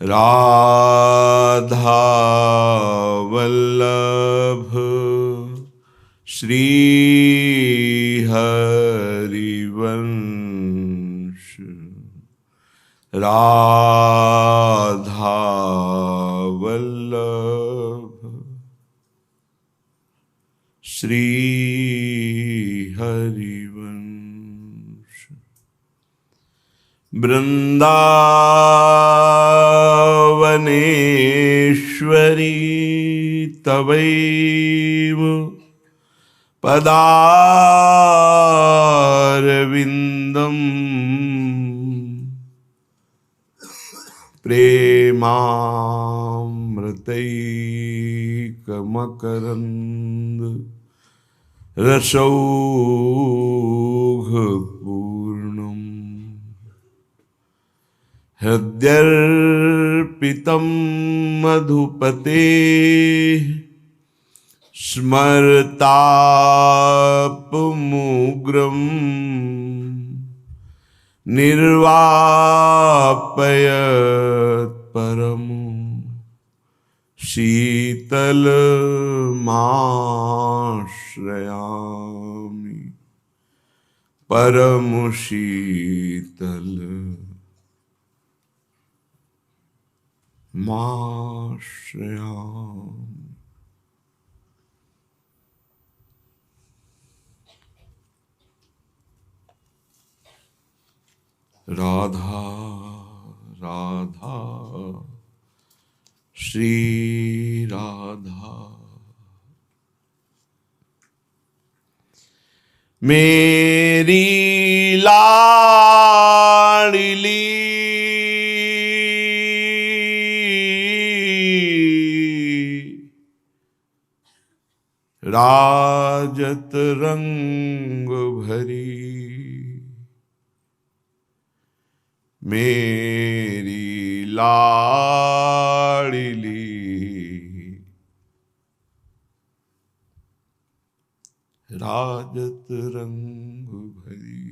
राधा वल्लभ श्री हरिवंश। राधा वल्लभ श्री हरिवंश। वृंदावनेश्वरी तवैव पदारविंदम् प्रेमामृतैकमकरन्द रसौघपूर्णम् हृद्यर्पितं मधुपते स्मरतापमुग्रं निर्वापयत् परमो शीतलमाश्रयामि परम शीतल माश्रयामि। राधा राधा श्री राधा मेरी लाडली राजत रंग भरी मेरी लाडली राजत रंग भरी।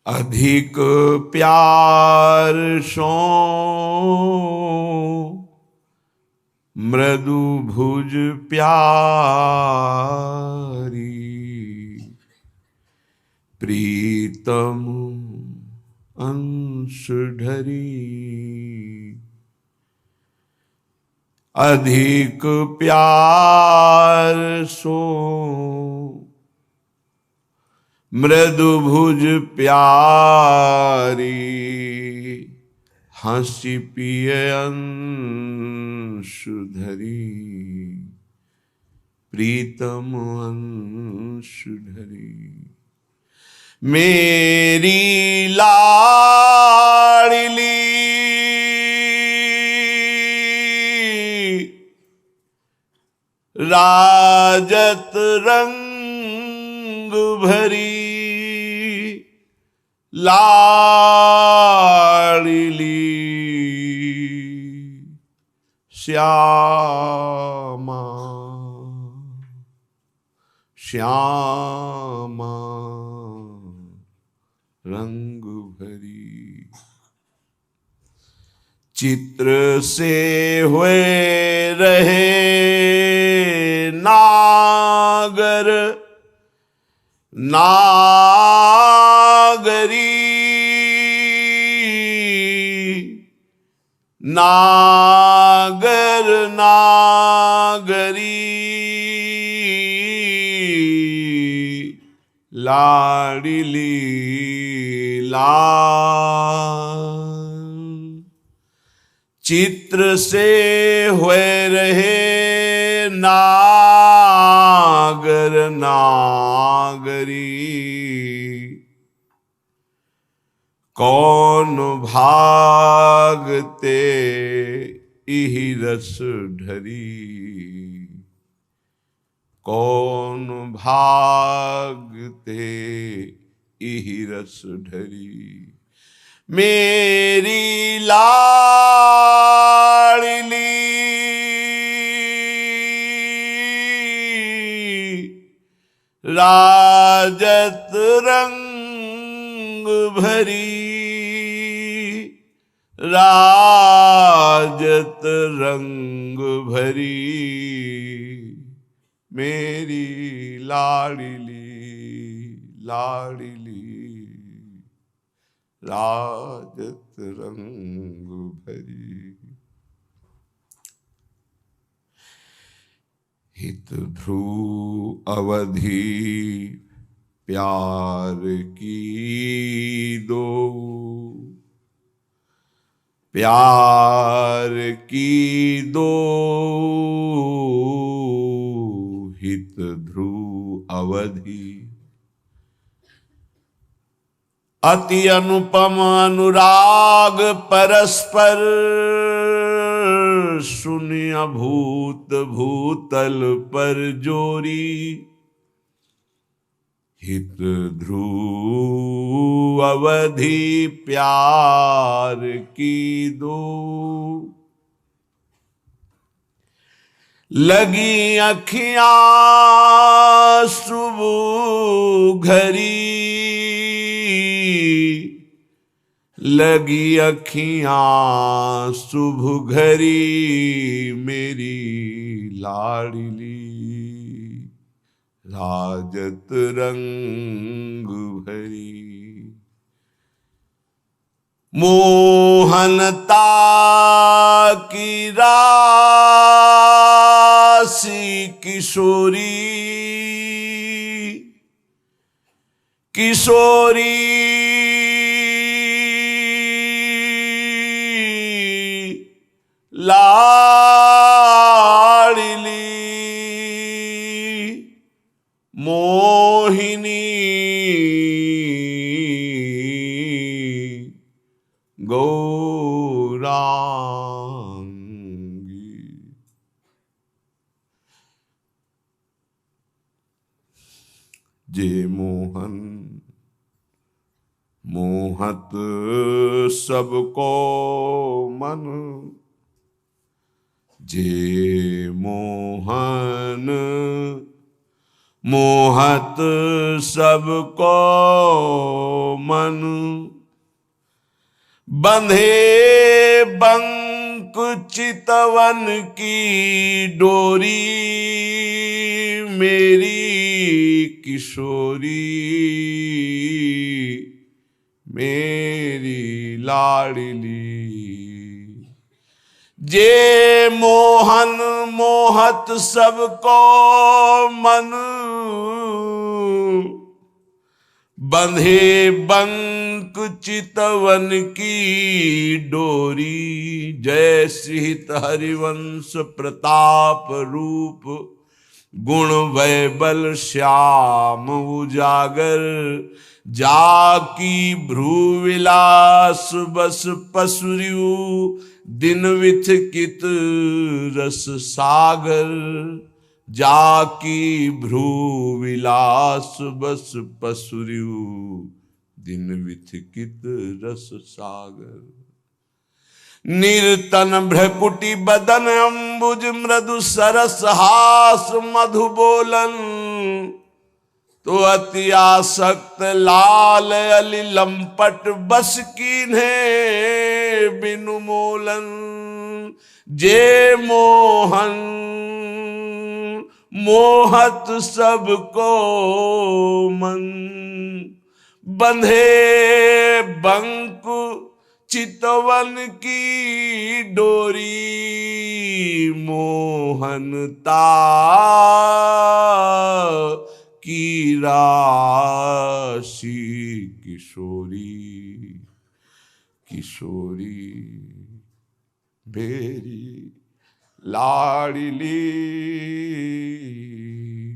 अधिक प्यार सो मृदु भुज प्यारी प्रीतम अंश ढरी। अधिक प्यार सो मृदु भुज प्यारी हंसी पिए अंश धरी प्रीतम अंश ढरी। मेरी लाडली राजत रंग भरी लाडली श्यामा श्यामा रंग भरी। चित्र से हुए रहे नागर नागरी नागर नागरी लाडली लाल। चित्र से हुए रहे नागर नागरी कौन भागते इहि रस ढरी कौन भागते इहि रस ढरी। मेरी लाडली राजत रंग भरी, राजत रंग भरी, मेरी लाडली लाडली, राजत रंग भरी। हित ध्रुव अवधि प्यार की दो, प्यार की दो, हित ध्रुव अवधि। अति अनुपम अनुराग परस्पर, सुनिया भूत भूतल पर जोरी, हित ध्रुव अवधि प्यार की दो। लगी अखियां सुबह घड़ी, लगी अखियां सुबह घड़ी, मेरी लाडली राजत रंग भरी। मोहनता की राशि किशोरी, किशोरी लाडली, मोहिनी गौरांगी। जे मोहन मोहत सबको मन, जे मोहन मोहत सबको मन, बंधे बंक चितवन की डोरी, मेरी किशोरी मेरी लाडली। जे मोहन मोहत सबको मन, बंधे बंक चितवन की डोरी। जय श्रीहित हरिवंश प्रताप रूप, गुण वैबल श्याम उजागर, जाकी भ्रू विलास बस पसुरियु, दिन विथकित रस सागर। जाकी भ्रू विलास बस पसुरियु, दिन विथकित रस सागर। निर्तन भ्रकुटी बदन अंबुज मृदु सरस हास मधु बोलन, तो अति आसक्त लाल अली लंपट बस कीन्हे बिनु मोलन। जे मोहन मोहत सबको मन, बंधे बंकु चितवन की डोरी। मोहनता की राशि किशोरी, किशोरी मेरी लाडली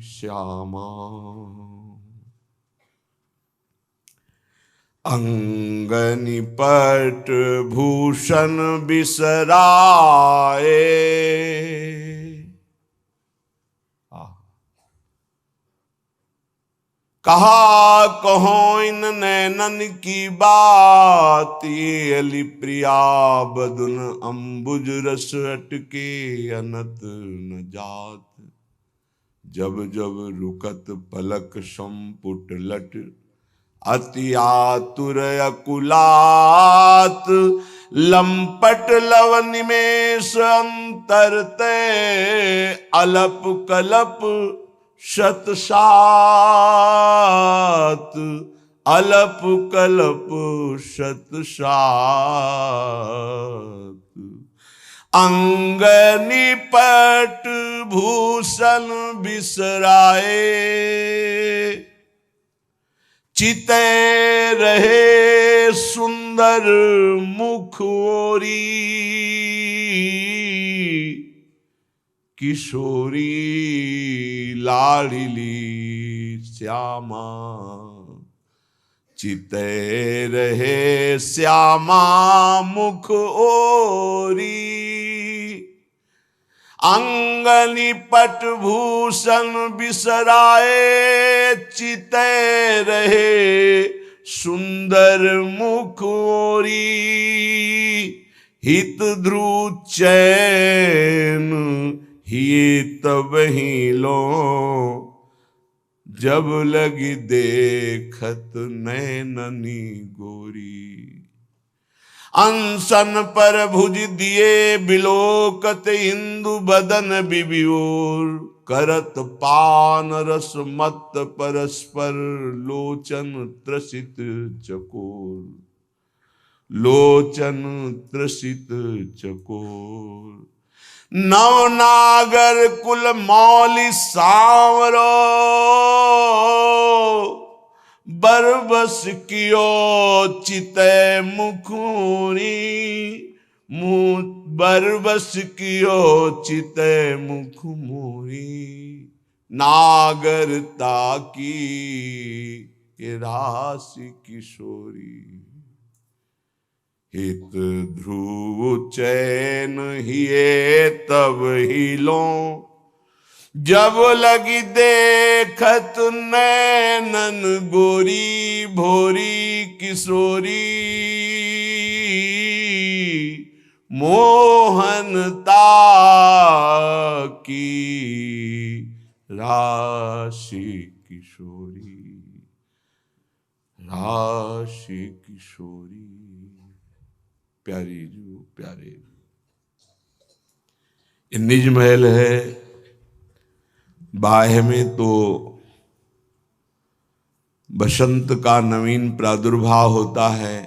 श्यामा। अंगनि पट भूषण बिसराए, कहा कहो इन नैनन की बात, ये अली प्रिया बदन अंबुज रस अटके अनत न जात। जब जब रुकत पलक संपुट लट, अति आतुर अकुलात लंपट लव निमेष अंतरते अलप कलप शतसात अलप कलप शतसात अंग निपट भूषण बिसराए चिते रहे सुंदर मुख ओरी किशोरी लाड़िली श्यामा चिते रहे श्यामा मुख ओरी अंग निपट भूषण बिसराए चिते रहे सुंदर मुख ओरी हित ध्रुव चैन हिये तब ही लो जब लगी देखत नैननी गोरी अनशन पर भुज दिए बिलोकत इंदु बदन बिबियोर करत पान रस मत परस्पर लोचन त्रसित चकोर लोचन त्रसित चकोर नवनागर कुल मौली सांवरो बरबस कियो चिते मुखूरी मुँह बरबस कियो चिते मुख मोरी नागरता की राशि किशोरी हित ध्रुव चैन हिये तब ही लो जब लगी देखत नैनन गोरी भोरी किशोरी मोहनता की राशि किशोरी राशि किशोरी। प्यारी जो प्यारे निज महल है। बाह्य में तो बसंत का नवीन प्रादुर्भाव होता है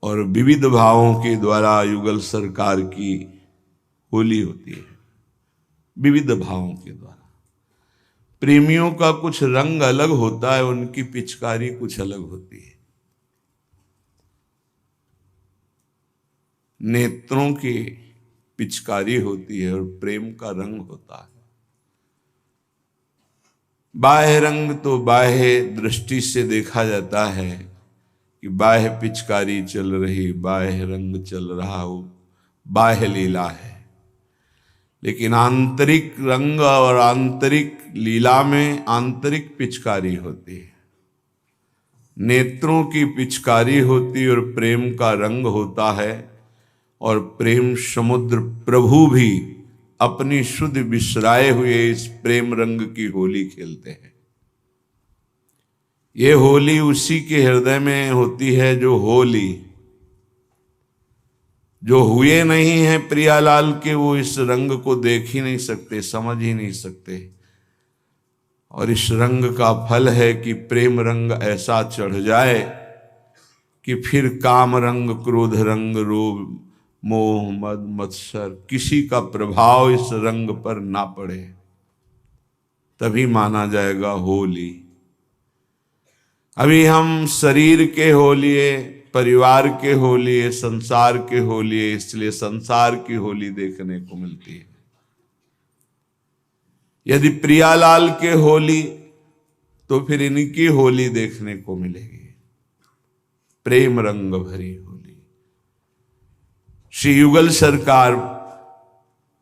और विविध भावों के द्वारा युगल सरकार की होली होती है। विविध भावों के द्वारा प्रेमियों का कुछ रंग अलग होता है, उनकी पिचकारी कुछ अलग होती है। नेत्रों की पिचकारी होती है और प्रेम का रंग होता है। बाह्य रंग तो बाह्य दृष्टि से देखा जाता है कि बाह्य पिचकारी चल रही, बाह्य रंग चल रहा हो, बाह्य लीला है। लेकिन आंतरिक रंग और आंतरिक लीला में आंतरिक पिचकारी होती है। नेत्रों की पिचकारी होती और प्रेम का रंग होता है। और प्रेम समुद्र प्रभु भी अपनी शुद्ध बिसराए हुए इस प्रेम रंग की होली खेलते हैं। ये होली उसी के हृदय में होती है जो होली जो हुए नहीं है प्रियालाल के, वो इस रंग को देख ही नहीं सकते, समझ ही नहीं सकते। और इस रंग का फल है कि प्रेम रंग ऐसा चढ़ जाए कि फिर काम रंग, क्रोध रंग, रोग, मोह, मद, मत्सर किसी का प्रभाव इस रंग पर ना पड़े, तभी माना जाएगा होली। अभी हम शरीर के होलिए, परिवार के होलिए, संसार के होलिए, इसलिए संसार की होली देखने को मिलती है। यदि प्रियालाल के होली तो फिर इनकी होली देखने को मिलेगी, प्रेम रंग भरी होली। श्री युगल सरकार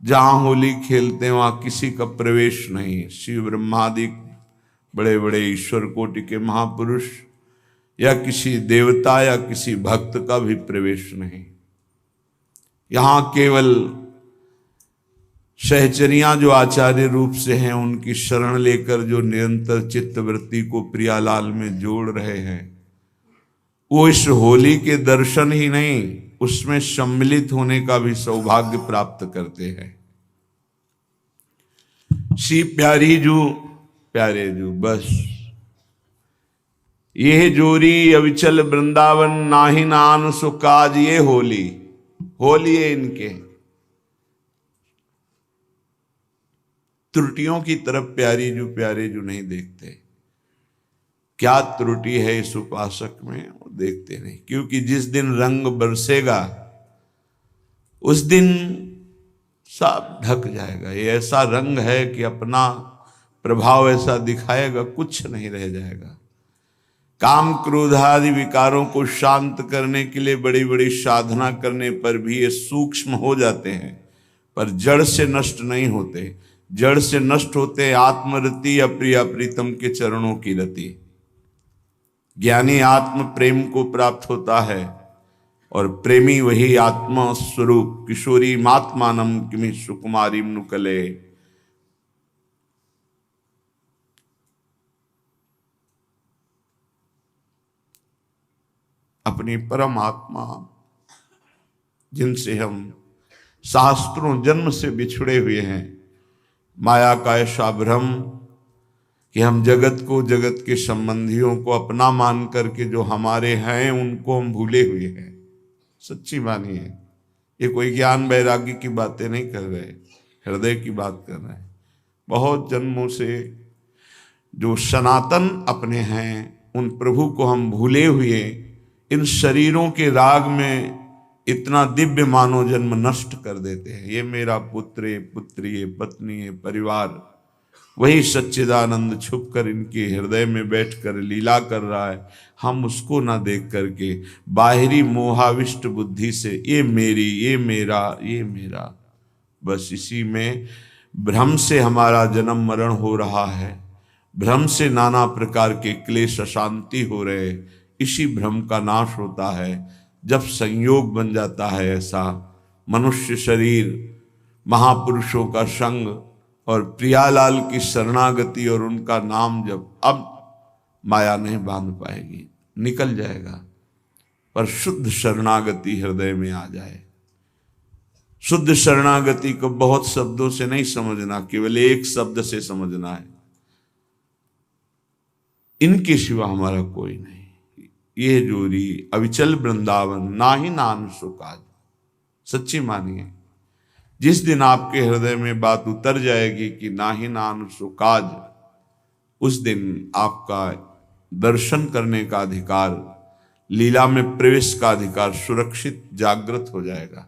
जहां होली खेलते हैं वहां किसी का प्रवेश नहीं। शिव ब्रह्मादि बड़े बड़े ईश्वर कोटि के महापुरुष या किसी देवता या किसी भक्त का भी प्रवेश नहीं। यहां केवल सहचरियां जो आचार्य रूप से हैं, उनकी शरण लेकर जो निरंतर चित्तवृत्ति को प्रियालाल में जोड़ रहे हैं, वो इस होली के दर्शन ही नहीं, उसमें सम्मिलित होने का भी सौभाग्य प्राप्त करते हैं। सी प्यारी जू प्यारे जू, बस ये जोरी अविचल वृंदावन, नाहि नान सो काज। ये होली है इनके। त्रुटियों की तरफ प्यारे जू नहीं देखते। क्या त्रुटि है इस उपासक में, वो देखते नहीं, क्योंकि जिस दिन रंग बरसेगा उस दिन सब ढक जाएगा। ये ऐसा रंग है कि अपना प्रभाव ऐसा दिखाएगा, कुछ नहीं रह जाएगा। काम क्रोध आदि विकारों को शांत करने के लिए बड़ी बड़ी साधना करने पर भी ये सूक्ष्म हो जाते हैं, पर जड़ से नष्ट नहीं होते। जड़ से नष्ट होते आत्मरति, अप्रिय प्रीतम के चरणों की रति। ज्ञानी आत्म प्रेम को प्राप्त होता है, और प्रेमी वही आत्मा स्वरूप। किशोरी मात्मानम किमि सुकुमारी नुकले। अपनी परम आत्मा, जिनसे हम शास्त्रों जन्म से बिछड़े हुए हैं, माया का ऐसा भ्रम कि हम जगत को, जगत के संबंधियों को अपना मान करके जो हमारे हैं उनको हम भूले हुए हैं। सच्ची मानिए, ये कोई ज्ञान वैराग्य की बातें नहीं कर रहे, हृदय की बात कर रहे हैं। बहुत जन्मों से जो सनातन अपने हैं, उन प्रभु को हम भूले हुए इन शरीरों के राग में इतना दिव्य मानव जन्म नष्ट कर देते हैं। ये मेरा पुत्र, ये पुत्री, ये पत्नी, ये परिवार, वही सच्चिदानंद छुप कर इनके हृदय में बैठकर लीला कर रहा है। हम उसको ना देख करके बाहरी मोहाविष्ट बुद्धि से ये मेरी, ये मेरा, ये मेरा, बस इसी में भ्रम से हमारा जन्म मरण हो रहा है। भ्रम से नाना प्रकार के क्लेश अशांति हो रहे। इसी भ्रम का नाश होता है जब संयोग बन जाता है ऐसा मनुष्य शरीर, महापुरुषों का संग और प्रियालाल की शरणागति और उनका नाम जब, अब माया नहीं बांध पाएगी, निकल जाएगा। पर शुद्ध शरणागति हृदय में आ जाए। शुद्ध शरणागति को बहुत शब्दों से नहीं समझना, केवल एक शब्द से समझना है, इनके सिवा हमारा कोई नहीं। ये जोरी अविचल वृंदावन, नाहि नान सो काज। सच्ची मानिए, जिस दिन आपके हृदय में बात उतर जाएगी कि नाहि नान सो काज, उस दिन आपका दर्शन करने का अधिकार, लीला में प्रवेश का अधिकार सुरक्षित जागृत हो जाएगा।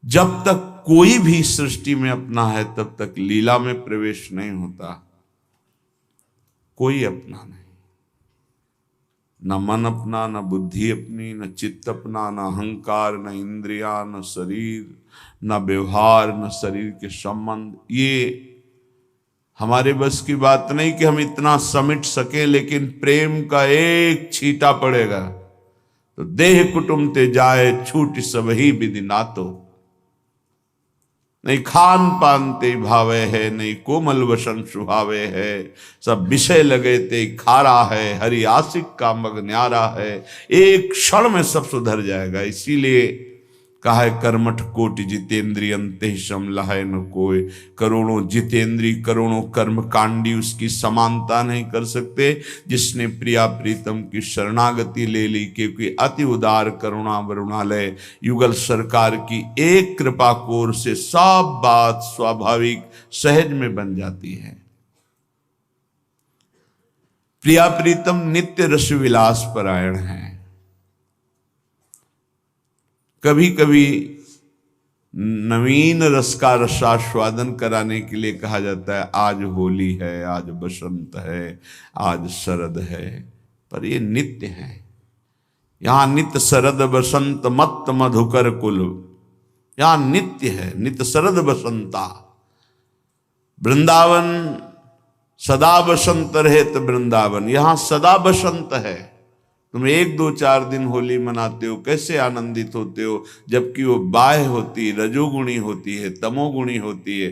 जब तक कोई भी सृष्टि में अपना है, तब तक लीला में प्रवेश नहीं होता। कोई अपना नहीं, न मन अपना, न बुद्धि अपनी, न चित्त अपना, न अहंकार, न इंद्रिया, न शरीर, न व्यवहार, न शरीर के संबंध। ये हमारे बस की बात नहीं कि हम इतना समेट सके, लेकिन प्रेम का एक छींटा पड़ेगा तो देह कुटुम ते जाए, छूट सब ही विधि नातो। नहीं खान पान ते भावे है, नहीं कोमल वसन सुहावे है, सब विषय लगे ते खारा है, हरि आशिक का मग न्यारा है। एक क्षण में सब सुधर जाएगा। इसीलिए कहा है कर्मठ कोटि जितेंद्रियं तेहि सम लहै न कोय। करोड़ों जितेंद्री, करोड़ों कर्म कांडी उसकी समानता नहीं कर सकते जिसने प्रिया प्रीतम की शरणागति ले ली। क्योंकि अति उदार करुणा वरुणालय युगल सरकार की एक कृपा कोर से सब बात स्वाभाविक सहज में बन जाती है। प्रिया प्रीतम नित्य रस विलास परायण है। कभी कभी नवीन रस का रसास्वादन कराने के लिए कहा जाता है आज होली है, आज बसंत है, आज शरद है, पर ये नित्य है। यहां नित्य शरद बसंत मत मधुकर कुल, यहां नित्य है, नित्य शरद बसंता। वृंदावन सदा बसंत रहे तो वृंदावन, यहां सदा बसंत है। तुम 1 2 4 दिन होली मनाते हो, कैसे आनंदित होते हो, जबकि वो बाह्य होती, रजोगुणी होती है, तमोगुणी होती है।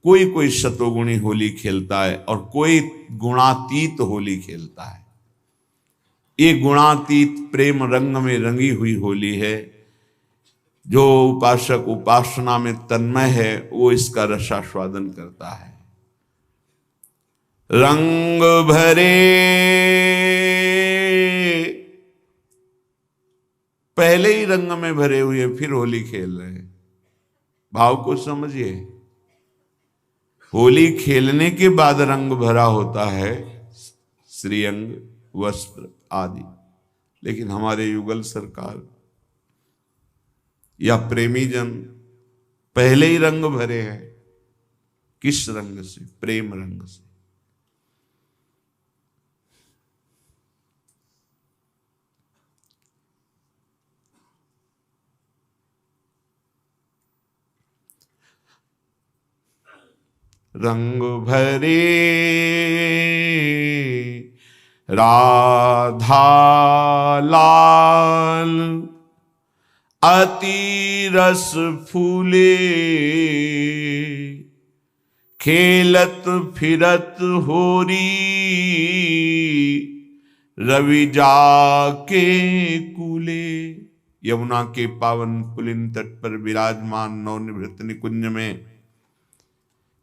कोई कोई शतोगुणी होली खेलता है और कोई गुणातीत होली खेलता है। ये गुणातीत प्रेम रंग में रंगी हुई होली है। जो उपासक उपासना में तन्मय है वो इसका रसास्वादन करता है। रंग भरे पहले ही रंग में भरे हुए फिर होली खेल रहे हैं। भाव को समझिए। होली खेलने के बाद रंग भरा होता है, श्रीअंग, वस्त्र आदि। लेकिन हमारे युगल सरकार या प्रेमी जन पहले ही रंग भरे हैं। किस रंग से? प्रेम रंग से। रंग भरे राधा लाल अति रस फूले, खेलत फिरत होरी रवि जाके कूले। यमुना के पावन पुलिन तट पर विराजमान नवनिवृत्त निकुंज में,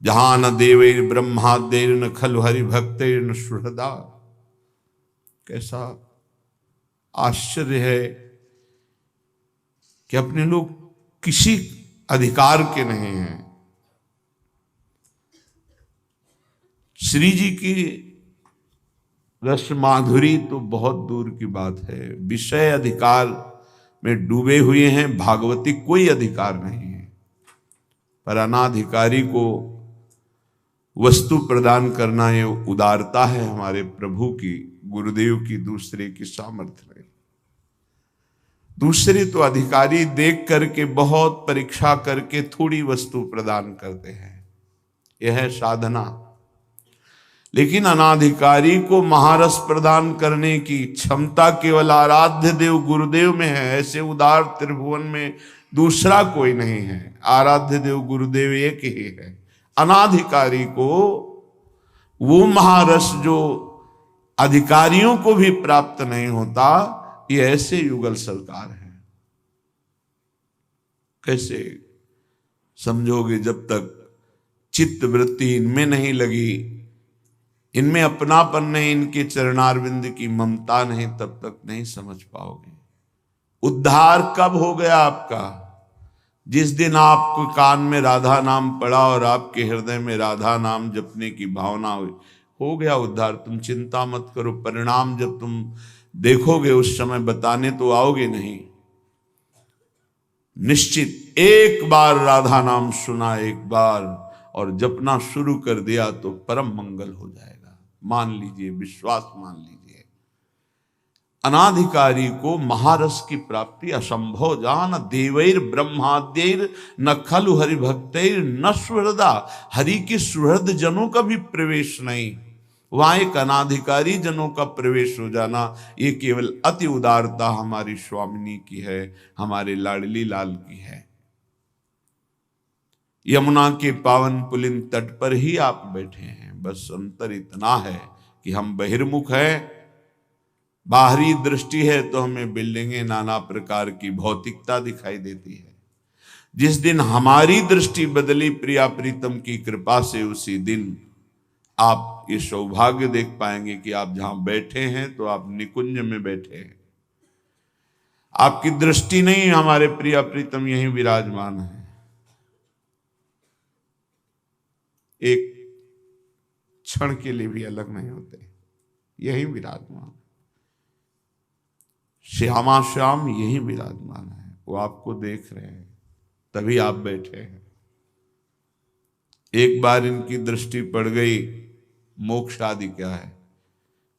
जहां न देवैर ब्रह्मादेर न खलु हरि भक्तेर न सुहृदा। कैसा आश्चर्य है कि अपने लोग किसी अधिकार के नहीं हैं। श्री जी की रस माधुरी तो बहुत दूर की बात है, विषय अधिकार में डूबे हुए हैं। भागवती कोई अधिकार नहीं है, पर अनाधिकारी को वस्तु प्रदान करना ये उदारता है हमारे प्रभु की, गुरुदेव की, दूसरे की सामर्थ्य नहीं। दूसरे तो अधिकारी देख करके बहुत परीक्षा करके थोड़ी वस्तु प्रदान करते हैं, यह है साधना। लेकिन अनाधिकारी को महारस प्रदान करने की क्षमता केवल आराध्य देव गुरुदेव में है। ऐसे उदार त्रिभुवन में दूसरा कोई नहीं है। आराध्य देव गुरुदेव एक ही है। अनाधिकारी को वो महारस जो अधिकारियों को भी प्राप्त नहीं होता, ये ऐसे युगल सरकार है। कैसे समझोगे? जब तक चित्त वृत्ति इनमें नहीं लगी, इनमें अपनापन नहीं, इनके चरणारविंद की ममता नहीं, तब तक नहीं समझ पाओगे। उद्धार कब हो गया आपका? जिस दिन आपको कान में राधा नाम पड़ा और आपके हृदय में राधा नाम जपने की भावना हुई, हो गया उद्धार। तुम चिंता मत करो, परिणाम जब तुम देखोगे उस समय बताने तो आओगे नहीं। निश्चित एक बार राधा नाम सुना, एक बार और जपना शुरू कर दिया तो परम मंगल हो जाएगा। मान लीजिए, विश्वास मान लीजिए। अनाधिकारी को महारस की प्राप्ति असंभव। जान देवैर ब्रह्माद्यैर न खलु हरि भक्तैर न सुहृदा। हरि के सुहृद जनों का भी प्रवेश नहीं, वहां एक अनाधिकारी जनों का प्रवेश हो जाना, ये केवल अति उदारता हमारी स्वामिनी की है, हमारे लाडली लाल की है। यमुना के पावन पुलिन तट पर ही आप बैठे हैं। बस अंतर इतना है कि हम बहिर्मुख हैं। बाहरी दृष्टि है तो हमें बिल्डिंगें, नाना प्रकार की भौतिकता दिखाई देती है। जिस दिन हमारी दृष्टि बदली प्रिया प्रीतम की कृपा से, उसी दिन आप ये सौभाग्य देख पाएंगे कि आप जहां बैठे हैं तो आप निकुंज में बैठे हैं। आपकी दृष्टि नहीं, हमारे प्रिया प्रीतम यहीं विराजमान है। एक क्षण के लिए भी अलग नहीं होते, यही विराजमान। श्यामा श्याम यही विराजमान है, वो आपको देख रहे हैं, तभी आप बैठे हैं। एक बार इनकी दृष्टि पड़ गई, मोक्ष आदि क्या है?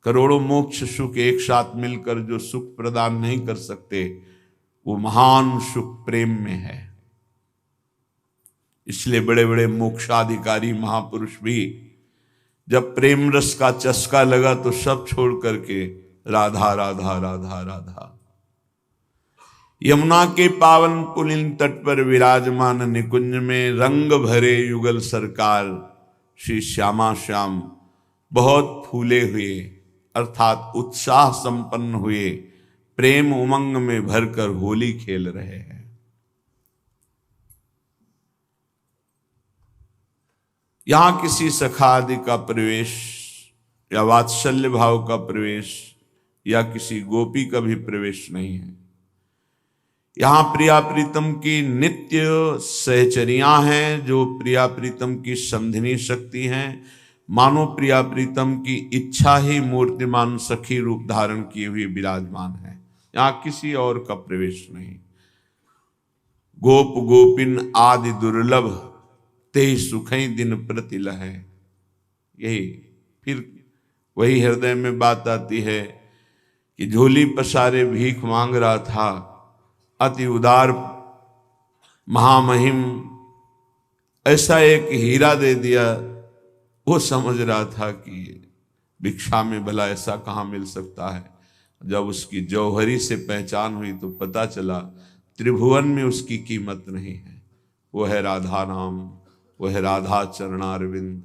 करोड़ों मोक्ष सुख एक साथ मिलकर जो सुख प्रदान नहीं कर सकते, वो महान सुख प्रेम में है। इसलिए बड़े बड़े मोक्षाधिकारी महापुरुष भी जब प्रेम रस का चस्का लगा तो सब छोड़ करके राधा राधा राधा राधा। यमुना के पावन पुलिन तट पर विराजमान निकुंज में रंग भरे युगल सरकार श्री श्यामा श्याम बहुत फूले हुए अर्थात उत्साह संपन्न हुए प्रेम उमंग में भरकर होली खेल रहे हैं। यहां किसी सखा आदि का प्रवेश या वात्सल्य भाव का प्रवेश या किसी गोपी का भी प्रवेश नहीं है। यहां प्रिया प्रीतम की नित्य सहचरियां हैं जो प्रिया प्रीतम की संधिनी शक्ति हैं। मानो प्रिया प्रीतम की इच्छा ही मूर्तिमान सखी रूप धारण किए हुए विराजमान है। यहां किसी और का प्रवेश नहीं। गोप गोपिन आदि दुर्लभ ते सुखई दिन प्रति लहै। यही फिर वही हृदय में बात आती है कि झोली पसारे भीख मांग रहा था, अति उदार महामहिम ऐसा एक हीरा दे दिया। वो समझ रहा था कि भिक्षा में भला ऐसा कहाँ मिल सकता है। जब उसकी जौहरी से पहचान हुई तो पता चला त्रिभुवन में उसकी कीमत नहीं है। वो है राधा नाम, वो है राधा चरणारविंद।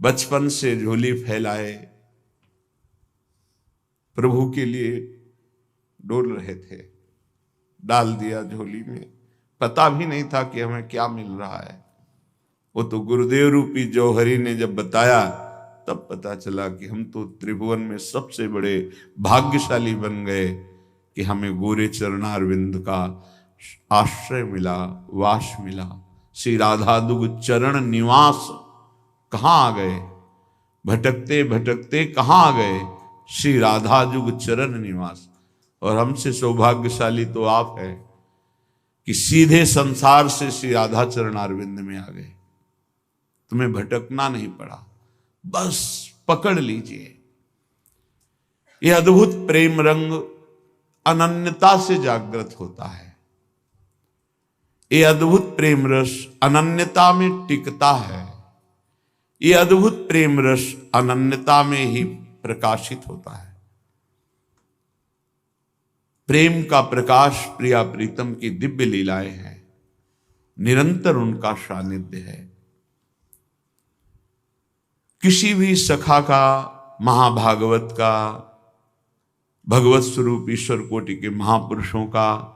बचपन से झोली फैलाए प्रभु के लिए डोल रहे थे, डाल दिया झोली में। पता भी नहीं था कि हमें क्या मिल रहा है। वो तो गुरुदेव रूपी जौहरी ने जब बताया तब पता चला कि हम तो त्रिभुवन में सबसे बड़े भाग्यशाली बन गए कि हमें गोरे चरणारविंद का आश्रय मिला, वास मिला। श्री राधा दुग चरण निवास कहाँ आ गए, भटकते भटकते कहाँ आ गए, श्री राधा जुग चरण निवास। और हमसे सौभाग्यशाली तो आप है कि सीधे संसार से श्री राधा चरणारविंद में आ गए। तुम्हें भटकना नहीं पड़ा, बस पकड़ लीजिए। यह अद्भुत प्रेम रंग अनन्यता से जागृत होता है। यह अद्भुत प्रेम रस अनन्यता में टिकता है। यह अद्भुत प्रेम रस अनन्यता में ही प्रकाशित होता है। प्रेम का प्रकाश प्रिया प्रीतम की दिव्य लीलाएं हैं, निरंतर उनका सानिध्य है। किसी भी सखा का, महाभागवत का, भगवत स्वरूप ईश्वर कोटि के महापुरुषों का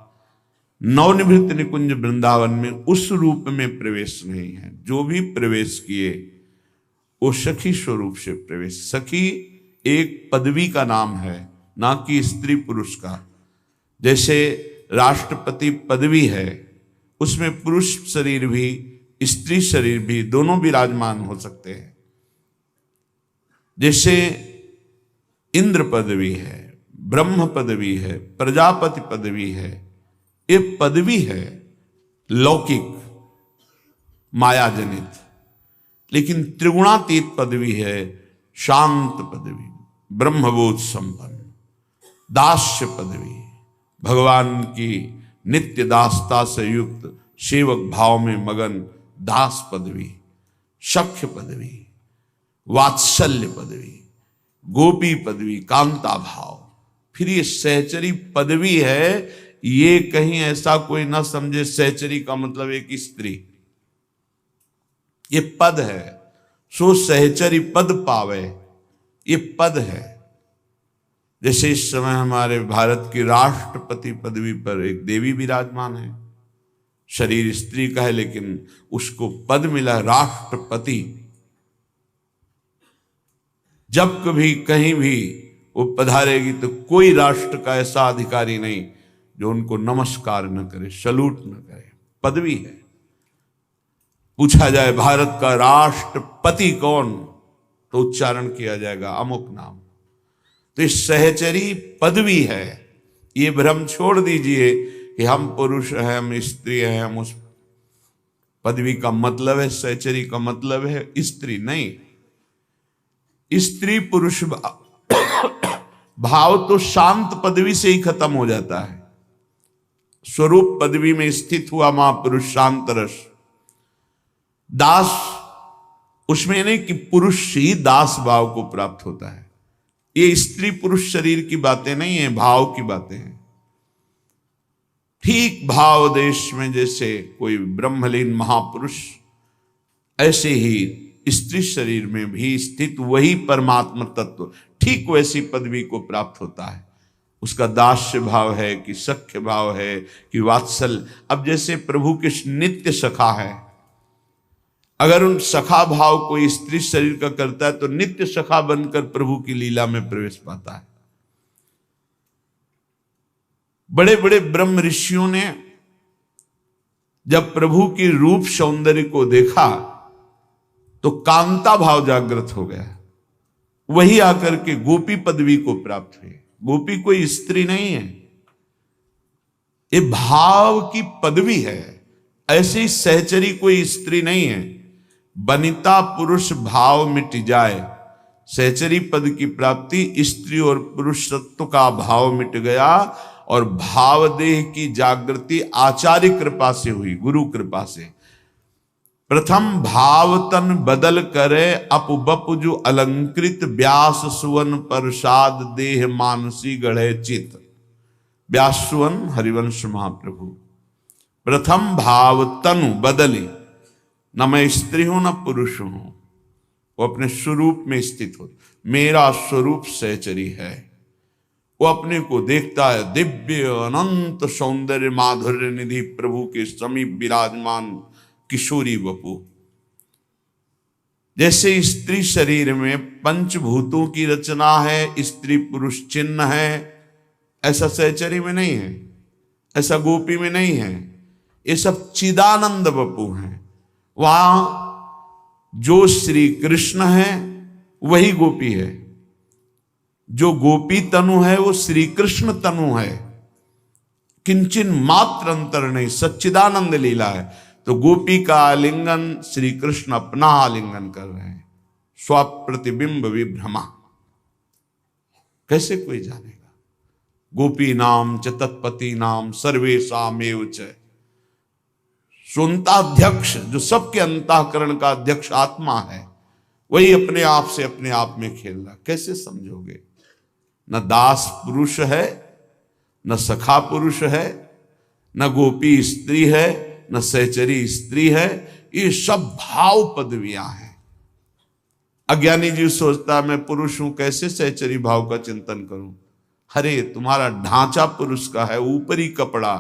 नवनिभृत निकुंज वृंदावन में उस रूप में प्रवेश नहीं है। जो भी प्रवेश किए वो सखी स्वरूप से प्रवेश। सखी एक पदवी का नाम है, ना कि स्त्री पुरुष का। जैसे राष्ट्रपति पदवी है, उसमें पुरुष शरीर भी स्त्री शरीर भी दोनों विराजमान हो सकते हैं। जैसे इंद्र पदवी है, ब्रह्म पदवी है, प्रजापति पदवी है, ये पदवी है लौकिक मायाजनित। लेकिन त्रिगुणातीत पदवी है शांत पदवी, ब्रह्मबोध संपन्न, दास्य पदवी, भगवान की नित्य दासता से युक्त सेवक भाव में मगन दास पदवी, सख्य पदवी, वात्सल्य पदवी, गोपी पदवी, कांता भाव। फिर ये सहचरी पदवी है। ये कहीं ऐसा कोई ना समझे सहचरी का मतलब एक स्त्री। ये पद है, सो सहचरी पद पावे, ये पद है। जैसे इस समय हमारे भारत की राष्ट्रपति पदवी पर एक देवी विराजमान है। शरीर स्त्री का है लेकिन उसको पद मिला राष्ट्रपति। जब कभी कहीं भी वो पधारेगी तो कोई राष्ट्र का ऐसा अधिकारी नहीं जो उनको नमस्कार न करे, सलूट न करे। पदवी है। पूछा जाए भारत का राष्ट्रपति कौन, तो उच्चारण किया जाएगा अमुक नाम। तो इस सहचरी पदवी है। ये भ्रम छोड़ दीजिए कि हम पुरुष हैं, हम स्त्री हैं, हम उस पदवी का मतलब है सहचरी का मतलब है स्त्री नहीं। स्त्री पुरुष भाव तो शांत पदवी से ही खत्म हो जाता है। स्वरूप पदवी में स्थित हुआ महापुरुष शांत रस। दास उसमें नहीं कि पुरुष ही दास भाव को प्राप्त होता है। ये स्त्री पुरुष शरीर की बातें नहीं है, भाव की बातें हैं। ठीक भाव देश में जैसे कोई ब्रह्मलीन महापुरुष, ऐसे ही स्त्री शरीर में भी स्थित वही परमात्मा तत्व ठीक वैसी पदवी को प्राप्त होता है। उसका दास्य भाव है कि सख्य भाव है कि वात्सल। अब जैसे प्रभु के नित्य सखा है, अगर उन सखा भाव कोई स्त्री शरीर का करता है तो नित्य सखा बनकर प्रभु की लीला में प्रवेश पाता है। बड़े बड़े ब्रह्म ऋषियों ने जब प्रभु की रूप सौंदर्य को देखा तो कांता भाव जागृत हो गया, वही आकर के गोपी पदवी को प्राप्त हुई। गोपी कोई स्त्री नहीं है, ये भाव की पदवी है। ऐसी सहचरी कोई स्त्री नहीं है। बनिता पुरुष भाव मिट जाए, सहचरी पद की प्राप्ति स्त्री और पुरुष तत्व का भाव मिट गया और भाव देह की जागृति आचार्य कृपा से हुई, गुरु कृपा से। प्रथम भाव तन बदल करे अपबप जो अलंकृत व्यास सुवन प्रसाद देह मानसी गढ़े चित। व्यास सुवन हरिवंश महाप्रभु। प्रथम भाव तनु बदली, न मैं स्त्री हूं न पुरुष हूं, वो अपने स्वरूप में स्थित हो। मेरा स्वरूप सहचरी है। वो अपने को देखता है दिव्य अनंत सौंदर्य माधुर्य निधि प्रभु के समीप विराजमान किशोरी वपु। जैसे स्त्री शरीर में पंचभूतों की रचना है, स्त्री पुरुष चिन्ह है, ऐसा सहचरी में नहीं है, ऐसा गोपी में नहीं है। ये सब चिदानंद वपु हैं। वहां जो श्री कृष्ण है वही गोपी है, जो गोपी तनु है वो श्री कृष्ण तनु है। किंचन मात्र अंतर नहीं, सच्चिदानंद लीला है। तो गोपी का आलिंगन श्री कृष्ण अपना आलिंगन कर रहे हैं। स्वप्रतिबिंब विभ्रमा कैसे कोई जानेगा। गोपी नाम च तत्पति नाम सर्वेशामेव च। सुनताध्यक्ष जो सबके अंतःकरण का अध्यक्ष आत्मा है, वही अपने आप से अपने आप में खेल रहा। कैसे समझोगे। न दास पुरुष है, न सखा पुरुष है, न गोपी स्त्री है, न सहचरी स्त्री है। ये सब भाव पदवियां हैं। अज्ञानी जीव सोचता है मैं पुरुष हूं, कैसे सहचरी भाव का चिंतन करूं। अरे तुम्हारा ढांचा पुरुष का है, ऊपरी कपड़ा,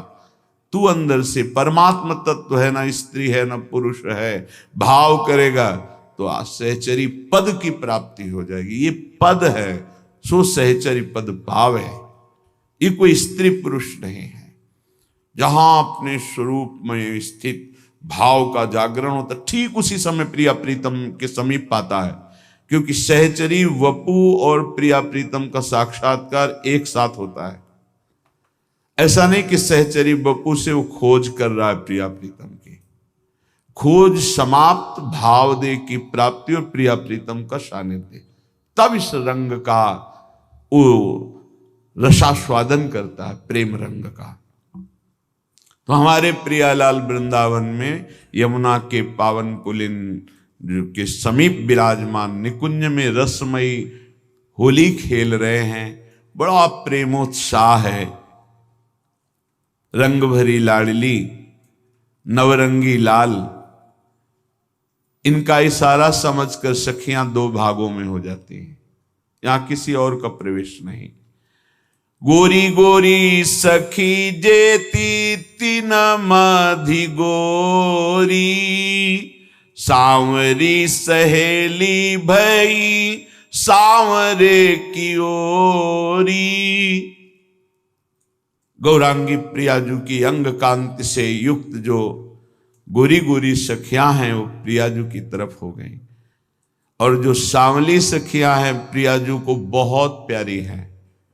तू अंदर से परमात्मा तत्व है, ना स्त्री है ना पुरुष है। भाव करेगा तो सहचरी पद की प्राप्ति हो जाएगी। ये पद है, सो सहचरी पद भाव है। ये कोई स्त्री पुरुष नहीं है। जहां अपने स्वरूप में स्थित भाव का जागरण होता, ठीक उसी समय प्रिया प्रीतम के समीप पाता है। क्योंकि सहचरी वपु और प्रिया प्रीतम का साक्षात्कार एक साथ होता है। ऐसा नहीं कि सहचरी वपु से वो खोज कर रहा है प्रिया प्रीतम की। खोज समाप्त, भाव दे की प्राप्ति और प्रिया प्रीतम का सानिध्य, तब इस रंग का वो रसास्वादन करता है, प्रेम रंग का। तो हमारे प्रियालाल वृंदावन में यमुना के पावन पुलिन के समीप विराजमान निकुंज में रसमयी होली खेल रहे हैं। बड़ा प्रेमोत्साह है। रंग भरी लाडली, नवरंगी लाल, इनका इशारा समझकर सखियां दो भागों में हो जाती हैं। यहां किसी और का प्रवेश नहीं। गोरी गोरी सखी जेती तीन मधि गोरी, सांवरी सहेली भई सांवरे की ओरी। गौरांगी प्रियाजू की अंग कांति से युक्त जो गोरी गोरी सखियां हैं वो प्रियाजू की तरफ हो गई, और जो सांवली सखियां हैं प्रियाजू को बहुत प्यारी हैं,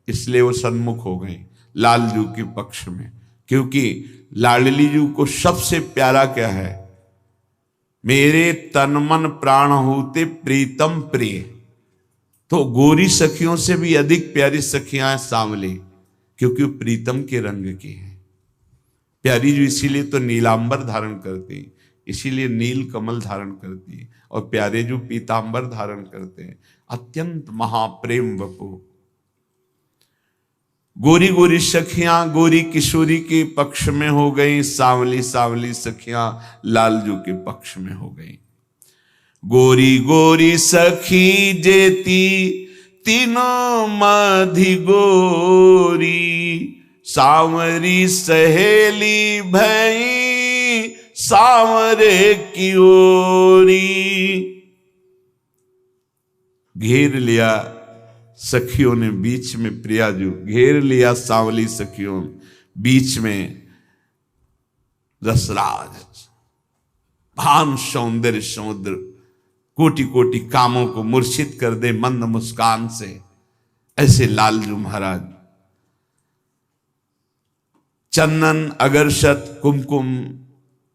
इसलिए वो सन्मुख हो गई लालजू के पक्ष में। क्योंकि लाडली जू को सबसे प्यारा क्या है, मेरे तन मन प्राण होते प्रीतम प्रिय। तो गोरी सखियों से भी अधिक प्यारी सखियां हैं सांवली, क्योंकि वो प्रीतम के रंग की है। प्यारी जो इसीलिए तो नीलांबर धारण करती, इसीलिए नील कमल धारण करती, और प्यारे जो पीतांबर धारण करते हैं। अत्यंत महाप्रेम वपु। गोरी गोरी सखियां गोरी किशोरी के पक्ष में हो गई, सांवली सांवली सखियां लालजू के पक्ष में हो गई। गोरी गोरी सखी जेती तीनों मधि गोरी, सांवरी सहेली भई सांवरे की ओरी। घेर लिया सखियों ने बीच में, प्रियाजू घेर लिया सांवली सखियों बीच में रसराज, भान सौंदर्य समुद्र, कोटि कोटि कामों को मूर्छित कर दे मंद मुस्कान से, ऐसे लालजू महाराज। चंदन अगरशत कुमकुम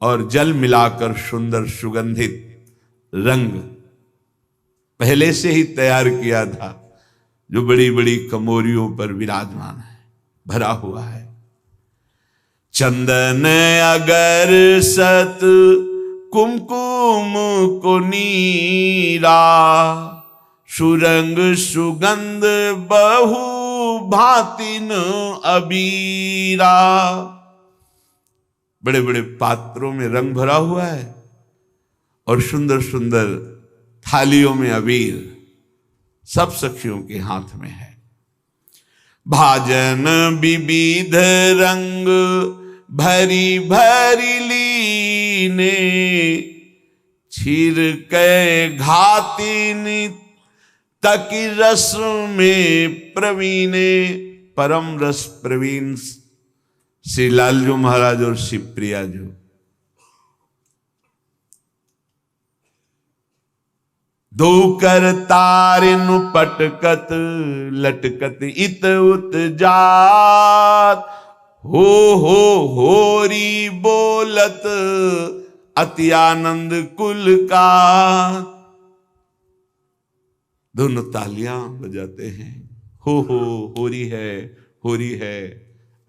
और जल मिलाकर सुंदर सुगंधित रंग पहले से ही तैयार किया था, जो बड़ी बड़ी कमोरियों पर विराजमान है, भरा हुआ है। चंदन अगरशत कुमकुम को नीरा, सुरंग सुगंध बहु भातिन अबीरा। बड़े बड़े पात्रों में रंग भरा हुआ है और सुंदर सुंदर थालियों में अबीर सब सखियों के हाथ में है। भाजन विविध रंग भरी भरी लीने, छिर के घातिनी तकी रस में प्रवीणे। परम रस प्रवीण श्री लालजू महाराज और श्री प्रियाजू। दो कर तारिनु पटकत लटकत इत उत जात, हो होरी बोलत अति आनंद कुल का। दोनों तालियां बजाते हैं, हो होरी है, होरी है।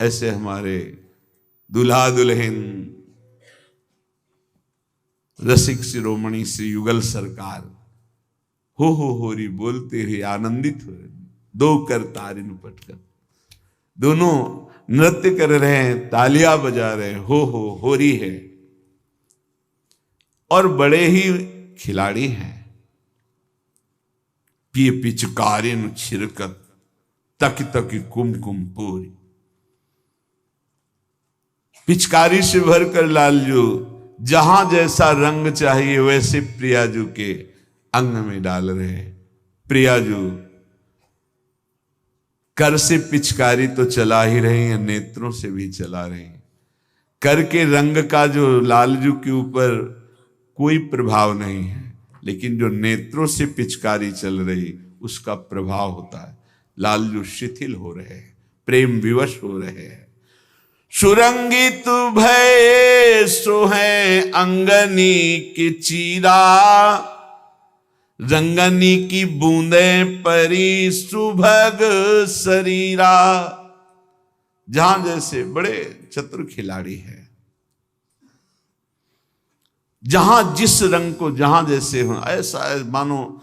ऐसे हमारे दुल्हा दुल्हन रसिक शिरोमणि श्री युगल सरकार हो होरी बोलते हुए आनंदित हो। दो कर तारिन पटकर, दोनों नृत्य कर रहे हैं, तालियां बजा रहे हैं, हो होरी है। और बड़े ही खिलाड़ी हैं। पिय पिचकारिन छिरकत तक तक कुमकुम पूरी। पिचकारी से भरकर लालजू जहां जैसा रंग चाहिए वैसे प्रियाजू के अंग में डाल रहे हैं। प्रियाजू कर से पिचकारी तो चला ही रही है, नेत्रों से भी चला रही है। कर के रंग का जो लालजू के ऊपर कोई प्रभाव नहीं है, लेकिन जो नेत्रों से पिचकारी चल रही उसका प्रभाव होता है। लालजू शिथिल हो रहे हैं, प्रेम विवश हो रहे हैं। सुरंगित भय सो है अंगनी के चीरा, रंगनी की बूंदे परी सुभग शरीरा। जहां जैसे बड़े चतुर खिलाड़ी है, जहां जिस रंग को जहां जैसे हो, ऐसा मानो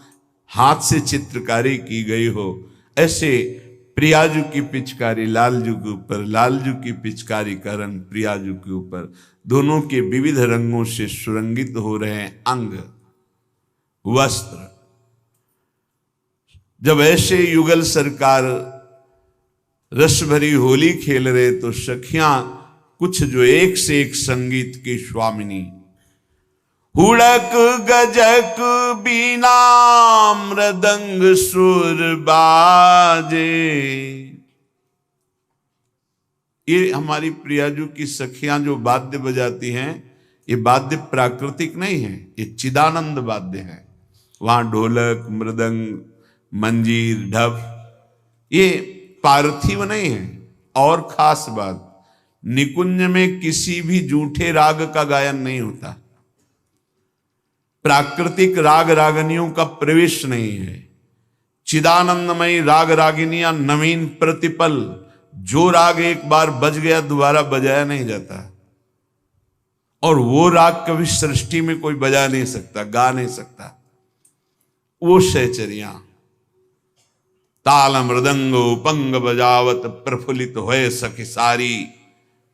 हाथ से चित्रकारी की गई हो। ऐसे प्रियाजू की पिचकारी लालजू के ऊपर, लालजू की पिचकारी का रंग प्रियाजू के ऊपर, दोनों के विविध रंगों से सुरंगित हो रहे हैं अंग वस्त्र। जब ऐसे युगल सरकार रस भरी होली खेल रहे तो सखियां कुछ जो एक से एक संगीत की स्वामिनी, हुड़क गजक बीना मृदंग सुर बाजे। ये हमारी प्रियाजू की सखियां जो वाद्य बजाती हैं, ये वाद्य प्राकृतिक नहीं है, ये चिदानंद वाद्य है। वहां ढोलक मृदंग मंजीर ढप ये पार्थिव नहीं है। और खास बात, निकुंज में किसी भी जूठे राग का गायन नहीं होता, प्राकृतिक राग रागनियों का प्रवेश नहीं है। चिदानंदमयी राग रागिनियां नवीन प्रतिपल, जो राग एक बार बज गया दोबारा बजाया नहीं जाता, और वो राग कभी सृष्टि में कोई बजा नहीं सकता, गा नहीं सकता। वो सहचरियां ताल मृदंग उपंग बजावत प्रफुल्लित होए सखी सारी,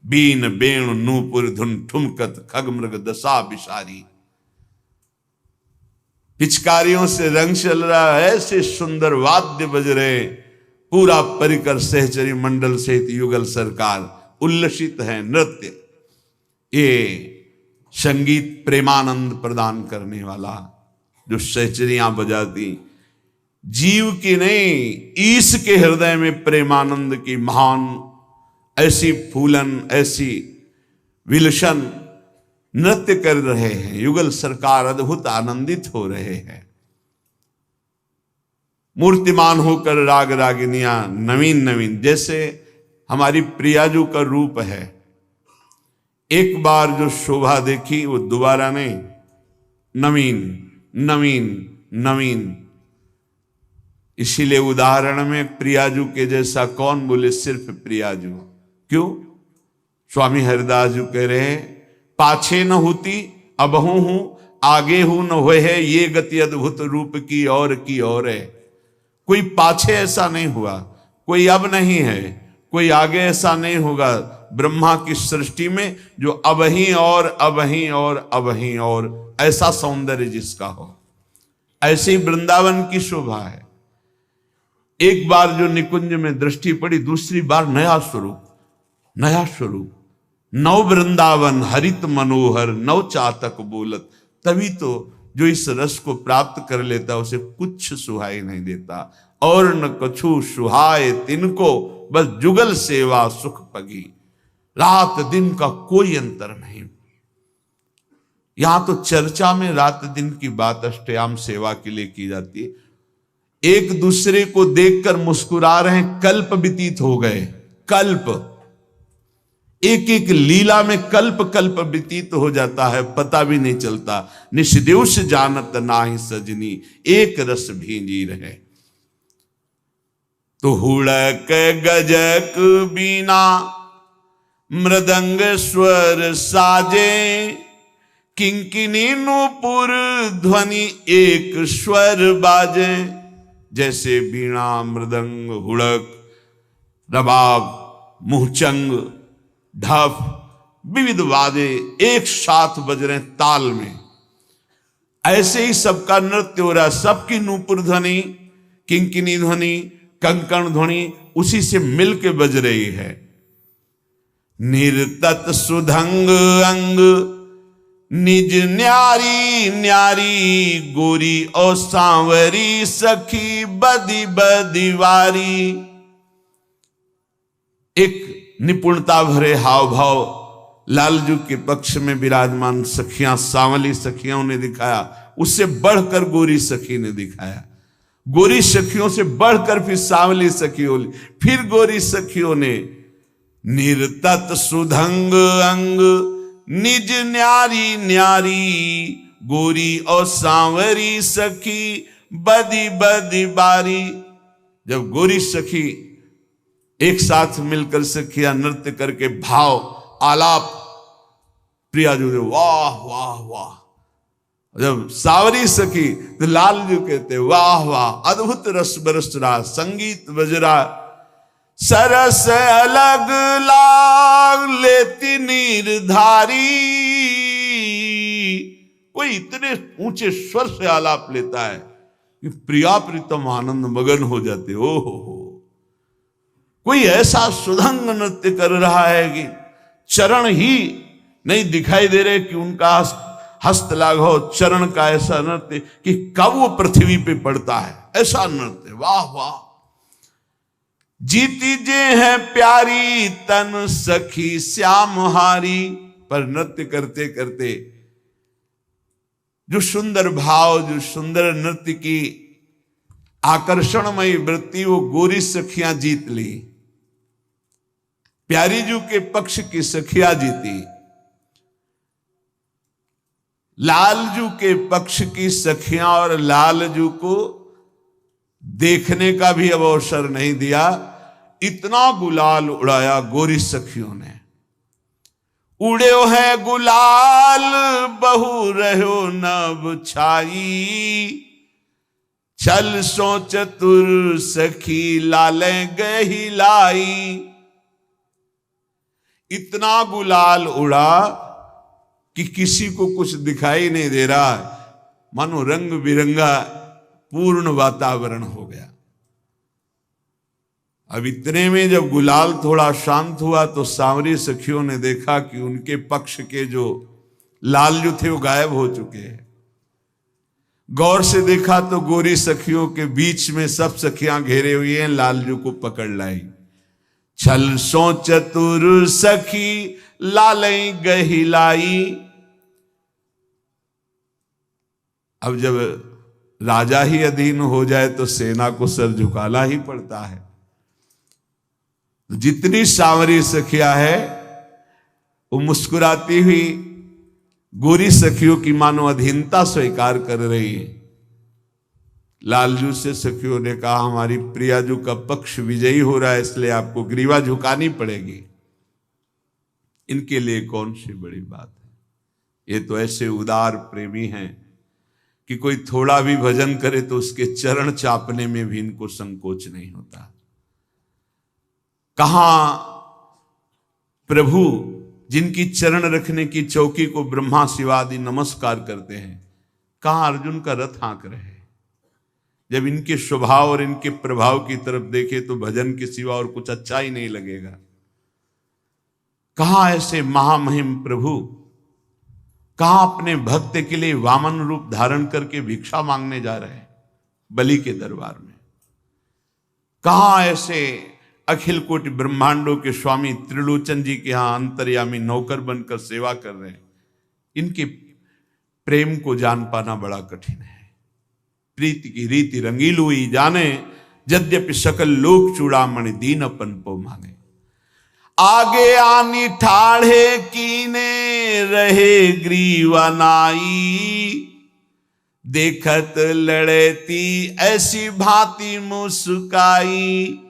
बीन बेणु नूपुर धुन ठुमकत खग मृग दशा बिसारी। पिचकारियों से रंग चल रहा है, ऐसे सुंदर वाद्य बज रहे, पूरा परिकर सहचरी मंडल सहित युगल सरकार उल्लसित है। नृत्य ये संगीत प्रेमानंद प्रदान करने वाला, जो सहचरियां बजाती जीव की नहीं, ईश के हृदय में प्रेमानंद की महान ऐसी फूलन, ऐसी विलसन नृत्य कर रहे हैं। युगल सरकार अद्भुत आनंदित हो रहे हैं। मूर्तिमान होकर राग रागिनियां नवीन नवीन, जैसे हमारी प्रियाजू का रूप है, एक बार जो शोभा देखी वो दोबारा नहीं, नवीन नवीन नवीन। इसीलिए उदाहरण में प्रियाजू के जैसा कौन बोले, सिर्फ प्रियाजू। क्यों? स्वामी हरिदास जी कह रहे हैं, पाछे न होती अबहू हूं, आगे हूं न होए है, ये गति अद्भुत रूप की और है। कोई पाछे ऐसा नहीं हुआ, कोई अब नहीं है, कोई आगे ऐसा नहीं होगा। ब्रह्मा की सृष्टि में जो अब ही और अब ही और अब ही और ऐसा सौंदर्य जिसका हो, ऐसे ही वृंदावन की शोभा है। एक बार जो निकुंज में दृष्टि पड़ी, दूसरी बार नया स्वरूप, नया स्वरूप। नव वृंदावन हरित मनोहर, नव चातक बोलत। तभी तो जो इस रस को प्राप्त कर लेता उसे कुछ सुहाई नहीं देता। और न कछु सुहाए तिनको, बस जुगल सेवा सुख पगी। रात दिन का कोई अंतर नहीं। यहां तो चर्चा में रात दिन की बात अष्टयाम सेवा के लिए की जाती है। एक दूसरे को देखकर मुस्कुरा रहे हैं, कल्प व्यतीत हो गए। कल्प, एक एक लीला में कल्प कल्प व्यतीत हो जाता है, पता भी नहीं चलता। निष्देश जानत नाही सजनी, एक रस भींजी रहे। तो हुड़क गजक बीना मृदंग स्वर साजे, किंकिनी नूपुर ध्वनि एक स्वर बाजे। जैसे बीणा, मृदंग, हुड़क, रबाब, मुहचंग, ढफ, विविध वादे एक साथ बज रहे ताल में, ऐसे ही सबका नृत्य हो रहा है। सबकी नूपुर ध्वनि, किंकिनी ध्वनि, कंकण ध्वनि उसी से मिलके बज रही है। निर्तत सुधंग अंग निज न्यारी न्यारी, गोरी और सांवरी सखी बदी बदीवारी। एक निपुणता भरे हाव भाव लालजू के पक्ष में विराजमान सखियां, सांवली सखियों ने दिखाया, उससे बढ़कर गोरी सखी ने दिखाया। गोरी सखियों से बढ़कर फिर सांवली सखियों, फिर गोरी सखियों ने। निर्तत सुधंग अंग निज न्यारी न्यारी, गोरी और सांवरी सखी बदी बदी बारी। जब गोरी सखी एक साथ मिलकर सखियां नृत्य करके भाव आलाप, प्रियाजू ने वाह वाह वाह। जब सावरी सखी तो लालजू कहते वाह वाह, अद्भुत रस बरस रहा, संगीत बज रहा, सरस अलग लाग लेती नीरधारी। कोई इतने ऊंचे स्वर से आलाप लेता है कि प्रिया प्रीतम आनंद मगन हो जाते। ओ हो, कोई ऐसा सुधंग नृत्य कर रहा है कि चरण ही नहीं दिखाई दे रहे कि उनका हस्त लाघव, चरण का ऐसा नृत्य कि कब वो पृथ्वी पे पड़ता है, ऐसा नृत्य। वाह वाह। जीती जे है प्यारी तन सखी श्याम हारी। पर नृत्य करते करते जो सुंदर भाव, जो सुंदर नृत्य की आकर्षणमयी वृत्ति, वो गोरी सखियां जीत ली। प्यारी जू के पक्ष की सखियां जीती, लालजू के पक्ष की सखियां और लालजू को देखने का भी अब अवसर नहीं दिया। इतना गुलाल उड़ाया गोरी सखियों ने। उड़े है गुलाल बहु रहो नभ छाई, छल सो चतुर सखी लाले गही लाई। इतना गुलाल उड़ा कि किसी को कुछ दिखाई नहीं दे रहा, मानो रंग बिरंगा पूर्ण वातावरण हो गया। अब इतने में जब गुलाल थोड़ा शांत हुआ तो सांवरी सखियों ने देखा कि उनके पक्ष के जो लालजू थे वो गायब हो चुके हैं। गौर से देखा तो गोरी सखियों के बीच में सब सखियां घेरे हुए हैं, लालजू को पकड़ लाई। छल सो चतुर सखी लालई गहिलाई। अब जब राजा ही अधीन हो जाए तो सेना को सर झुकाना ही पड़ता है। जितनी सांवरी सखियां है वो मुस्कुराती हुई गोरी सखियों की मानो अधीनता स्वीकार कर रही है। लालजू से सखियों ने कहा हमारी प्रियाजू का पक्ष विजयी हो रहा है, इसलिए आपको ग्रीवा झुकानी पड़ेगी। इनके लिए कौन सी बड़ी बात है। ये तो ऐसे उदार प्रेमी हैं कि कोई थोड़ा भी भजन करे तो उसके चरण चापने में भी इनको संकोच नहीं होता। कहां प्रभु जिनकी चरण रखने की चौकी को ब्रह्मा शिवादि नमस्कार करते हैं, कहां अर्जुन का रथ हाँक रहे। जब इनके स्वभाव और इनके प्रभाव की तरफ देखे तो भजन के सिवा और कुछ अच्छा ही नहीं लगेगा। कहां ऐसे महामहिम प्रभु, कहां अपने भक्त के लिए वामन रूप धारण करके भिक्षा मांगने जा रहे हैं बलि के दरबार में। कहां ऐसे अखिल कोटि ब्रह्मांडों के स्वामी त्रिलोचन जी के यहां अंतर्यामी नौकर बनकर सेवा कर रहे हैं। इनके प्रेम को जान पाना बड़ा कठिन है। प्रीति की रीति रंगील हुई जाने, यद्यपि सकल लोक चूड़ामणि दीन अपन पो मांगे। आगे आनी ठाढ़े कीने रहे ग्रीवा नाई। देखत लड़ेती ऐसी भांति मुस्काई।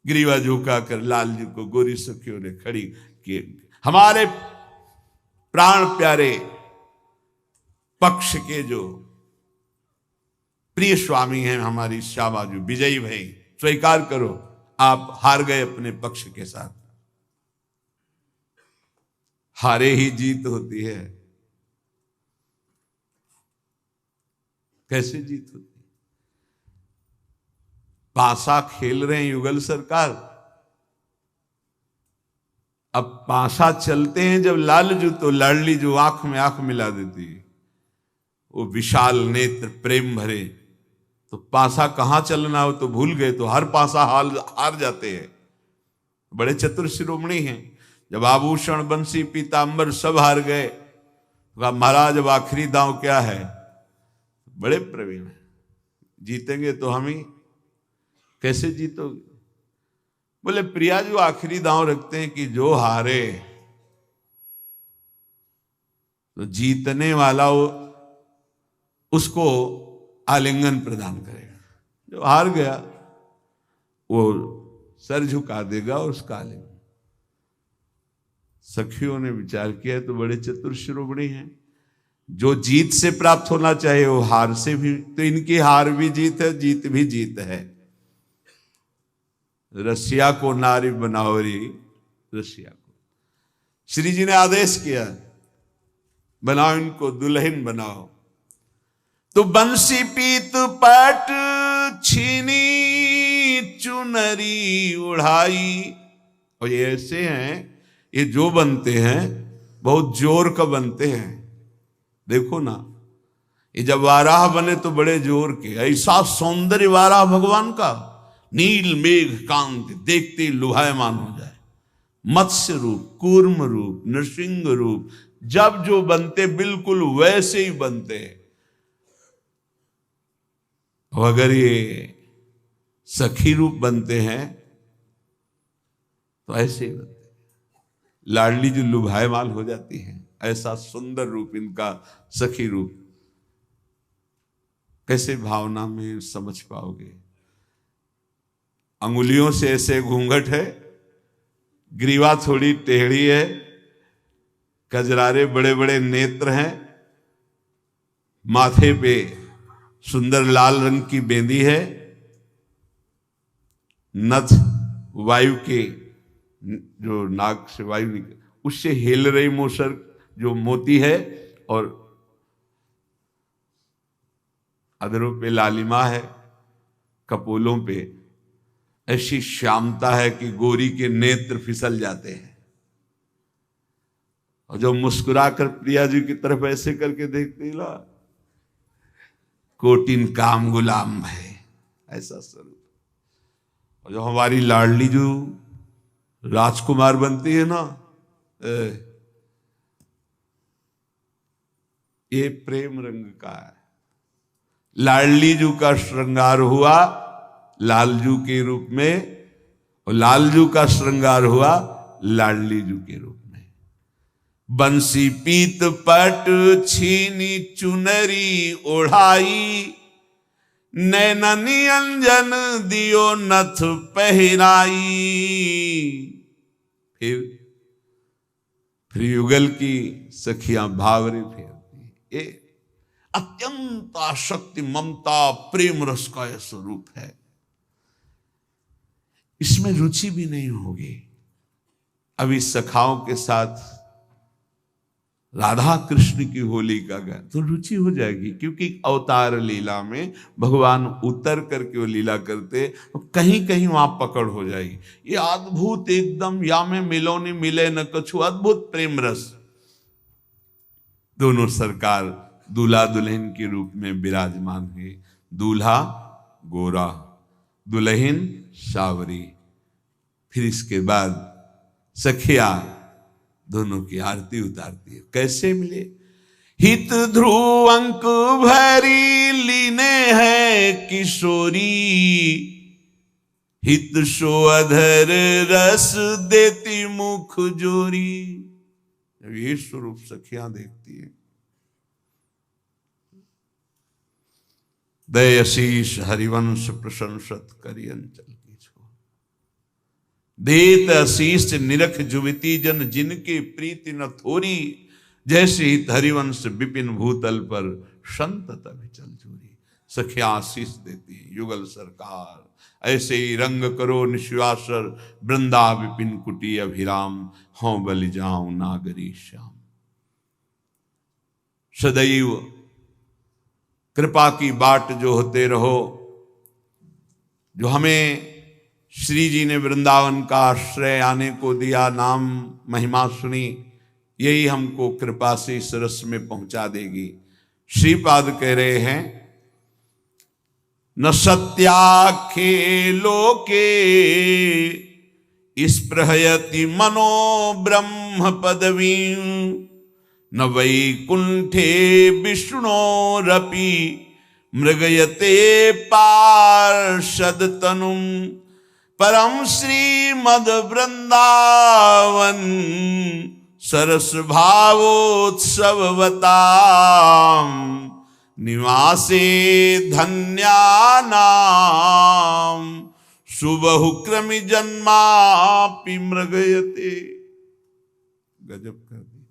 ग्रीवा झुका कर लालजू को गोरी सखियों ने खड़ी किए। हमारे प्राण प्यारे पक्ष के जो प्रिय स्वामी हैं हमारी श्यामाजू विजयी भाई, स्वीकार करो आप हार गए अपने पक्ष के साथ। हारे ही जीत होती है। कैसे जीत होती है? पासा खेल रहे हैं युगल सरकार। अब पासा चलते हैं जब लालजू, तो लाडली जो आंख में आंख मिला देती है, वो विशाल नेत्र प्रेम भरे, तो पासा कहां चलना हो तो भूल गए, तो हर पासा हार जाते हैं। बड़े चतुर शिरोमणि हैं। जब आभूषण बंसी पीतांबर सब हार गए, तो महाराज अब आखिरी दांव क्या है? बड़े प्रवीण हैं, जीतेंगे तो हम ही। कैसे जीतोगे? बोले प्रिया जो आखिरी दांव रखते हैं कि जो हारे तो जीतने वाला उसको आलिंगन प्रदान करेगा, जो हार गया वो सर झुका देगा और उसका आलिंगन। सखियों ने विचार किया तो बड़े चतुर शिरोमणि हैं। जो जीत से प्राप्त होना चाहिए वो हार से भी, तो इनकी हार भी जीत है, जीत भी जीत है। रसिया को नारी बनाओ री रसिया को। श्री जी ने आदेश किया बनाओ इनको दुल्हन बनाओ। तो बंसी पीत पट छीनी चुनरी उड़ाई। और ये ऐसे हैं, ये जो बनते हैं बहुत जोर का बनते हैं। देखो ना, ये जब वाराह बने तो बड़े जोर के। ऐसा सौंदर्य वाराह भगवान का, नील मेघ कांत देखते लुभायमान हो जाए। मत्स्य रूप, कूर्म रूप, नृसिंह रूप, जब जो बनते बिल्कुल वैसे ही बनते हैं। और अगर ये सखी रूप बनते हैं तो ऐसे ही बनते हैं। लाडली जो लुभायमान हो जाती है, ऐसा सुंदर रूप इनका सखी रूप। कैसे भावना में समझ पाओगे? अंगुलियों से ऐसे घूंघट है, ग्रीवा थोड़ी टेढ़ी है, कजरारे बड़े बड़े नेत्र हैं, माथे पे सुंदर लाल रंग की बेंदी है, नथ वायु के, जो नाक से वायु निकल उससे हिल रही मोसर जो मोती है, और अधरों पे लालिमा है, कपोलों पे ऐसी श्यामता है कि गोरी के नेत्र फिसल जाते हैं। और जो मुस्कुराकर प्रिया जी की तरफ ऐसे करके देखते ला, कोटिन काम गुलाम है, ऐसा स्वरूप। और जो हमारी लाडली जो राजकुमार बनती है ना, ये प्रेम रंग का है। लाडली जू का श्रृंगार हुआ लालजू के रूप में, और लालजू का श्रृंगार हुआ लाडली जू के रूप में। बंसी पीत पट छीनी चुनरी ओढ़ाई, नैननी अंजन दियो नथ पहनाई। फिर युगल की सखियां भावरे फेरती। ये अत्यंत आसक्ति, ममता, प्रेम रस का यह स्वरूप है। इसमें रुचि भी नहीं होगी। अभी सखाओं के साथ राधा कृष्ण की होली का गान तो रुचि हो जाएगी, क्योंकि अवतार लीला में भगवान उतर करके वो लीला करते, तो कहीं कहीं वहां पकड़ हो जाएगी। ये अद्भुत एकदम, या में मिलो नहीं मिले न कछु, अद्भुत प्रेम रस। दोनों सरकार दूल्हा दुल्हन के रूप में विराजमान है। दूल्हा गोरा, दुल्हन सावरी। फिर इसके बाद सखिया दोनों की आरती उतारती है। कैसे मिले? हित ध्रुव अंक भरी लीने है किशोरी, हित सो अधर रस देती मुख जोरी। ये स्वरूप सखियां देखती है। दयशीष हरिवंश प्रशंसत करी अंचल की छो, देत अशीष निरख जुविती जन जिनके प्रीति न थोरी, जैसे हित हरिवंश विपिन भूतल पर संत तभी चल चोरी। सखिया आशीष देती है। युगल सरकार ऐसे ही रंग करो निश्वासर, वृंदा विपिन कुटी अभिराम, हों बलि जाऊं नागरी श्याम। सदैव कृपा की बाट जो होते रहो। जो हमें श्री जी ने वृंदावन का आश्रय आने को दिया, नाम महिमा सुनी, यही हमको कृपा से इस रस में पहुंचा देगी। श्रीपाद कह रहे हैं, न सत्याखे लोके स्पृहयति मनो ब्रह्म पदवी, न वैकुंठे विष्णोरपि मृगयते पार्षद तनुम, परम श्रीमद वृंदावन सरस भावोत्सववताम, निवासे धन्यानाम सुबहुक्रमि जन्मापि मृगयते। गजब कर दी।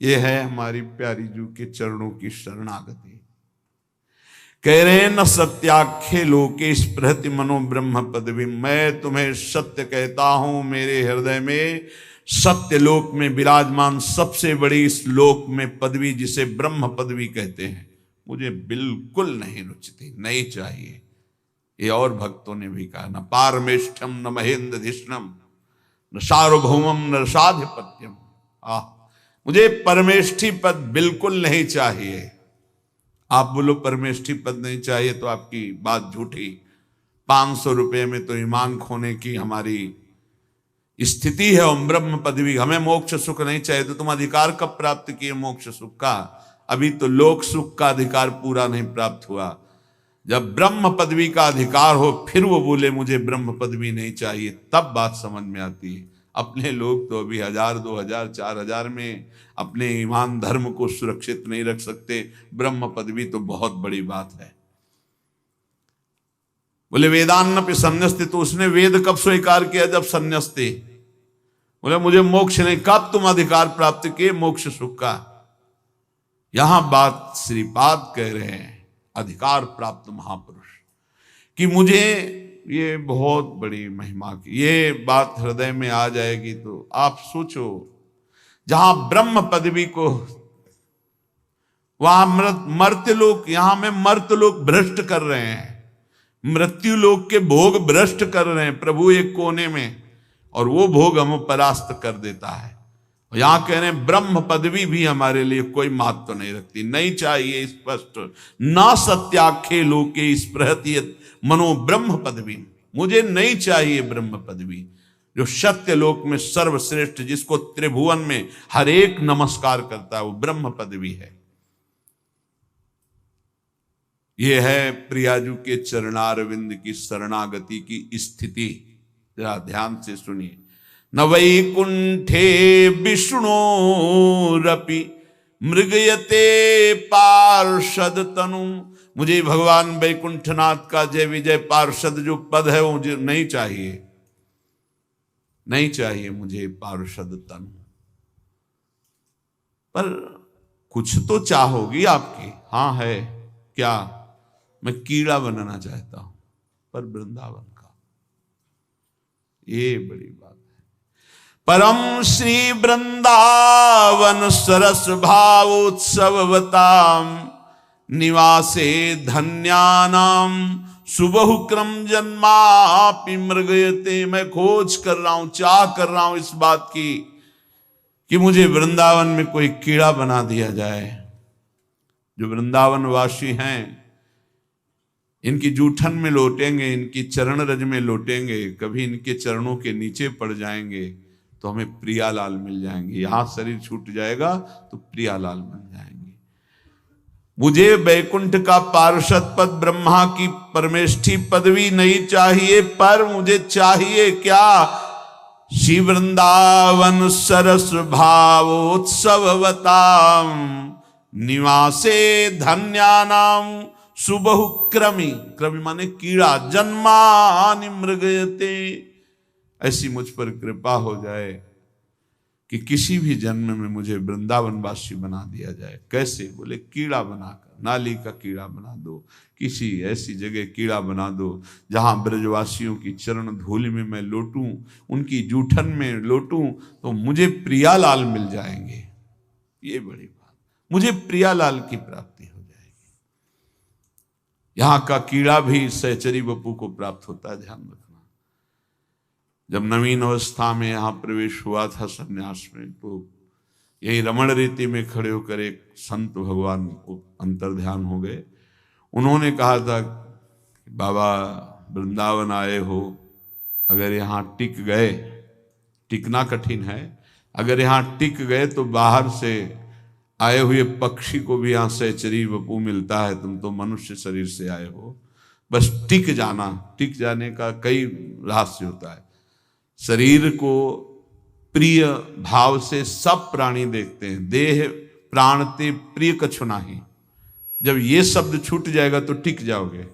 ये है हमारी प्यारी जू के चरणों की शरणागति। कह रहे हैं, न सत्याख्ये लोके स्पृहति मनो ब्रह्म पदवी। मैं तुम्हें सत्य कहता हूं, मेरे हृदय में सत्य लोक में विराजमान सबसे बड़ी इस लोक में पदवी, जिसे ब्रह्म पदवी कहते हैं, मुझे बिल्कुल नहीं रुचती, नहीं चाहिए। ये और भक्तों ने भी कहा, न पारमेष्ठम न महेंद्र धिष्णम न सार्वभौमम न साधिपत्यम। मुझे परमेष्ठी पद बिल्कुल नहीं चाहिए। आप बोलो परमेष्ठी पद नहीं चाहिए तो आपकी बात झूठी। 500 रुपये में तो ईमान खोने की हमारी स्थिति है। और ब्रह्म पदवी, हमें मोक्ष सुख नहीं चाहिए, तो तुम अधिकार कब प्राप्त किए मोक्ष सुख का? अभी तो लोक सुख का अधिकार पूरा नहीं प्राप्त हुआ। जब ब्रह्म पदवी का अधिकार हो फिर वो बोले मुझे ब्रह्म पदवी नहीं चाहिए, तब बात समझ में आती है। अपने लोग तो अभी 1000, 2000, 4000 में अपने ईमान धर्म को सुरक्षित नहीं रख सकते। ब्रह्म पदवी तो बहुत बड़ी बात है। बोले वेदान्न पे संन्यास्ते, तो उसने वेद कब स्वीकार किया? जब संन्यास्ते। बोले मुझे मोक्ष नहीं, कब तुम अधिकार प्राप्त किए मोक्ष सुख का? यहां बात श्रीपाद कह रहे हैं, अधिकार प्राप्त महापुरुष, कि मुझे ये बहुत बड़ी महिमा की ये बात हृदय में आ जाएगी तो आप सोचो, जहां ब्रह्म पदवी को, वहां मर्त्य लोक, यहां में मर्त्य लोक भ्रष्ट कर रहे हैं, मृत्यु लोक के भोग भ्रष्ट कर रहे हैं प्रभु एक कोने में, और वो भोग हमें परास्त कर देता है। यहां कह रहे हैं ब्रह्म पदवी भी हमारे लिए कोई महत्व नहीं रखती, नहीं चाहिए। स्पष्ट ना सत्याख्ये लोके स्पृहति मनो ब्रह्म पदवी, मुझे नहीं चाहिए ब्रह्म पदवी। जो सत्य लोक में सर्वश्रेष्ठ, जिसको त्रिभुवन में हर एक नमस्कार करता है, वो ब्रह्म पदवी है। ये है प्रियाजू के चरणारविंद की शरणागति की स्थिति। जरा ध्यान से सुनिए। न वैकुंठे विष्णुरपि मृगयते पार्षद तनु, मुझे भगवान वैकुंठनाथ का जय विजय पार्षद जो पद है वो मुझे नहीं चाहिए, नहीं चाहिए मुझे पार्षद तनु। पर कुछ तो चाहोगी आपकी, हाँ है क्या? मैं कीड़ा बनना चाहता हूं, पर वृंदावन का, ये बड़ी बात है। परम श्री वृंदावन सरस भावोत्सवताम निवासे धन्यानाम सुबहुक्रम जन्मापि मृगयते। मैं खोज कर रहा हूं, चाह कर रहा हूं इस बात की कि मुझे वृंदावन में कोई कीड़ा बना दिया जाए। जो वृंदावन वासी हैं, इनकी जूठन में लौटेंगे, इनकी चरण रज में लौटेंगे, कभी इनके चरणों के नीचे पड़ जाएंगे तो हमें प्रियालाल मिल जाएंगे। यहां शरीर छूट जाएगा तो प्रियालाल बन जाएंगे। मुझे वैकुंठ का पार्षद पद, ब्रह्मा की परमेष्ठी पदवी नहीं चाहिए, पर मुझे चाहिए क्या? श्री वृंदावन सरस भावोत्सवताम निवासे धन्यानाम सुबहुक्रमी, क्रमी माने कीड़ा, जन्मानि मृगयते। ऐसी मुझ पर कृपा हो जाए कि किसी भी जन्म में मुझे वृंदावनवासी बना दिया जाए। कैसे? बोले कीड़ा बनाकर, नाली का कीड़ा बना दो, किसी ऐसी जगह कीड़ा बना दो जहां ब्रजवासियों की चरण धूलि में मैं लौटूं, उनकी जूठन में लौटूं तो मुझे प्रियालाल मिल जाएंगे। ये बड़ी बात, मुझे प्रियालाल की प्राप्ति हो जाएगी। यहां का कीड़ा भी सहचरी बपू को प्राप्त होता है, ध्यान रखना। जब नवीन अवस्था में यहां प्रवेश हुआ था संन्यास में, तो यही रमण रीति में खड़े होकर एक संत भगवान को अंतर्ध्यान हो गए। उन्होंने कहा था, बाबा वृंदावन आए हो, अगर यहाँ टिक गए, टिकना कठिन है, अगर यहाँ टिक गए तो बाहर से आए हुए पक्षी को भी यहाँ सहचरी वपू मिलता है, तुम तो मनुष्य शरीर से आए हो, बस टिक जाना। टिक जाने का कई रहस्य होता है। शरीर को प्रिय भाव से सब प्राणी देखते हैं, देह प्राण ते प्रिय कछु नाही। जब ये शब्द छूट जाएगा तो टिक जाओगे।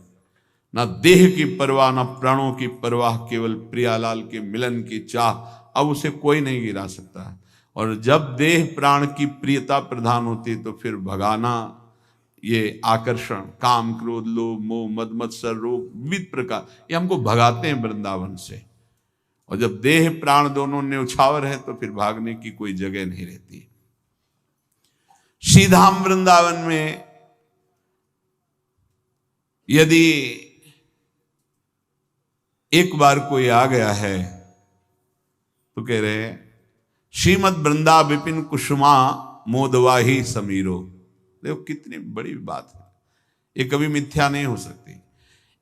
ना देह की परवाह, ना प्राणों की परवाह, केवल प्रियालाल के मिलन की चाह, अब उसे कोई नहीं गिरा सकता है। और जब देह प्राण की प्रियता प्रधान होती तो फिर भगाना, ये आकर्षण, काम क्रोध लोभ मोह मद मत्सर रोग विविध प्रकार, ये हमको भगाते हैं वृंदावन से। और जब देह प्राण दोनों न्यौछावर है तो फिर भागने की कोई जगह नहीं रहती। श्रीधाम वृंदावन में यदि एक बार कोई आ गया है तो कह रहे हैं, श्रीमद वृंदा विपिन कुसुमा मोदवाही समीरो। देखो कितनी बड़ी बात है, ये कभी मिथ्या नहीं हो सकती।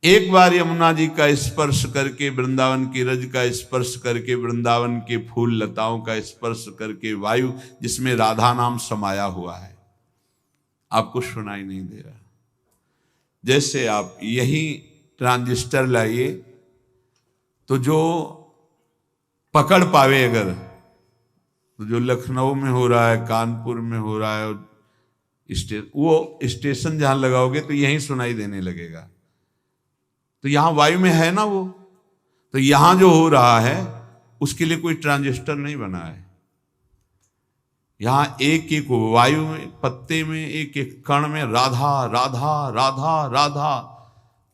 एक बार यमुना जी का स्पर्श करके, वृंदावन की रज का स्पर्श करके, वृंदावन के फूल लताओं का स्पर्श करके, वायु जिसमें राधा नाम समाया हुआ है, आपको सुनाई नहीं दे रहा। जैसे आप यही ट्रांजिस्टर लाइए तो जो पकड़ पावे, अगर तो जो लखनऊ में हो रहा है, कानपुर में हो रहा है, वो स्टेशन जहां लगाओगे तो यहीं सुनाई देने लगेगा। तो यहां वायु में है ना वो, तो यहां जो हो रहा है उसके लिए कोई ट्रांजिस्टर नहीं बना है। यहां एक एक वायु में, पत्ते में, एक एक कण में राधा राधा राधा राधा।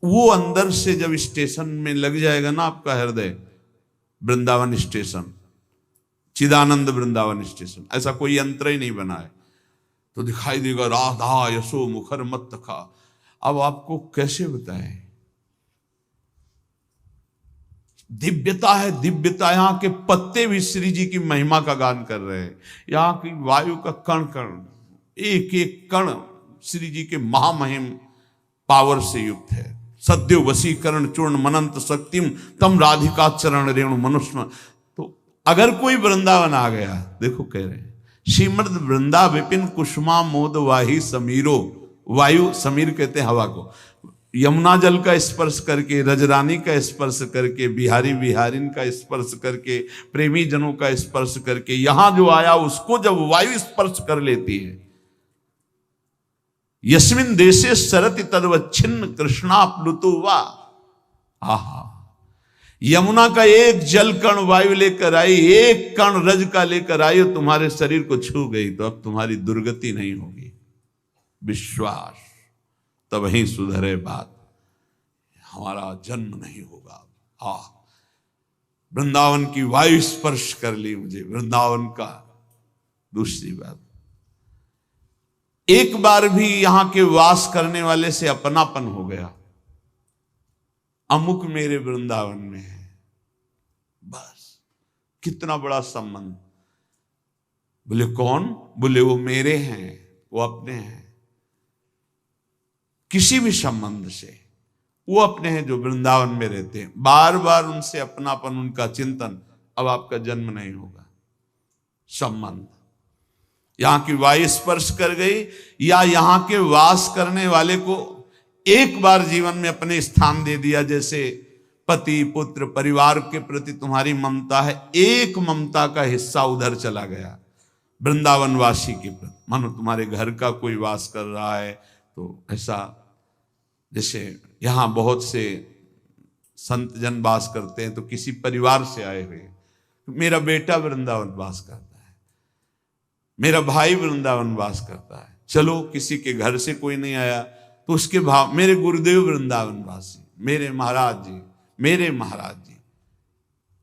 वो अंदर से जब स्टेशन में लग जाएगा ना आपका हृदय, वृंदावन स्टेशन, चिदानंद वृंदावन स्टेशन, ऐसा कोई यंत्र ही नहीं बना है, तो दिखाई देगा राधा यशो मुखर मत खा। अब आपको कैसे बताएं, दिव्यता है, दिव्यता। यहाँ के पत्ते भी श्री जी की महिमा का गान कर रहे हैं। यहाँ की वायु का कण कण, एक एक कण श्री जी के महामहिम पावर से युक्त है। सद्यो वशीकरण चूर्ण मनंत शक्तिम तम राधिका चरण रेणु मनुष्य। तो अगर कोई वृंदावन आ गया, देखो कह रहे हैं श्रीमद वृंदा विपिन कुसुमा मोद वाही समीरो। वायु समीर कहते हैं हवा को। यमुना जल का स्पर्श करके, रजरानी का स्पर्श करके, बिहारी बिहारिन का स्पर्श करके, प्रेमी जनों का स्पर्श करके, यहां जो आया उसको जब वायु स्पर्श कर लेती है, यस्मिन देशे सरति तद्वच्छिन्न कृष्णा प्लुतो वा। आहा, यमुना का एक जल कण वायु लेकर आई, एक कण रज का लेकर आई और तुम्हारे शरीर को छू गई, तो अब तुम्हारी दुर्गति नहीं होगी। विश्वास, तब ही सुधरे बात, हमारा जन्म नहीं होगा। हाँ, वृंदावन की वायु स्पर्श कर ली मुझे, वृंदावन का। दूसरी बात, एक बार भी यहां के वास करने वाले से अपनापन हो गया, अमुक मेरे वृंदावन में है, बस कितना बड़ा संबंध। बोले कौन? बोले वो मेरे हैं, वो अपने हैं। किसी भी संबंध से वो अपने हैं जो वृंदावन में रहते हैं। बार बार उनसे अपनापन, उनका चिंतन, अब आपका जन्म नहीं होगा। संबंध, यहां की वायु स्पर्श कर गई, या यहां के वास करने वाले को एक बार जीवन में अपने स्थान दे दिया। जैसे पति पुत्र परिवार के प्रति तुम्हारी ममता है, एक ममता का हिस्सा उधर चला गया वृंदावन वासी के प्रति। मानो तुम्हारे घर का कोई वास कर रहा है, तो ऐसा, जैसे यहाँ बहुत से संत जन वास करते हैं, तो किसी परिवार से आए हुए, मेरा बेटा वृंदावन वास करता है, मेरा भाई वृंदावन वास करता है, चलो किसी के घर से कोई नहीं आया तो उसके भाव, मेरे गुरुदेव वृंदावन वासी, मेरे महाराज जी, मेरे महाराज जी।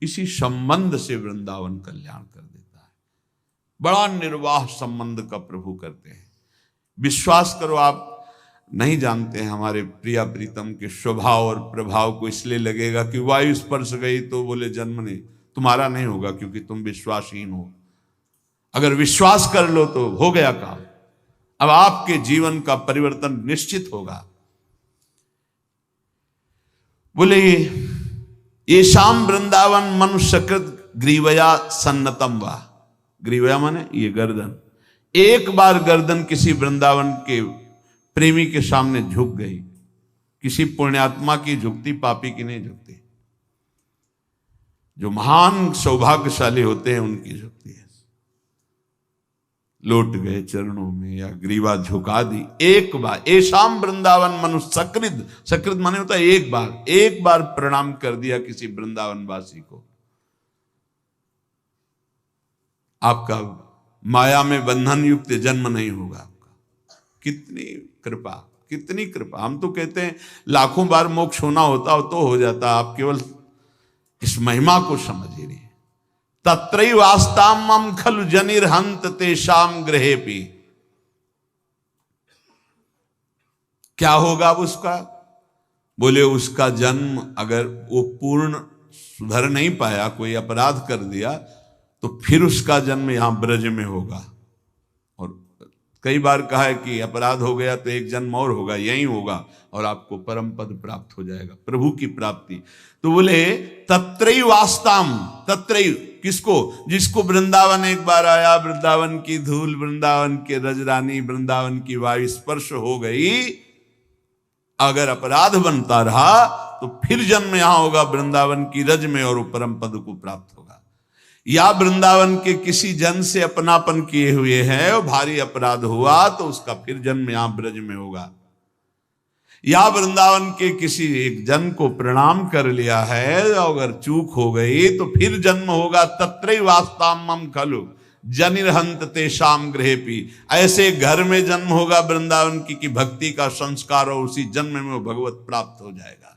इसी संबंध से वृंदावन कल्याण कर देता है। बड़ा निर्वाह संबंध का प्रभु करते हैं। विश्वास करो, आप नहीं जानते हैं हमारे प्रिया प्रीतम के स्वभाव और प्रभाव को, इसलिए लगेगा कि वायु स्पर्श गई तो बोले जन्म नहीं, तुम्हारा नहीं होगा क्योंकि तुम विश्वासहीन हो। अगर विश्वास कर लो तो हो गया काम। अब आपके जीवन का परिवर्तन निश्चित होगा। बोले ये शाम वृंदावन मनुष्यकृत ग्रीवया सन्नतम वा। ग्रीवया माने ये गर्दन। एक बार गर्दन किसी वृंदावन के प्रेमी के सामने झुक गई, किसी पुण्यात्मा की झुकती, पापी की नहीं झुकती। जो महान सौभाग्यशाली होते हैं उनकी झुकती है। लौट गए चरणों में या ग्रीवा झुका दी एक बार। ऐशाम वृंदावन मनुष्य सकृत, सकृत माने होता है एक बार प्रणाम कर दिया किसी वृंदावन वासी को, आपका माया में बंधन युक्त जन्म नहीं होगा आपका। कितनी कृपा, कितनी कृपा। हम तो कहते हैं लाखों बार मोक्ष होना होता हो तो हो जाता, आप केवल इस महिमा को समझिए। तत्रैवास्ताम खलु जनिर्हंत तेषाम गृहेपि। क्या होगा अब उसका? बोले उसका जन्म, अगर वो पूर्ण सुधर नहीं पाया, कोई अपराध कर दिया, तो फिर उसका जन्म यहां ब्रज में होगा। और कई बार कहा है कि अपराध हो गया तो एक जन्म और होगा, यही होगा और आपको परम पद प्राप्त हो जाएगा, प्रभु की प्राप्ति। तो बोले तत्रैवास्ताम, तत्रैव किसको? जिसको वृंदावन एक बार आया, वृंदावन की धूल, वृंदावन के रजरानी, वृंदावन की वायु स्पर्श हो गई, अगर अपराध बनता रहा तो फिर जन्म यहां होगा वृंदावन की रज में और परम पद को प्राप्त होगा। या वृंदावन के किसी जन से अपनापन किए हुए है और भारी अपराध हुआ तो उसका फिर जन्म यहां ब्रज में होगा। या वृंदावन के किसी एक जन को प्रणाम कर लिया है, अगर चूक हो गई तो फिर जन्म होगा तत्रैवास्ताम खलु जनिर्हंत तेषाम गृहेपि। ऐसे घर में जन्म होगा वृंदावन की कि भक्ति का संस्कार और उसी जन्म में वो भगवत प्राप्त हो जाएगा।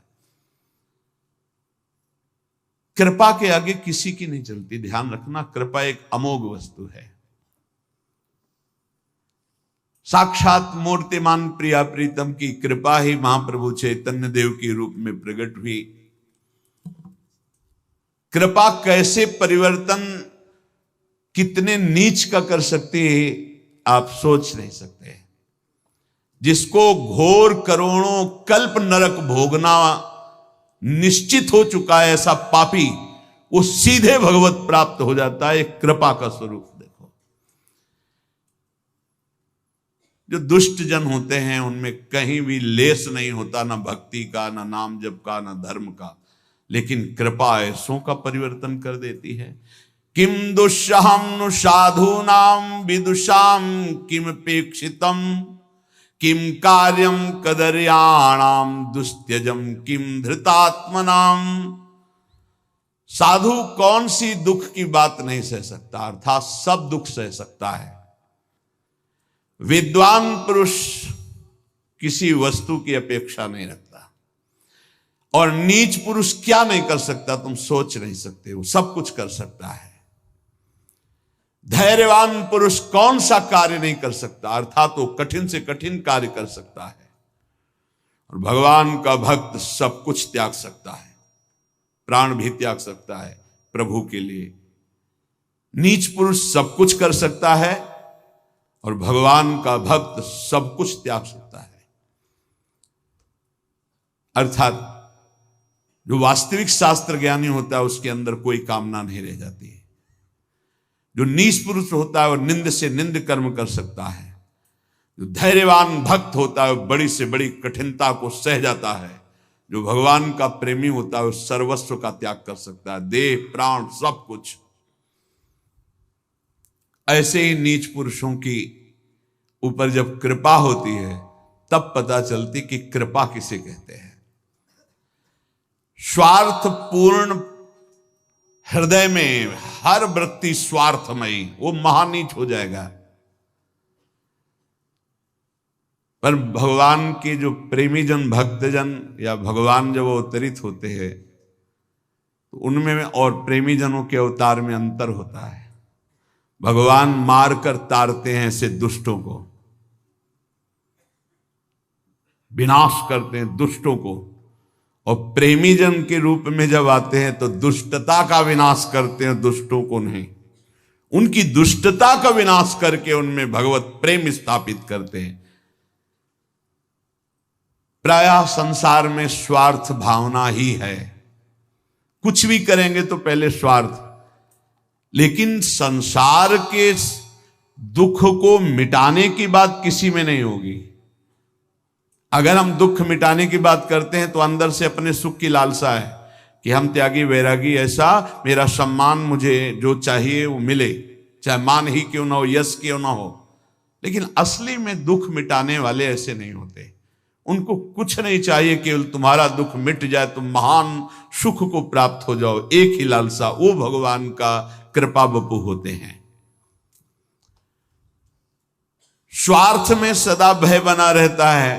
कृपा के आगे किसी की नहीं चलती, ध्यान रखना। कृपा एक अमोघ वस्तु है। साक्षात मूर्तिमान प्रिया प्रीतम की कृपा ही महाप्रभु चैतन्य देव के रूप में प्रकट हुई। कृपा कैसे परिवर्तन कितने नीच का कर सकती है आप सोच नहीं सकते। जिसको घोर करोड़ों कल्प नरक भोगना निश्चित हो चुका है, ऐसा पापी वो सीधे भगवत प्राप्त हो जाता है। एक कृपा का स्वरूप देखो। जो दुष्ट जन होते हैं उनमें कहीं भी लेस नहीं होता, ना भक्ति का, ना नाम जप का, ना धर्म का, लेकिन कृपा ऐसों का परिवर्तन कर देती है। किम दुष्हम नु साधूनाम विदुषाम किम पेक्षितम किम कार्यम कदर्याणाम दुस्त्यजम किम धृतात्मनाम। साधु कौन सी दुख की बात नहीं सह सकता, अर्थात सब दुख सह सकता है। विद्वान पुरुष किसी वस्तु की अपेक्षा नहीं रखता, और नीच पुरुष क्या नहीं कर सकता तुम सोच नहीं सकते, वो सब कुछ कर सकता है। धैर्यवान पुरुष कौन सा कार्य नहीं कर सकता, अर्थात वो कठिन से कठिन कार्य कर सकता है। और भगवान का भक्त सब कुछ त्याग सकता है, प्राण भी त्याग सकता है प्रभु के लिए। नीच पुरुष सब कुछ कर सकता है और भगवान का भक्त सब कुछ त्याग सकता है। अर्थात जो वास्तविक शास्त्र ज्ञानी होता है उसके अंदर कोई कामना नहीं रह जाती है। जो नीच पुरुष होता है वो निंद से निंद कर्म कर सकता है। जो धैर्यवान भक्त होता है वो बड़ी से बड़ी कठिनता को सह जाता है। जो भगवान का प्रेमी होता है वो सर्वस्व का त्याग कर सकता है, देह प्राण सब कुछ। ऐसे ही नीच पुरुषों की ऊपर जब कृपा होती है तब पता चलती कि कृपा किसे कहते हैं। स्वार्थ पूर्ण हृदय में हर वृत्ति स्वार्थमयी, वो महानीच हो जाएगा। पर भगवान के जो प्रेमी जन, भक्तजन या भगवान जब अवतरित होते हैं तो उनमें और प्रेमी जनों के अवतार में अंतर होता है। भगवान मारकर तारते हैं ऐसे दुष्टों को, विनाश करते हैं दुष्टों को, और प्रेमी जन के रूप में जब आते हैं तो दुष्टता का विनाश करते हैं, दुष्टों को नहीं। उनकी दुष्टता का विनाश करके उनमें भगवत प्रेम स्थापित करते हैं। प्रायः संसार में स्वार्थ भावना ही है। कुछ भी करेंगे तो पहले स्वार्थ। लेकिन संसार के दुख को मिटाने की बात किसी में नहीं होगी। अगर हम दुख मिटाने की बात करते हैं तो अंदर से अपने सुख की लालसा है कि हम त्यागी वैरागी, ऐसा मेरा सम्मान, मुझे जो चाहिए वो मिले, चाहे मान ही क्यों ना हो, यश क्यों ना हो। लेकिन असली में दुख मिटाने वाले ऐसे नहीं होते। उनको कुछ नहीं चाहिए, केवल तुम्हारा दुख मिट जाए, तुम महान सुख को प्राप्त हो जाओ, एक ही लालसा। वो भगवान का कृपा बपू होते हैं। स्वार्थ में सदा भय बना रहता है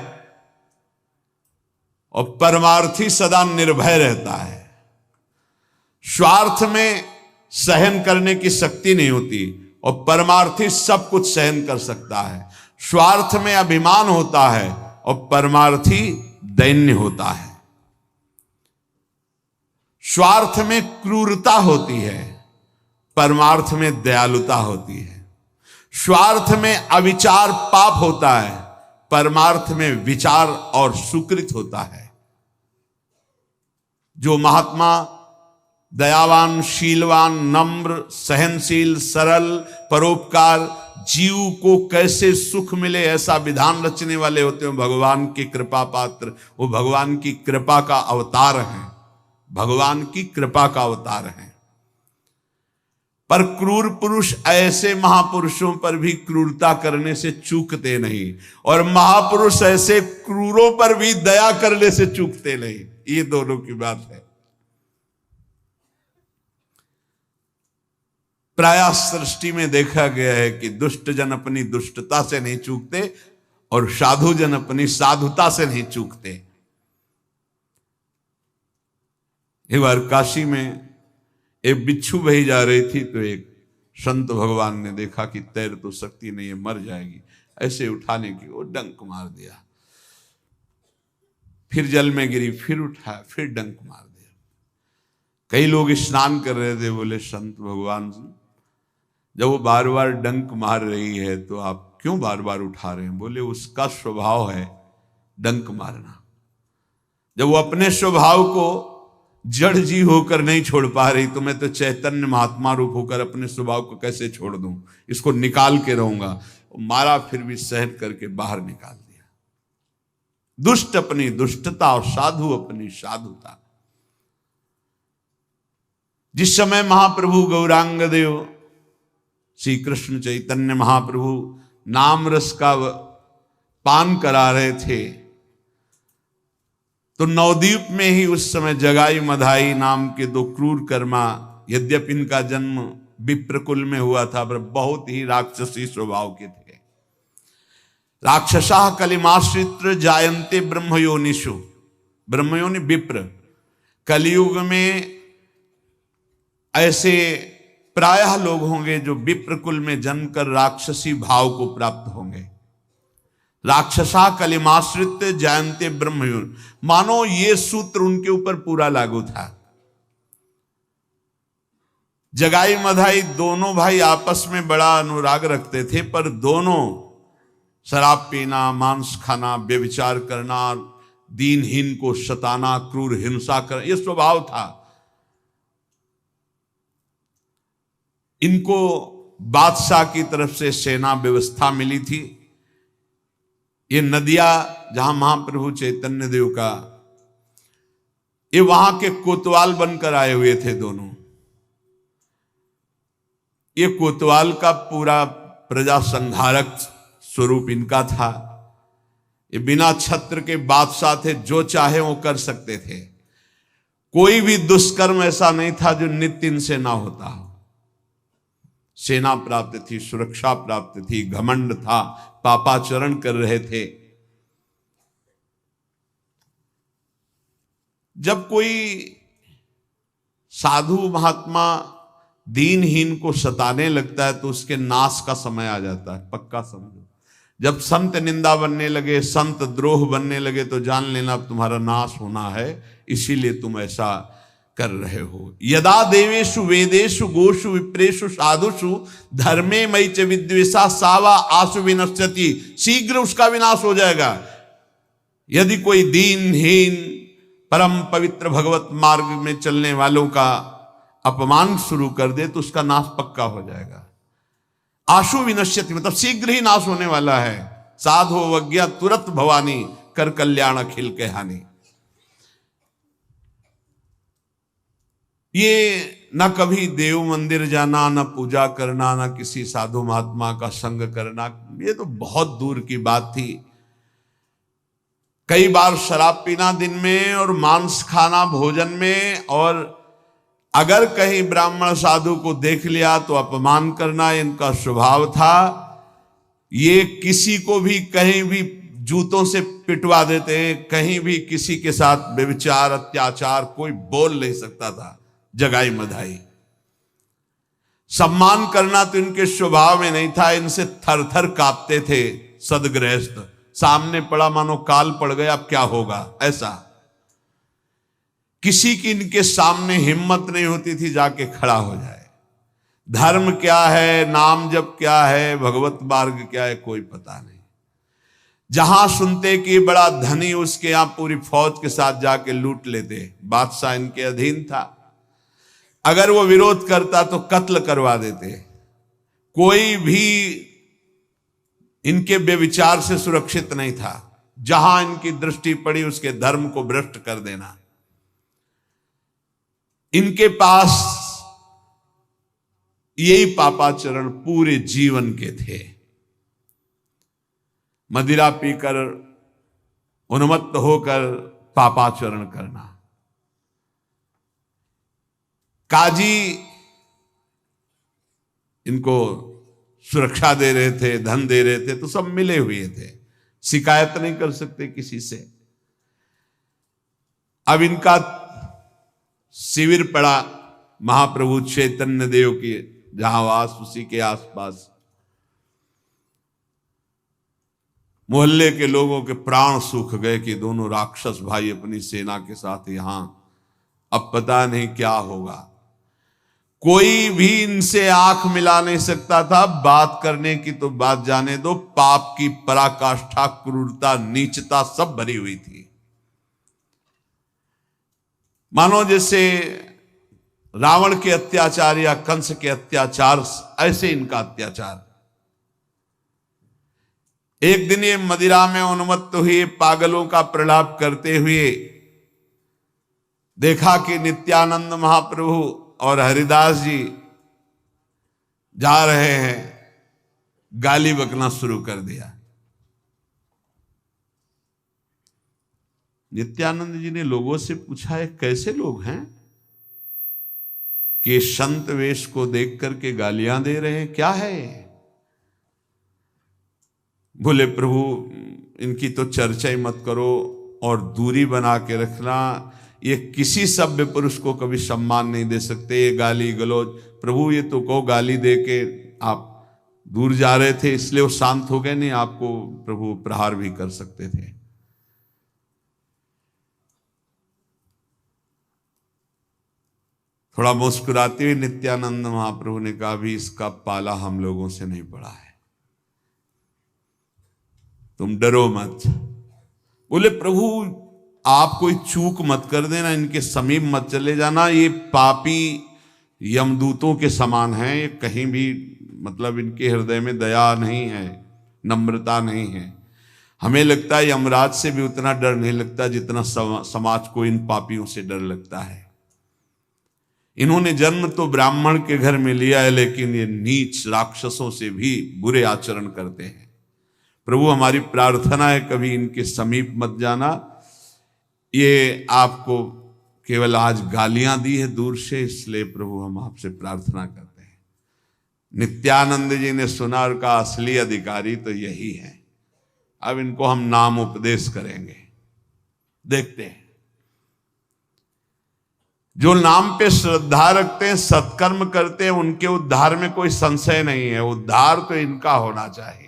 और परमार्थी सदा निर्भय रहता है। स्वार्थ में सहन करने की शक्ति नहीं होती और परमार्थी सब कुछ सहन कर सकता है। स्वार्थ में अभिमान होता है और परमार्थी दैन्य होता है। स्वार्थ में क्रूरता होती है, परमार्थ में दयालुता होती है। स्वार्थ में अविचार पाप होता है, परमार्थ में विचार और सुकृत होता है। जो महात्मा दयावान, शीलवान, नम्र, सहनशील, सरल, परोपकार, जीव को कैसे सुख मिले ऐसा विधान रचने वाले होते हैं, भगवान की कृपा पात्र। वो भगवान की कृपा का अवतार हैं, भगवान की कृपा का अवतार हैं। पर क्रूर पुरुष ऐसे महापुरुषों पर भी क्रूरता करने से चूकते नहीं, और महापुरुष ऐसे क्रूरों पर भी दया करने से चूकते नहीं। ये दोनों की बात है। प्रायः सृष्टि में देखा गया है कि दुष्ट जन अपनी दुष्टता से नहीं चूकते और साधु जन अपनी साधुता से नहीं चूकते। एक बार काशी में एक बिच्छू बही जा रही थी तो एक संत भगवान ने देखा कि तैर तो सकती नहीं है, मर जाएगी, ऐसे उठाने की वो डंक मार दिया, फिर जल में गिरी, फिर उठाया, फिर डंक मार दिया। कई लोग स्नान कर रहे थे, बोले संत भगवान जब वो बार बार डंक मार रही है तो आप क्यों बार बार उठा रहे हैं? बोले उसका स्वभाव है डंक मारना। जब वो अपने स्वभाव को जड़ जी होकर नहीं छोड़ पा रही तो मैं तो चैतन्य महात्मा रूप होकर अपने स्वभाव को कैसे छोड़ दूं, इसको निकाल के रहूंगा। मारा, फिर भी सहन करके बाहर निकाल दिया। दुष्ट अपनी दुष्टता और साधु अपनी साधुता। जिस समय महाप्रभु गौरांग देव श्री कृष्ण चैतन्य महाप्रभु नाम रस का पान करा रहे थे तो नवद्वीप में ही उस समय जगाई मधाई नाम के दो क्रूर कर्मा, यद्यपि इनका जन्म विप्रकुल में हुआ था पर बहुत ही राक्षसी स्वभाव के थे। राक्षसा कलिमाश्रित जायन्ते ब्रह्मयोनिषु, ब्रह्मयोनि विप्र। कलियुग में ऐसे प्रायः लोग होंगे जो विप्रकुल में जन्मकर राक्षसी भाव को प्राप्त होंगे। राक्षसा कलिमाश्रित जायन्ते ब्रह्मयोनि, मानो ये सूत्र उनके ऊपर पूरा लागू था। जगाई मधाई दोनों भाई आपस में बड़ा अनुराग रखते थे, पर दोनों शराब पीना, मांस खाना, व्यभिचार करना, दीनहीन को सताना, क्रूर हिंसा करना, यह स्वभाव था। इनको बादशाह की तरफ से सेना व्यवस्था मिली थी। ये नदियां जहां महाप्रभु चैतन्य देव का, ये वहां के कोतवाल बनकर आए हुए थे दोनों। ये कोतवाल का पूरा प्रजा संहारक स्वरूप इनका था। ये बिना छत्र के बादशाह थे, जो चाहे वो कर सकते थे। कोई भी दुष्कर्म ऐसा नहीं था जो नित्य इनसे ना होता हो। सेना प्राप्त थी, सुरक्षा प्राप्त थी, घमंड था, पापाचरण कर रहे थे। जब कोई साधु महात्मा दीनहीन को सताने लगता है तो उसके नाश का समय आ जाता है, पक्का समझो। जब संत निंदा बनने लगे, संत द्रोह बनने लगे तो जान लेना अब तुम्हारा नाश होना है, इसीलिए तुम ऐसा कर रहे हो। यदा देवेषु वेदेषु गोषु विप्रेषु साधुषु धर्मे मयि च विद्वेषा सावा आसु विनश्यति, शीघ्र उसका विनाश हो जाएगा। यदि कोई दीनहीन परम पवित्र भगवत मार्ग में चलने वालों का अपमान शुरू कर दे तो उसका नाश पक्का हो जाएगा। आशु विनश्यति मतलब शीघ्र ही नाश होने वाला है। साधु अवज्ञा तुरंत भवानी, कर कल्याण अखिल के हानि। ये न कभी देव मंदिर जाना, न पूजा करना, न किसी साधु महात्मा का संग करना, ये तो बहुत दूर की बात थी। कई बार शराब पीना दिन में और मांस खाना भोजन में, और अगर कहीं ब्राह्मण साधु को देख लिया तो अपमान करना इनका स्वभाव था। ये किसी को भी कहीं भी जूतों से पिटवा देते, कहीं भी किसी के साथ व्यभिचार अत्याचार कोई बोल नहीं सकता था। जगाई मधाई सम्मान करना तो इनके स्वभाव में नहीं था, इनसे थर थर कांपते थे सदगृहस्थ। सामने पड़ा मानो काल पड़ गया, अब क्या होगा, ऐसा। किसी की इनके सामने हिम्मत नहीं होती थी जाके खड़ा हो जाए। धर्म क्या है, नाम जप क्या है, भगवत मार्ग क्या है, कोई पता नहीं। जहां सुनते कि बड़ा धनी, उसके यहां पूरी फौज के साथ जाके लूट लेते। बादशाह इनके अधीन था, अगर वो विरोध करता तो कत्ल करवा देते। कोई भी इनके व्यभिचार से सुरक्षित नहीं था। जहां इनकी दृष्टि पड़ी उसके धर्म को भ्रष्ट कर देना। इनके पास यही पापाचरण पूरे जीवन के थे। मदिरा पीकर उन्मत्त होकर पापाचरण करना। काजी इनको सुरक्षा दे रहे थे, धन दे रहे थे, तो सब मिले हुए थे, शिकायत नहीं कर सकते किसी से। अब इनका शिविर पड़ा महाप्रभु चैतन्य देव के जहां वास, उसी के आसपास मोहल्ले के लोगों के प्राण सूख गए कि दोनों राक्षस भाई अपनी सेना के साथ यहां, अब पता नहीं क्या होगा। कोई भी इनसे आंख मिला नहीं सकता था। बात करने की तो बात जाने दो, पाप की पराकाष्ठा, क्रूरता, नीचता सब भरी हुई थी। मानो जैसे रावण के अत्याचार या कंस के अत्याचार, ऐसे इनका अत्याचार। एक दिन ये मदिरा में उन्मत्त हुए पागलों का प्रलाप करते हुए देखा कि नित्यानंद महाप्रभु और हरिदास जी जा रहे हैं, गाली बकना शुरू कर दिया। नित्यानंद जी ने लोगों से पूछा, ये कैसे लोग हैं कि संत वेश को देख करके गालियां दे रहे हैं, क्या है? बोले प्रभु इनकी तो चर्चा ही मत करो और दूरी बना के रखना, ये किसी सभ्य पुरुष को कभी सम्मान नहीं दे सकते, ये गाली गलौज। प्रभु ये तो कहो गाली दे के आप दूर जा रहे थे इसलिए वो शांत हो गए, नहीं आपको प्रभु प्रहार भी कर सकते थे। थोड़ा मुस्कुराते हुए नित्यानंद महाप्रभु ने कहा, भी इसका पाला हम लोगों से नहीं पड़ा है, तुम डरो मत। बोले प्रभु आप कोई चूक मत कर देना, इनके समीप मत चले जाना, ये पापी यमदूतों के समान हैं, ये कहीं भी मतलब इनके हृदय में दया नहीं है, नम्रता नहीं है। हमें लगता है यमराज से भी उतना डर नहीं लगता जितना समाज को इन पापियों से डर लगता है। इन्होंने जन्म तो ब्राह्मण के घर में लिया है, लेकिन ये नीच राक्षसों से भी बुरे आचरण करते हैं। प्रभु हमारी प्रार्थना है कभी इनके समीप मत जाना। ये आपको केवल आज गालियां दी है दूर से, इसलिए प्रभु हम आपसे प्रार्थना करते हैं। नित्यानंद जी ने सुना और कहा, असली अधिकारी तो यही है। अब इनको हम नाम उपदेश करेंगे। देखते हैं, जो नाम पे श्रद्धा रखते हैं, सत्कर्म करते हैं, उनके उद्धार में कोई संशय नहीं है। उद्धार तो इनका होना चाहिए।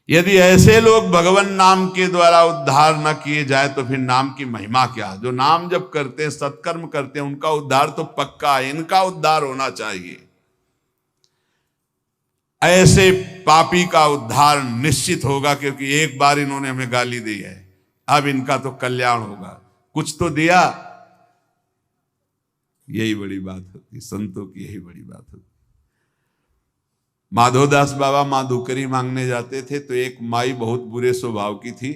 यदि ऐसे लोग भगवान नाम के द्वारा उद्धार न किए जाए तो फिर नाम की महिमा क्या? जो नाम जब करते हैं, सत्कर्म करते हैं, उनका उद्धार तो पक्का है। इनका उद्धार होना चाहिए। ऐसे पापी का उद्धार निश्चित होगा, क्योंकि एक बार इन्होंने हमें गाली दी है, अब इनका तो कल्याण होगा। कुछ तो दिया, यही बड़ी बात होती, संतों की यही बड़ी बात होती। माधोदास बाबा माधुकरी मांगने जाते थे तो एक माई बहुत बुरे स्वभाव की थी,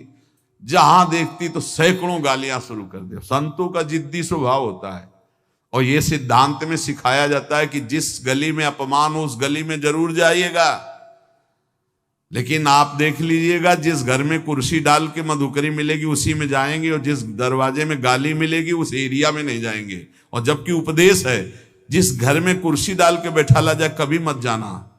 जहां देखती तो सैकड़ों गालियां शुरू कर दे। संतों का जिद्दी स्वभाव होता है, और यह सिद्धांत में सिखाया जाता है कि जिस गली में अपमान हो उस गली में जरूर जाइएगा। लेकिन आप देख लीजिएगा, जिस घर में कुर्सी डाल के मधुकरी मिलेगी उसी में जाएंगे, और जिस दरवाजे में गाली मिलेगी उस एरिया में नहीं जाएंगे। और जबकि उपदेश है, जिस घर में कुर्सी डाल के बैठाला जाए कभी मत जाना,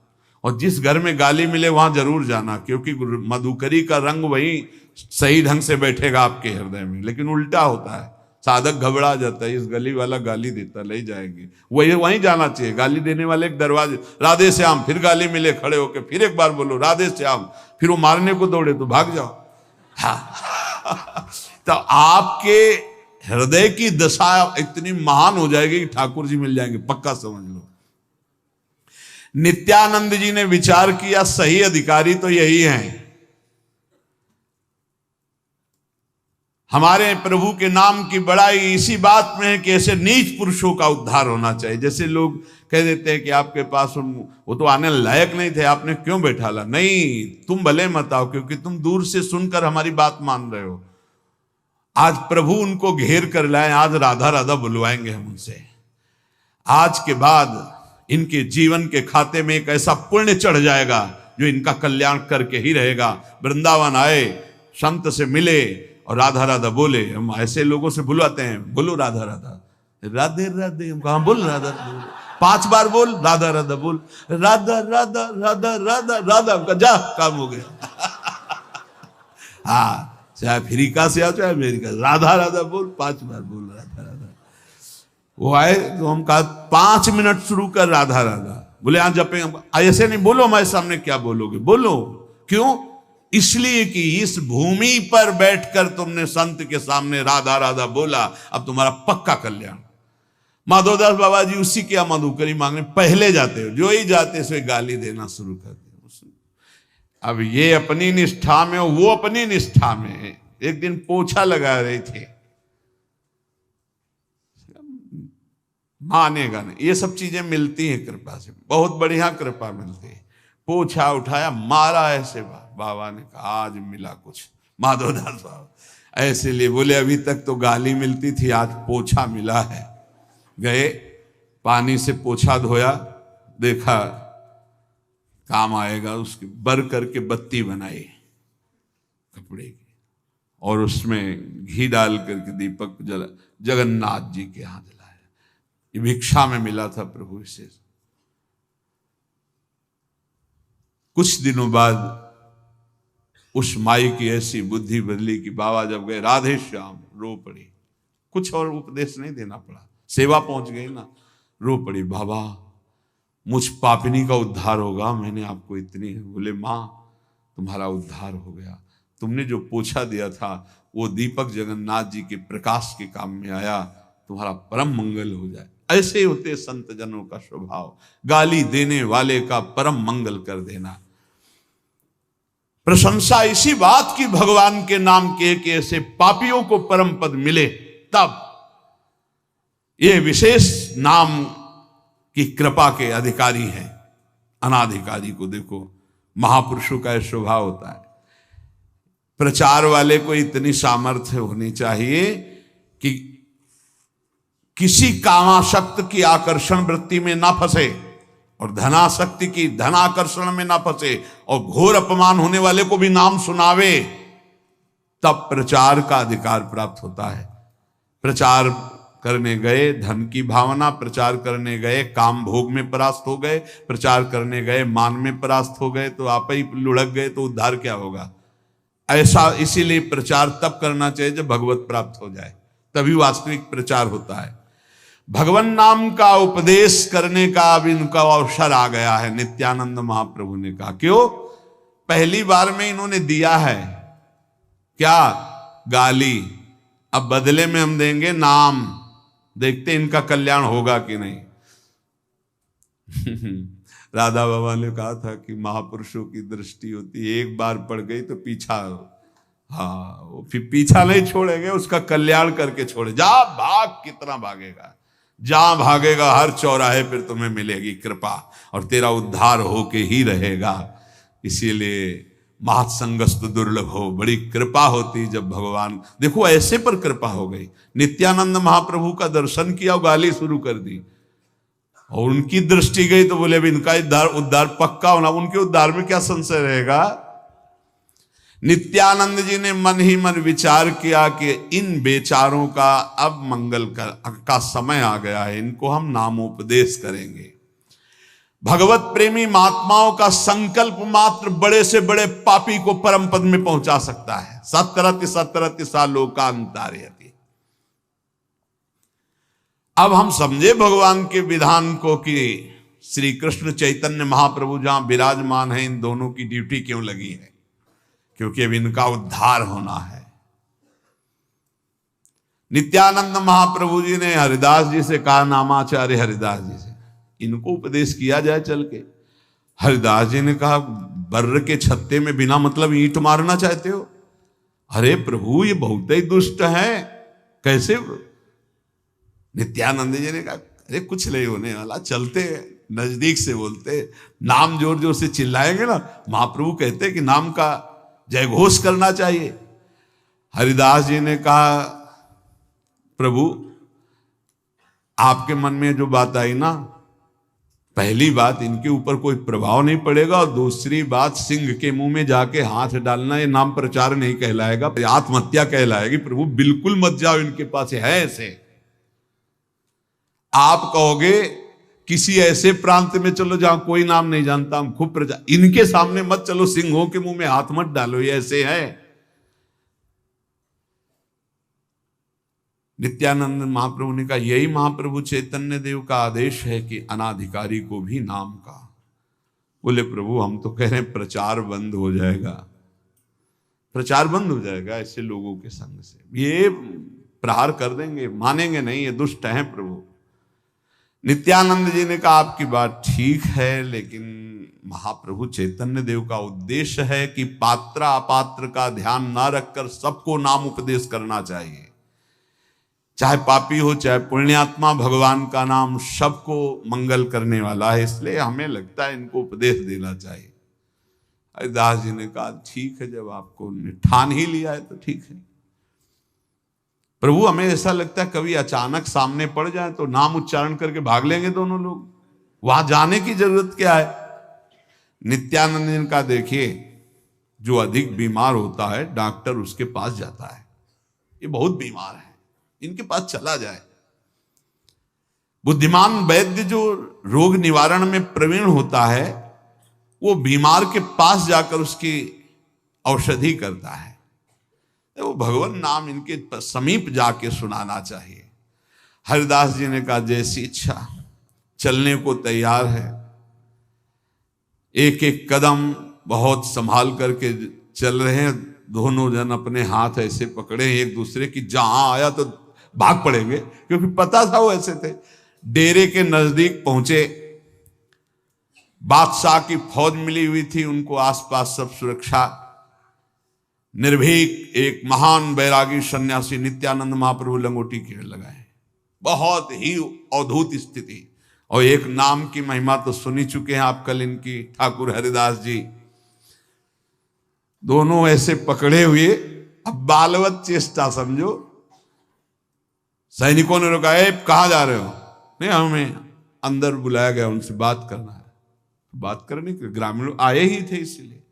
और जिस घर में गाली मिले वहां जरूर जाना, क्योंकि मधुकरी का रंग वही सही ढंग से बैठेगा आपके हृदय में। लेकिन उल्टा होता है, साधक घबरा जाता है, इस गली वाला गाली देता, ले जाएंगे, वहीं जाना चाहिए। गाली देने वाले एक दरवाजे, राधे श्याम, फिर गाली मिले, खड़े होके फिर एक बार बोलो राधे श्याम, फिर वो मारने को दौड़े तो भाग जाओ। हाँ। तो आपके हृदय की दशा इतनी महान हो जाएगी कि ठाकुर जी मिल जाएंगे, पक्का समझ लो। नित्यानंद जी ने विचार किया, सही अधिकारी तो यही हैं। हमारे प्रभु के नाम की बड़ाई इसी बात में है कि ऐसे नीच पुरुषों का उद्धार होना चाहिए। जैसे लोग कह देते हैं कि आपके पास वो तो आने लायक नहीं थे, आपने क्यों बैठाला? नहीं, तुम भले मत आओ, क्योंकि तुम दूर से सुनकर हमारी बात मान रहे हो। आज प्रभु उनको घेर कर लाए, आज राधा राधा बुलवाएंगे हम उनसे। आज के बाद इनके जीवन के खाते में एक ऐसा पुण्य चढ़ जाएगा जो इनका कल्याण करके ही रहेगा। वृंदावन आए, संत से मिले और राधा राधा बोले। हम ऐसे लोगों से बुलवाते हैं, बोलो राधा राधा, राधे राधे, हम कहा बोल राधा राधा। 5 बार बोल, राधा राधा बोल, राधा राधा राधा राधा राधा, जा काम हो गया। हाँ, चाहे अफ्रीका से आओ चाहे अमेरिका, राधा राधा बोल, 5 बार बोल राधा राधा। वो आए तो हम कहा 5 मिनट शुरू कर राधा राधा, बोले यहाँ जपे, ऐसे नहीं बोलो हमारे सामने, क्या बोलोगे, बोलो। क्यों? इसलिए कि इस भूमि पर बैठकर तुमने संत के सामने राधा राधा बोला, अब तुम्हारा पक्का कल्याण। माधवदास बाबा जी उसी के यहाँ मधुकरी मांगने पहले जाते हो, जो ही जाते से गाली देना शुरू कर दिया। अब ये अपनी निष्ठा में, वो अपनी निष्ठा में। एक दिन पोछा लगा रहे थे, मानेगा नहीं, ये सब चीजें मिलती हैं कृपा से, बहुत बढ़िया कृपा मिलती है। पोछा उठाया, मारा ऐसे, बाबा ने कहा आज मिला कुछ, माधवदास बाबा ऐसे लिए बोले अभी तक तो गाली मिलती थी, आज पोछा मिला है। गए, पानी से पोछा धोया, देखा काम आएगा, उसके बर करके बत्ती बनाई कपड़े की, और उसमें घी डाल करके दीपक जला, जगन्नाथ जी के यहाँ जलाया। ये भिक्षा में मिला था प्रभु से। कुछ दिनों बाद उस माई की ऐसी बुद्धि बदली कि बाबा जब गए, राधे श्याम, रो पड़ी। कुछ और उपदेश नहीं देना पड़ा, सेवा पहुंच गई ना, रो पड़ी, बाबा मुझ पापिनी का उद्धार होगा, मैंने आपको इतनी। बोले माँ तुम्हारा उद्धार हो गया, तुमने जो पोछा दिया था वो दीपक जगन्नाथ जी के प्रकाश के काम में आया, तुम्हारा परम मंगल हो जाए। ऐसे होते संत जनों का स्वभाव, गाली देने वाले का परम मंगल कर देना। प्रशंसा इसी बात की भगवान के नाम के कि ऐसे पापियों को परम पद मिले, तब ये विशेष नाम की कृपा के अधिकारी हैं। अनाधिकारी को देखो, महापुरुषों का स्वभाव होता है। प्रचार वाले को इतनी सामर्थ्य होनी चाहिए कि किसी कामाशक्त की आकर्षण वृत्ति में ना फंसे, और धनाशक्ति की धनाकर्षण में ना फंसे, और घोर अपमान होने वाले को भी नाम सुनावे, तब प्रचार का अधिकार प्राप्त होता है। प्रचार करने गए धन की भावना, प्रचार करने गए काम भोग में परास्त हो गए, प्रचार करने गए मान में परास्त हो गए, तो आप ही लुढ़क गए, तो उद्धार क्या होगा? ऐसा इसीलिए प्रचार तब करना चाहिए जब भगवत प्राप्त हो जाए, तभी वास्तविक प्रचार होता है। भगवान नाम का उपदेश करने का अब इनका अवसर आ गया है। नित्यानंद महाप्रभु ने कहा, क्यों? पहली बार में इन्होंने दिया है क्या? गाली। अब बदले में हम देंगे नाम, देखते इनका कल्याण होगा कि नहीं। राधा बाबा ने कहा था कि महापुरुषों की दृष्टि होती है, एक बार पड़ गई तो पीछा, हाँ वो फिर पीछा नहीं छोड़ेंगे, उसका कल्याण करके छोड़े। जा भाग, कितना भागेगा, जहां भागेगा हर चौराहे पर तुम्हें मिलेगी कृपा, और तेरा उद्धार होके ही रहेगा। इसीलिए महत्संगस्त दुर्लभ हो, बड़ी कृपा होती जब भगवान, देखो ऐसे पर कृपा हो गई। नित्यानंद महाप्रभु का दर्शन किया, गाली शुरू कर दी, और उनकी दृष्टि गई तो बोले अब इनका उद्धार पक्का होना। उनके उद्धार में क्या संशय रहेगा? नित्यानंद जी ने मन ही मन विचार किया कि इन बेचारों का अब मंगल का समय आ गया है, इनको हम नामोपदेश करेंगे। भगवत प्रेमी महात्माओं का संकल्प मात्र बड़े से बड़े पापी को परम पद में पहुंचा सकता है। सत्रति सत्रति सा लोकांतारयति। अब हम समझे भगवान के विधान को कि श्री कृष्ण चैतन्य महाप्रभु जहां विराजमान है, इन दोनों की ड्यूटी क्यों लगी है, क्योंकि अब इनका उद्धार होना है। नित्यानंद महाप्रभु जी ने हरिदास जी से कहा, नामाचार्य हरिदास जी से, इनको उपदेश किया जाए चल के। हरिदास जी ने कहा, बर्र के छत्ते में बिना मतलब ईंट मारना चाहते हो? अरे प्रभु ये बहुत ही दुष्ट है, कैसे? नित्यानंद जी ने कहा, अरे कुछ नहीं होने वाला, चलते नजदीक से बोलते, नाम जोर जोर से चिल्लाएंगे ना, महाप्रभु कहते कि नाम का जय घोष करना चाहिए। हरिदास जी ने कहा, प्रभु आपके मन में जो बात आई ना, पहली बात इनके ऊपर कोई प्रभाव नहीं पड़ेगा, और दूसरी बात सिंह के मुंह में जाके हाथ डालना ये नाम प्रचार नहीं कहलाएगा, आत्महत्या कहलाएगी। प्रभु बिल्कुल मत जाओ इनके पास, है ऐसे। आप कहोगे किसी ऐसे प्रांत में चलो जहां कोई नाम नहीं जानता, हम खूब प्रचार, इनके सामने मत चलो, सिंहों के मुंह में हाथ मत डालो, ये ऐसे है। नित्यानंद महाप्रभु ने कहा यही महाप्रभु चैतन्य देव का आदेश है कि अनाधिकारी को भी नाम का। बोले प्रभु हम तो कह रहे हैं प्रचार बंद हो जाएगा, प्रचार बंद हो जाएगा ऐसे लोगों के संग से, ये प्रहार कर देंगे, मानेंगे नहीं, ये दुष्ट हैं प्रभु। नित्यानंद जी ने कहा आपकी बात ठीक है, लेकिन महाप्रभु चैतन्य देव का उद्देश्य है कि पात्र अपात्र का ध्यान ना रखकर सबको नाम उपदेश करना चाहिए, चाहे पापी हो चाहे पुण्यात्मा, भगवान का नाम सबको मंगल करने वाला है, इसलिए हमें लगता है इनको उपदेश देना चाहिए। हरिदास जी ने कहा ठीक है, जब आपको ठान ही लिया है तो ठीक है। प्रभु हमें ऐसा लगता है कभी अचानक सामने पड़ जाए तो नाम उच्चारण करके भाग लेंगे दोनों लोग, वहां जाने की जरूरत क्या है। नित्यानंद का देखिए, जो अधिक बीमार होता है डॉक्टर उसके पास जाता है, ये बहुत बीमार है, इनके पास चला जाए। बुद्धिमान वैद्य जो रोग निवारण में प्रवीण होता है वो बीमार के पास जाकर उसकी औषधि करता है, वो भगवान नाम इनके समीप जाके सुनाना चाहिए। हरिदास जी ने कहा जैसी इच्छा, चलने को तैयार है, एक एक कदम बहुत संभाल करके चल रहे हैं, दोनों जन अपने हाथ ऐसे पकड़े एक दूसरे की, जहां आया तो भाग पड़ेंगे, क्योंकि पता था वो ऐसे थे। डेरे के नजदीक पहुंचे, बादशाह की फौज मिली हुई थी उनको, आसपास सब सुरक्षा, निर्भीक एक महान बैरागी सन्यासी नित्यानंद महाप्रभु लंगोटी कीड़ लगाए, बहुत ही अद्भुत स्थिति। और एक नाम की महिमा तो सुनी चुके हैं आप कल इनकी, ठाकुर हरिदास जी, दोनों ऐसे पकड़े हुए, अब बालवत चेष्टा समझो। सैनिकों ने रोका, कहां जा रहे हो? नहीं हमें अंदर बुलाया गया, उनसे बात करना है। बात करने के ग्रामीण आए ही थे, इसलिए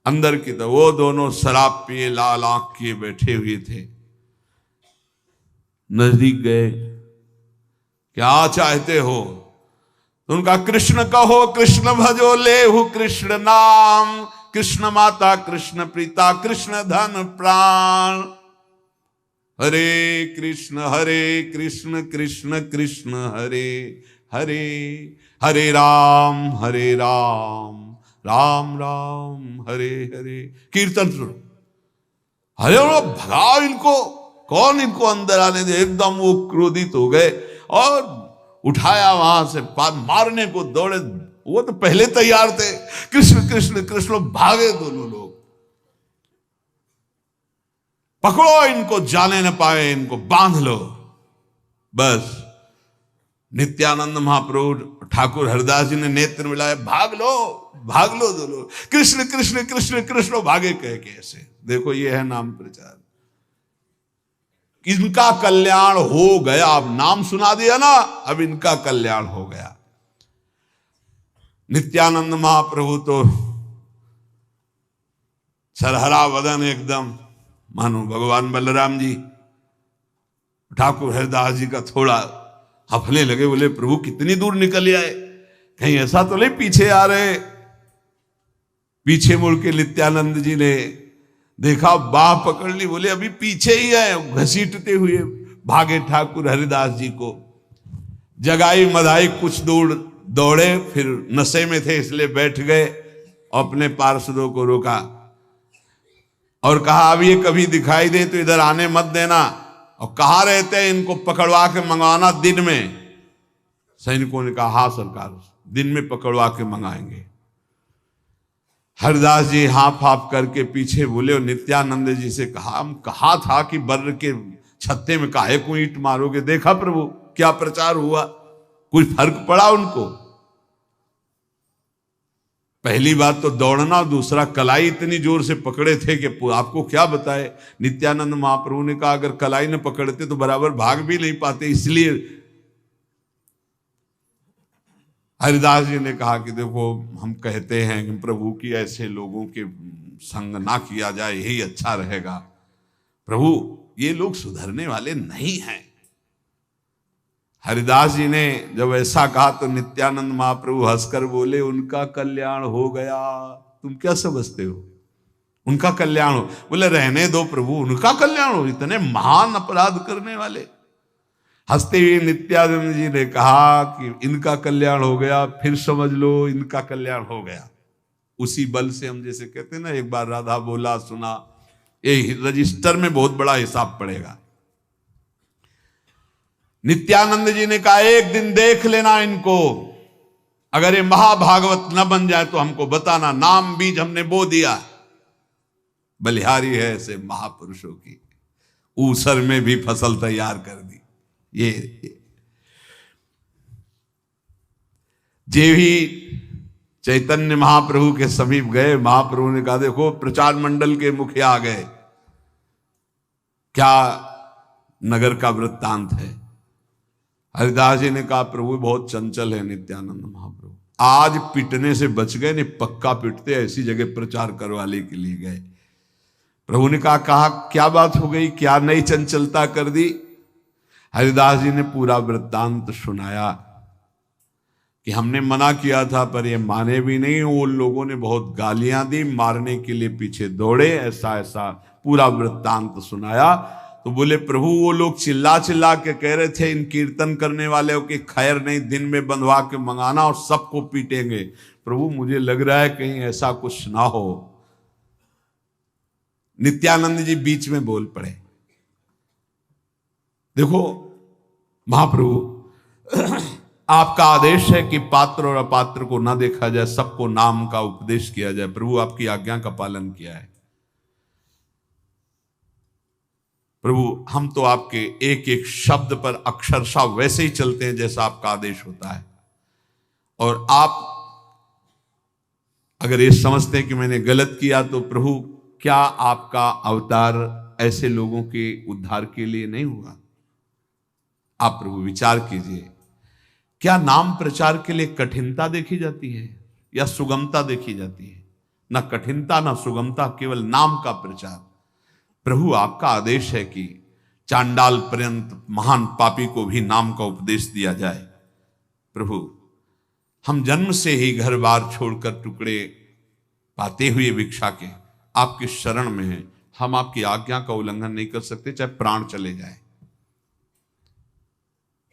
अंदर की तो वो दोनों शराब पिए लाल आंख किए बैठे हुए थे। नजदीक गए, क्या चाहते हो? तो उनका कृष्ण कहो, कृष्ण भजो लेहु कृष्ण नाम, कृष्ण माता कृष्ण प्रीता कृष्ण धन प्राण, हरे कृष्ण कृष्ण कृष्ण हरे हरे, हरे राम राम राम हरे हरे। कीर्तन सुनो, अरे भगाओ इनको, कौन इनको अंदर आने दे। एकदम वो क्रोधित हो गए और उठाया, वहां से मारने को दौड़े। वो तो पहले तैयार थे, कृष्ण कृष्ण कृष्ण, भागे दोनों लोग। पकड़ो इनको, जाने न पाए, इनको बांध लो। बस नित्यानंद महाप्रभु ठाकुर हरिदास जी ने नेत्र मिलाया, भाग लो दोनों, कृष्ण कृष्ण कृष्ण कृष्ण, भागे कह के ऐसे। देखो ये है नाम प्रचार, इनका कल्याण हो गया। अब नाम सुना दिया ना, अब इनका कल्याण हो गया। नित्यानंद महाप्रभु तो सरहरा वदन एकदम, मानो भगवान बलराम जी। ठाकुर हरिदास जी का थोड़ा हफने लगे, बोले प्रभु कितनी दूर निकल आए, कहीं ऐसा तो नहीं पीछे आ रहे। पीछे मुड़ के नित्यानंद जी ने देखा, बाह पकड़ ली, बोले अभी पीछे ही है। घसीटते हुए भागे ठाकुर हरिदास जी को, जगाई मधाई, कुछ दूर दौड़े, फिर नशे में थे इसलिए बैठ गए। अपने पार्षदों को रोका और कहा अब ये कभी दिखाई दे तो इधर आने मत देना, और कहाँ रहते हैं इनको पकड़वा के मंगवाना दिन में। सैनिकों ने कहा हाँ सरकार, दिन में पकड़वा के मंगाएंगे। हरिदास जी हाफ हाफ करके पीछे बोले और नित्यानंद जी से कहा, हम कहा था कि बर्र के छत्ते में काहे को ईंट मारोगे। देखा प्रभु क्या प्रचार हुआ, कुछ फर्क पड़ा उनको। पहली बात तो दौड़ना, दूसरा कलाई इतनी जोर से पकड़े थे कि आपको क्या बताए। नित्यानंद महाप्रभु ने कहा अगर कलाई न पकड़ते तो बराबर भाग भी नहीं पाते। इसलिए हरिदास जी ने कहा कि देखो हम कहते हैं कि प्रभु की ऐसे लोगों के संग ना किया जाए, यही अच्छा रहेगा। प्रभु ये लोग सुधरने वाले नहीं हैं। हरिदास जी ने जब ऐसा कहा तो नित्यानंद महाप्रभु हंसकर बोले, उनका कल्याण हो गया। तुम क्या समझते हो उनका कल्याण हो? बोले रहने दो प्रभु, उनका कल्याण हो, इतने महान अपराध करने वाले। हंसते हुए नित्यानंद जी ने कहा कि इनका कल्याण हो गया, फिर समझ लो इनका कल्याण हो गया। उसी बल से हम जैसे कहते हैं ना, एक बार राधा बोला सुना, ये रजिस्टर में बहुत बड़ा हिसाब पड़ेगा। नित्यानंद जी ने कहा एक दिन देख लेना इनको, अगर ये महाभागवत न बन जाए तो हमको बताना, नाम बीज हमने बो दिया। बलिहारी है ऐसे महापुरुषों की, ऊसर में भी फसल तैयार कर दी। ये जे भी चैतन्य महाप्रभु के समीप गए, महाप्रभु ने कहा देखो प्रचार मंडल के मुखिया आ गए, क्या नगर का वृत्तांत है? हरिदास जी ने कहा प्रभु बहुत चंचल है नित्यानंद महाप्रभु, आज पिटने से बच गए, नहीं पक्का पिटते, ऐसी जगह प्रचार करवाने के लिए गए। प्रभु ने कहा क्या बात हो गई, क्या नई चंचलता कर दी? हरिदास जी ने पूरा वृत्तांत सुनाया कि हमने मना किया था पर ये माने भी नहीं, वो लोगों ने बहुत गालियां दी, मारने के लिए पीछे दौड़े, ऐसा ऐसा पूरा वृत्तांत सुनाया। तो बोले प्रभु वो लोग चिल्ला चिल्ला के कह रहे थे इन कीर्तन करने वाले की खैर नहीं, दिन में बंधवा के मंगाना और सबको पीटेंगे। प्रभु मुझे लग रहा है कहीं ऐसा कुछ ना हो। नित्यानंद जी बीच में बोल पड़े, देखो महाप्रभु आपका आदेश है कि पात्र और अपात्र को ना देखा जाए, सबको नाम का उपदेश किया जाए। प्रभु आपकी आज्ञा का पालन किया है। प्रभु हम तो आपके एक एक शब्द पर अक्षरशः वैसे ही चलते हैं जैसा आपका आदेश होता है, और आप अगर ये समझते हैं कि मैंने गलत किया तो प्रभु क्या आपका अवतार ऐसे लोगों के उद्धार के लिए नहीं हुआ? आप प्रभु विचार कीजिए, क्या नाम प्रचार के लिए कठिनता देखी जाती है या सुगमता देखी जाती है? ना कठिनता ना सुगमता, केवल नाम का प्रचार। प्रभु आपका आदेश है कि चांडाल पर्यंत महान पापी को भी नाम का उपदेश दिया जाए। प्रभु हम जन्म से ही घर बार छोड़कर टुकड़े पाते हुए भिक्षा के आपकी शरण में हैं, हम आपकी आज्ञा का उल्लंघन नहीं कर सकते चाहे प्राण चले जाए।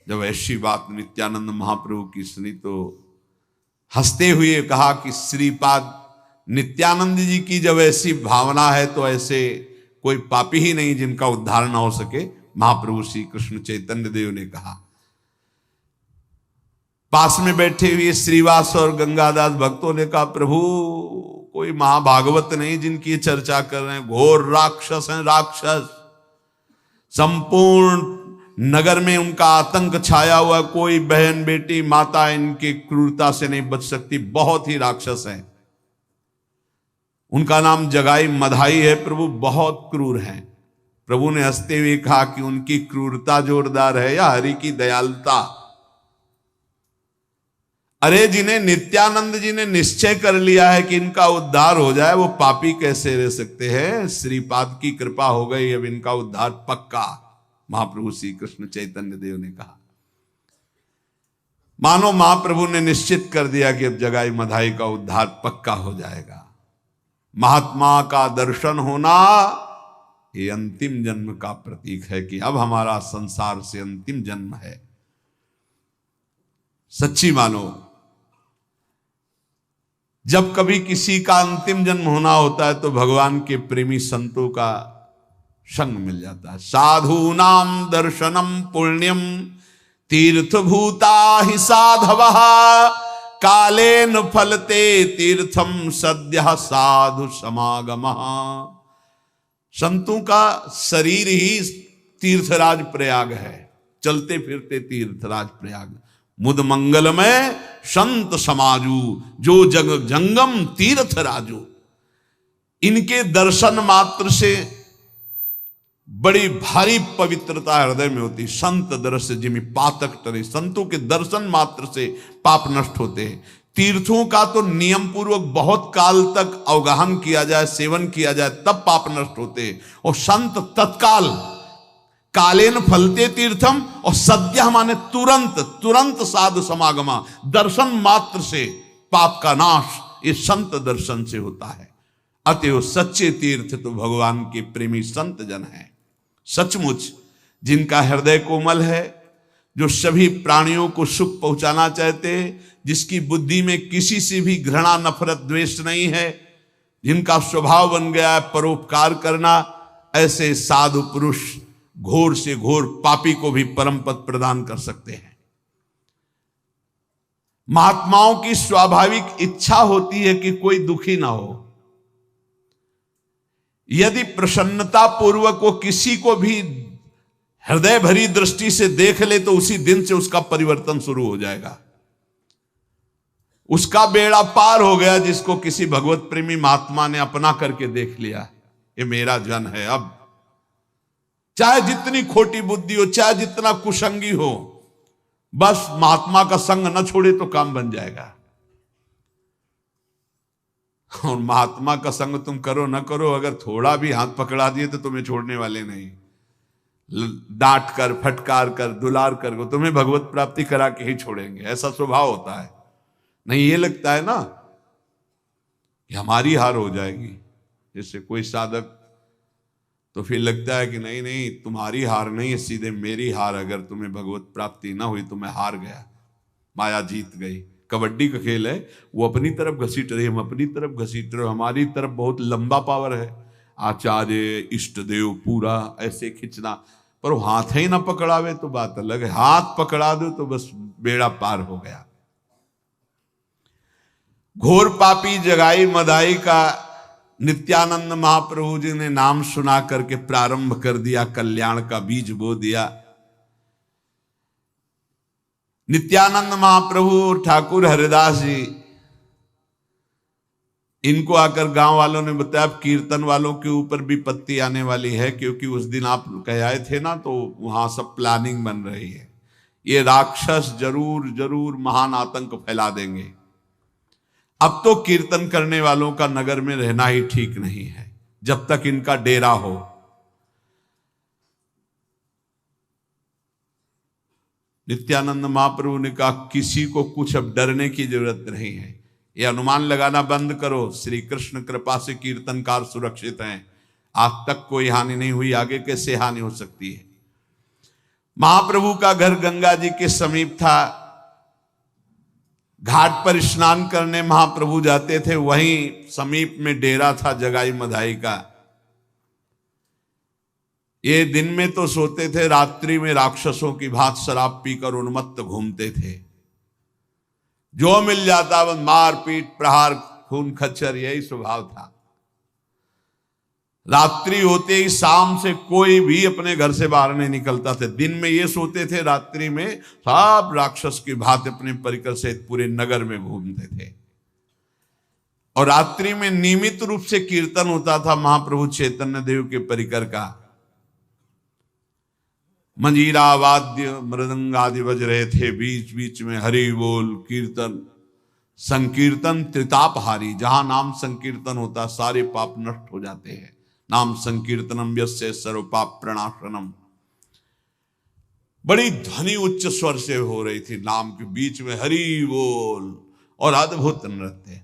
जब ऐसी बात नित्यानंद महाप्रभु की सुनी तो हंसते हुए कहा कि श्रीपाद नित्यानंद जी की जब ऐसी भावना है तो ऐसे कोई पापी ही नहीं जिनका उद्धार ना हो सके। महाप्रभु श्री कृष्ण चैतन्य देव ने कहा। पास में बैठे हुए श्रीवास और गंगादास भक्तों ने कहा प्रभु कोई महाभागवत नहीं जिनकी चर्चा कर रहे हैं, घोर राक्षस हैं, राक्षस। संपूर्ण नगर में उनका आतंक छाया हुआ, कोई बहन बेटी माता इनकी क्रूरता से नहीं बच सकती, बहुत ही राक्षस हैं। उनका नाम जगाई मधाई है प्रभु, बहुत क्रूर हैं। प्रभु ने हंसते हुए कहा कि उनकी क्रूरता जोरदार है या हरि की दयालुता? अरे जिन्हें नित्यानंद जी ने निश्चय कर लिया है कि इनका उद्धार हो जाए, वो पापी कैसे रह सकते हैं? श्रीपाद की कृपा हो गई, अब इनका उद्धार पक्का। महाप्रभु श्री कृष्ण चैतन्य देव ने कहा। मानो महाप्रभु ने निश्चित कर दिया कि अब जगाई मधाई का उद्धार पक्का हो जाएगा। महात्मा का दर्शन होना ये अंतिम जन्म का प्रतीक है कि अब हमारा संसार से अंतिम जन्म है। सच्ची मानो, जब कभी किसी का अंतिम जन्म होना होता है तो भगवान के प्रेमी संतों का संग मिल जाता है। साधु नाम दर्शनम पुण्यम तीर्थभूता ही साधवः कालेन फलते तीर्थम सद्यः साधु समागमः। संतों का शरीर ही तीर्थराज प्रयाग है, चलते फिरते तीर्थराज प्रयाग। मुद मंगल में संत समाजू जो जग जंगम तीर्थ राजू। इनके दर्शन मात्र से बड़ी भारी पवित्रता हृदय में होती। संत दर्शन जिमि पातक टरे, संतों के दर्शन मात्र से पाप नष्ट होते हैं। तीर्थों का तो नियम पूर्वक बहुत काल तक अवगाहन किया जाए, सेवन किया जाए, तब पाप नष्ट होते हैं। और संत तत्काल कालेन फलते तीर्थम, और सद्यः माने तुरंत, तुरंत साधु समागमा, दर्शन मात्र से पाप का नाश ये संत दर्शन से होता है। अतएव सच्चे तीर्थ तो भगवान के प्रेमी संत जन हैं, सचमुच जिनका हृदय कोमल है, जो सभी प्राणियों को सुख पहुंचाना चाहते हैं, जिसकी बुद्धि में किसी से भी घृणा नफरत द्वेष नहीं है, जिनका स्वभाव बन गया है परोपकार करना, ऐसे साधु पुरुष घोर से घोर पापी को भी परम पद प्रदान कर सकते हैं। महात्माओं की स्वाभाविक इच्छा होती है कि कोई दुखी ना हो। यदि प्रसन्नता पूर्वक वो किसी को भी हृदय भरी दृष्टि से देख ले तो उसी दिन से उसका परिवर्तन शुरू हो जाएगा, उसका बेड़ा पार हो गया। जिसको किसी भगवत प्रेमी महात्मा ने अपना करके देख लिया, ये मेरा जन है, अब चाहे जितनी खोटी बुद्धि हो, चाहे जितना कुसंगी हो, बस महात्मा का संग न छोड़े तो काम बन जाएगा। और महात्मा का संग तुम करो न करो, अगर थोड़ा भी हाथ पकड़ा दिए तो तुम्हें छोड़ने वाले नहीं। डांट कर, फटकार कर, दुलार कर को तुम्हें भगवत प्राप्ति करा के ही छोड़ेंगे, ऐसा स्वभाव होता है। नहीं, ये लगता है ना कि हमारी हार हो जाएगी, जैसे कोई साधक, तो फिर लगता है कि नहीं नहीं तुम्हारी हार नहीं है, सीधे मेरी हार। अगर तुम्हें भगवत प्राप्ति ना हुई तो मैं हार गया, माया जीत गई। कबड्डी का खेल है, वो अपनी तरफ घसीट रही, हम अपनी तरफ घसीट रहे, हमारी तरफ बहुत लंबा पावर है, आचार्य इष्ट देव पूरा ऐसे खींचना, पर वो हाथ ही ना पकड़ावे तो बात अलग है, हाथ पकड़ा दो तो बस बेड़ा पार हो गया। घोर पापी जगाई मदाई का नित्यानंद महाप्रभु जी ने नाम सुना करके प्रारंभ कर दिया, कल्याण का बीज बो दिया। नित्यानंद महाप्रभु ठाकुर हरिदास जी, इनको आकर गांव वालों ने बताया कीर्तन वालों के ऊपर भी विपत्ति आने वाली है, क्योंकि उस दिन आप कह आए थे ना, तो वहां सब प्लानिंग बन रही है, ये राक्षस जरूर जरूर महान आतंक फैला देंगे। अब तो कीर्तन करने वालों का नगर में रहना ही ठीक नहीं है, जब तक इनका डेरा हो। नित्यानंद महाप्रभु ने कहा किसी को कुछ अब डरने की जरूरत नहीं है, ये अनुमान लगाना बंद करो, श्री कृष्ण कृपा से कीर्तनकार सुरक्षित हैं, आज तक कोई हानि नहीं हुई, आगे कैसे हानि हो सकती है। महाप्रभु का घर गंगा जी के समीप था, घाट पर स्नान करने महाप्रभु जाते थे, वहीं समीप में डेरा था जगाई मधाई का। ये दिन में तो सोते थे, रात्रि में राक्षसों की भांति शराब पीकर उन्मत्त घूमते थे, जो मिल जाता वह मार पीट प्रहार खून खच्चर, यही स्वभाव था। रात्रि होते ही शाम से कोई भी अपने घर से बाहर नहीं निकलता था। दिन में ये सोते थे, रात्रि में सब राक्षस की भांति अपने परिकर से पूरे नगर में घूमते थे। और रात्रि में नियमित रूप से कीर्तन होता था महाप्रभु चैतन्य देव के परिकर का, मंजीरा वाद्य मृदंग आदि बज रहे थे, बीच बीच में हरि बोल कीर्तन संकीर्तन त्रितापहारी, जहां नाम संकीर्तन होता सारे पाप नष्ट हो जाते हैं। नाम संकीर्तनम यस्य सर्व पाप प्रणाशनम, बड़ी ध्वनि उच्च स्वर से हो रही थी, नाम के बीच में हरि बोल और अद्भुत नृत्य।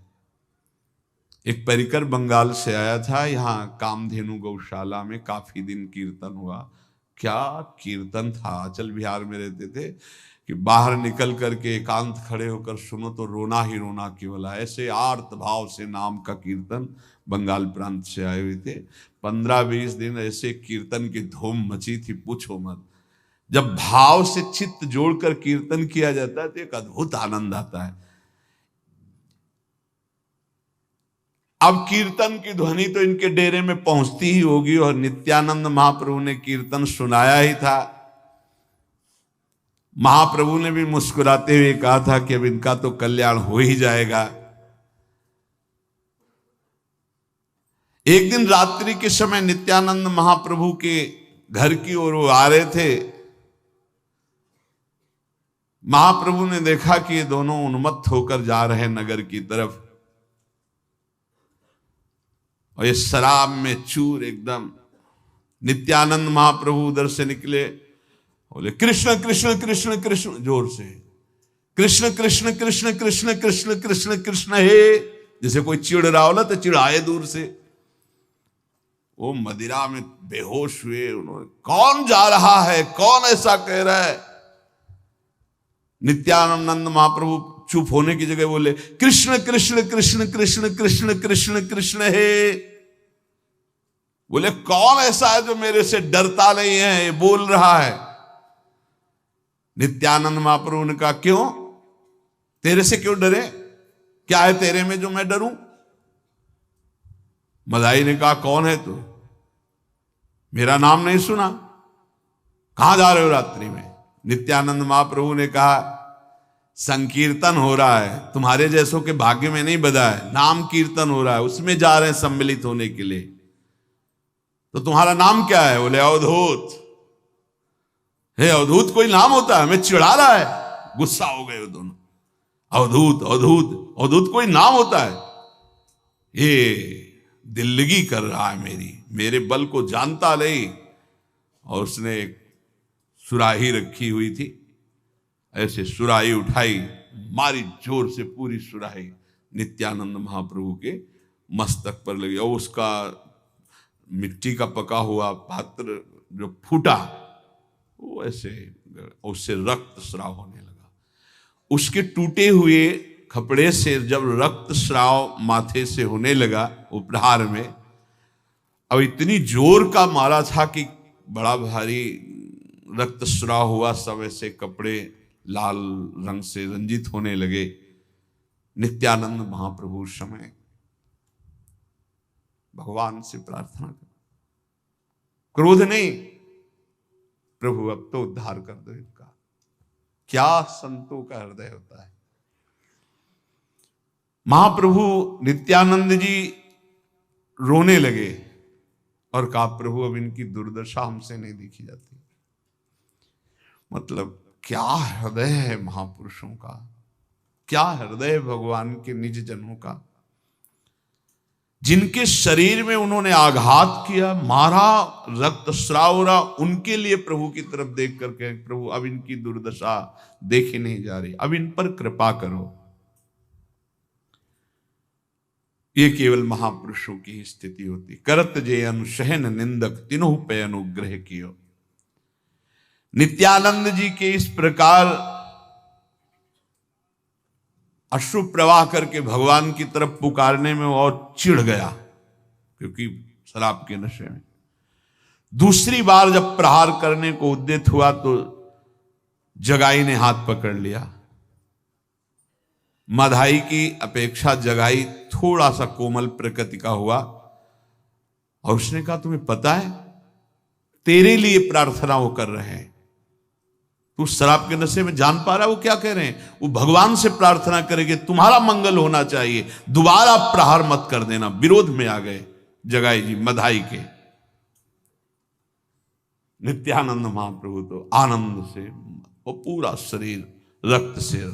एक परिकर बंगाल से आया था, यहाँ कामधेनु गौशाला में काफी दिन कीर्तन हुआ। क्या कीर्तन था, अचल बिहार में रहते थे कि बाहर निकल करके एकांत खड़े होकर सुनो तो रोना ही रोना केवल, ऐसे आर्त भाव से नाम का कीर्तन। बंगाल प्रांत से आए हुए थे, 15-20 दिन ऐसे कीर्तन की धूम मची थी, पूछो मत। जब भाव से चित्त जोड़कर कीर्तन किया जाता है तो एक अद्भुत आनंद आता है। अब कीर्तन की ध्वनि तो इनके डेरे में पहुंचती ही होगी, और नित्यानंद महाप्रभु ने कीर्तन सुनाया ही था। महाप्रभु ने भी मुस्कुराते हुए कहा था कि अब इनका तो कल्याण हो ही जाएगा। एक दिन रात्रि के समय नित्यानंद महाप्रभु के घर की ओर वो आ रहे थे। महाप्रभु ने देखा कि ये दोनों उन्मत्त होकर जा रहे हैं नगर की तरफ, और ये शराब में चूर एकदम नित्यानंद महाप्रभु उधर से निकले, बोले कृष्ण कृष्ण कृष्ण कृष्ण जोर से, कृष्ण कृष्ण कृष्ण कृष्ण कृष्ण कृष्ण कृष्ण हे। जैसे कोई चिढ़ रहा हो ना तो चिढ़ाए दूर से। वो मदिरा में बेहोश हुए। उन्होंने, कौन जा रहा है, कौन ऐसा कह रहा है? नित्यानंद महाप्रभु चुप होने की जगह बोले कृष्ण कृष्ण कृष्ण कृष्ण कृष्ण कृष्ण कृष्ण हे। बोले कौन ऐसा है जो मेरे से डरता नहीं है, ये बोल रहा है? नित्यानंद महाप्रभु ने कहा, क्यों, तेरे से क्यों डरे, क्या है तेरे में जो मैं डरूं? मदाई ने कहा, कौन है तू, मेरा नाम नहीं सुना, कहां जा रहे हो रात्रि में? नित्यानंद महाप्रभु ने कहा, संकीर्तन हो रहा है, तुम्हारे जैसों के भाग्य में नहीं बधा है, नाम कीर्तन हो रहा है, उसमें जा रहे हैं सम्मिलित होने के लिए। तो तुम्हारा नाम क्या है? बोले अवधूत। हे अवधूत कोई नाम होता है? हमें चिढ़ा रहा है। गुस्सा हो गए वो दोनों। अवधूत अवधूत अवधूत कोई नाम होता है? ये दिल्लगी कर रहा है मेरे बल को जानता नहीं। और उसने एक सुराही रखी हुई थी, ऐसे सुराही उठाई, मारी जोर से, पूरी सुराही नित्यानंद महाप्रभु के मस्तक पर लगी और उसका मिट्टी का पका हुआ पात्र जो फूटा, वो ऐसे उससे रक्त स्राव होने लगा। उसके टूटे हुए कपड़े से जब रक्त स्राव माथे से होने लगा उपहार में, अब इतनी जोर का मारा था कि बड़ा भारी रक्त स्राव हुआ, सब ऐसे कपड़े लाल रंग से रंजित होने लगे। नित्यानंद महाप्रभु उस समय भगवान से प्रार्थना कर, क्रोध नहीं, प्रभु अब तो उद्धार कर दो इनका। क्या संतों का हृदय होता है। महाप्रभु नित्यानंद जी रोने लगे और कहा, प्रभु अब इनकी दुर्दशा हमसे नहीं देखी जाती। मतलब क्या हृदय है महापुरुषों का, क्या हृदय है भगवान के निज जनों का, जिनके शरीर में उन्होंने आघात किया, मारा, रक्त स्राव हो रहा, उनके लिए प्रभु की तरफ देख करके, प्रभु अब इनकी दुर्दशा देखी नहीं जा रही, अब इन पर कृपा करो। ये केवल महापुरुषों की ही स्थिति होती। करत जे अनुशहन निंदक तीनों पे अनुग्रह कियो। नित्यानंद जी के इस प्रकार अश्रु प्रवाह करके भगवान की तरफ पुकारने में और चिढ़ गया, क्योंकि शराब के नशे में। दूसरी बार जब प्रहार करने को उद्यत हुआ तो जगाई ने हाथ पकड़ लिया। मधाई की अपेक्षा जगाई थोड़ा सा कोमल प्रकृति का हुआ और उसने कहा, तुम्हें पता है तेरे लिए प्रार्थना वो कर रहे हैं, तू शराब के नशे में जान पा रहा है वो क्या कह रहे हैं? वो भगवान से प्रार्थना करेंगे, तुम्हारा मंगल होना चाहिए, दोबारा प्रहार मत कर देना। विरोध में आ गए जगाई जी मधाई के। नित्यानंद महाप्रभु तो आनंद से वो पूरा शरीर रक्त से,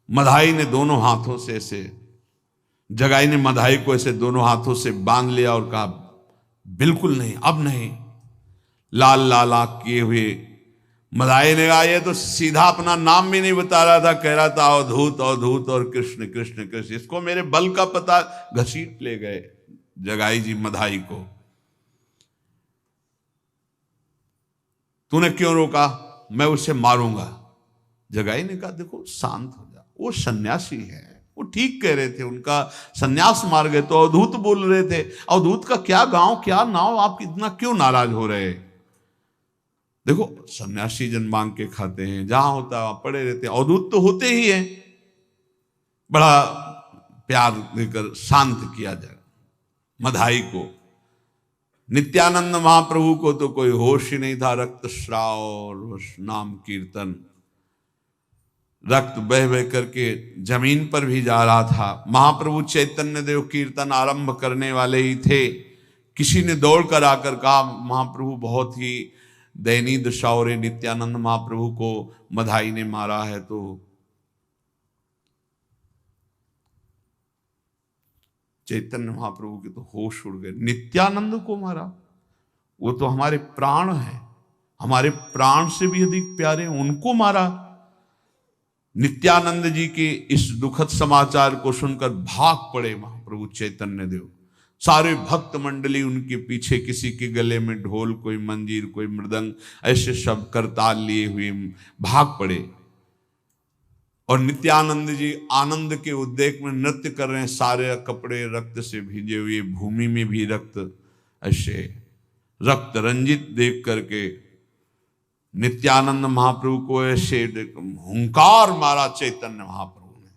मधाई ने दोनों हाथों से ऐसे, जगाई ने मधाई को ऐसे दोनों हाथों से बांध लिया और कहा, बिल्कुल नहीं, अब नहीं। लाल लाल आंख किए हुए मधाई ने कहा, ये तो सीधा अपना नाम भी नहीं बता रहा था, कह रहा था अवधूत अवधूत और कृष्ण कृष्ण कृष्ण, इसको मेरे बल का पता। घसीट ले गए जगाई जी मधाई को। तूने क्यों रोका? मैं उसे मारूंगा। जगाई ने कहा, देखो शांत हो जा, वो सन्यासी है, वो ठीक कह रहे थे, उनका सन्यास मार गए तो अवधूत बोल रहे थे, अवधूत का क्या गांव क्या नाव, आप इतना क्यों नाराज हो रहे? देखो सन्यासी जन मांग के खाते हैं, जहां होता है वहां पड़े रहते हैं, अवधूत तो होते ही हैं। बड़ा प्यार देकर शांत किया जाए मधाई को। नित्यानंद महाप्रभु को तो कोई होश ही नहीं था, रक्त स्राव और नाम कीर्तन, रक्त बह बह करके जमीन पर भी जा रहा था। महाप्रभु चैतन्य देव कीर्तन आरंभ करने वाले ही थे, किसी ने दौड़कर आकर कहा, महाप्रभु बहुत ही दयनीय दशा हो रही, नित्यानंद महाप्रभु को मधाई ने मारा है। तो चैतन्य महाप्रभु के तो होश उड़ गए, नित्यानंद को मारा? वो तो हमारे प्राण हैं, हमारे प्राण से भी अधिक प्यारे, उनको मारा। नित्यानंद जी के इस दुखद समाचार को सुनकर भाग पड़े महाप्रभु चैतन्य देव। सारे भक्त मंडली उनके पीछे, किसी के गले में ढोल, कोई मंजीर, कोई मृदंग, ऐसे सब करताल लिए हुए भाग पड़े। और नित्यानंद जी आनंद के उद्रेक में नृत्य कर रहे हैं, सारे कपड़े रक्त से भीजे हुए, भूमि में भी रक्त, ऐसे रक्त रंजित देख करके नित्यानंद महाप्रभु को ऐसे हुंकार मारा चैतन्य महाप्रभु ने।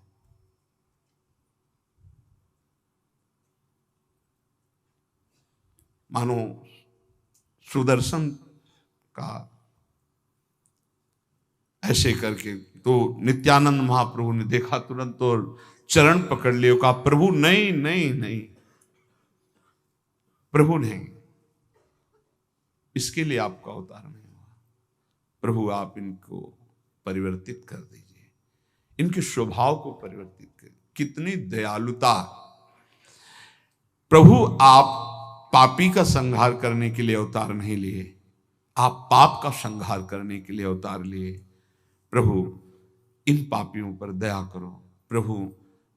मानो सुदर्शन का ऐसे करके, तो नित्यानंद महाप्रभु ने देखा तुरंत और चरण पकड़ लिए, कहा प्रभु नहीं नहीं नहीं, प्रभु नहीं, इसके लिए आपका अवतार नहीं हुआ। प्रभु आप इनको परिवर्तित कर दीजिए, इनके स्वभाव को परिवर्तित कर। कितनी दयालुता! प्रभु आप पापी का संहार करने के लिए अवतार नहीं लिए, आप पाप का संहार करने के लिए अवतार लिए। प्रभु इन पापियों पर दया करो, प्रभु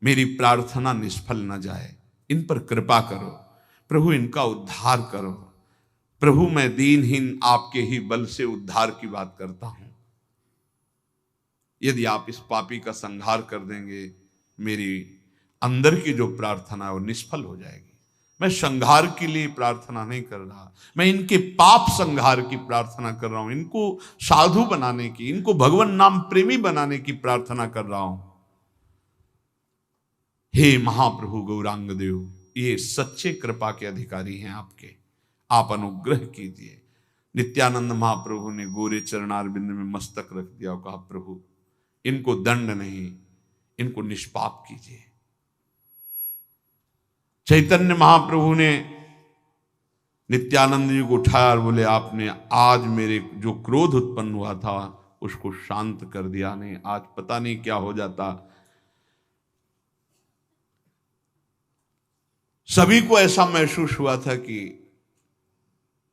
मेरी प्रार्थना निष्फल न जाए, इन पर कृपा करो, प्रभु इनका उद्धार करो। प्रभु मैं दीनहीन आपके ही बल से उद्धार की बात करता हूं, यदि आप इस पापी का संहार कर देंगे, मेरी अंदर की जो प्रार्थना है वो निष्फल हो जाएगी। मैं संहार के लिए प्रार्थना नहीं कर रहा, मैं इनके पाप संहार की प्रार्थना कर रहा हूं, इनको साधु बनाने की, इनको भगवान नाम प्रेमी बनाने की प्रार्थना कर रहा हूं। हे महाप्रभु गौरांग देव, ये सच्चे कृपा के अधिकारी हैं आपके, आप अनुग्रह कीजिए। नित्यानंद महाप्रभु ने गोरे चरणारविंद में मस्तक रख दिया और कहा प्रभु इनको दंड नहीं, इनको निष्पाप कीजिए। चैतन्य महाप्रभु ने नित्यानंद जी को उठाया और बोले आपने आज मेरे जो क्रोध उत्पन्न हुआ था उसको शांत कर दिया, नहीं आज पता नहीं क्या हो जाता। सभी को ऐसा महसूस हुआ था कि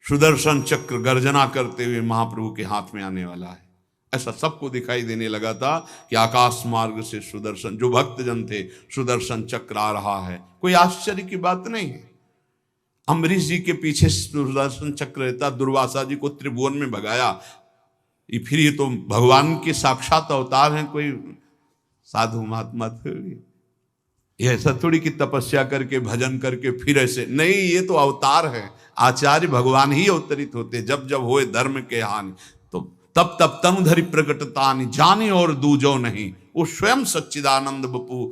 सुदर्शन चक्र गर्जना करते हुए महाप्रभु के हाथ में आने वाला है, ऐसा सबको दिखाई देने लगा था कि आकाश मार्ग से सुदर्शन, जो भक्तजन थे, सुदर्शन चक्र आ रहा है। कोई आश्चर्य की बात नहीं है। अम्बरीश जी के पीछे सुदर्शन चक्र रहता, दुर्वासा जी को त्रिभुवन में भगाया, फिर ये तो भगवान के साक्षात अवतार हैं, कोई साधु महात्मा थोड़ी, ये ऐसा थोड़ी कि तपस्या करके भजन करके फिर ऐसे नहीं, ये तो अवतार है। आचार्य भगवान ही अवतरित होते, जब जब होए धर्म के हानि तो तब तब तनुधरि प्रकटतानि, जाने और दूजो नहीं। वो स्वयं सच्चिदानंद बपू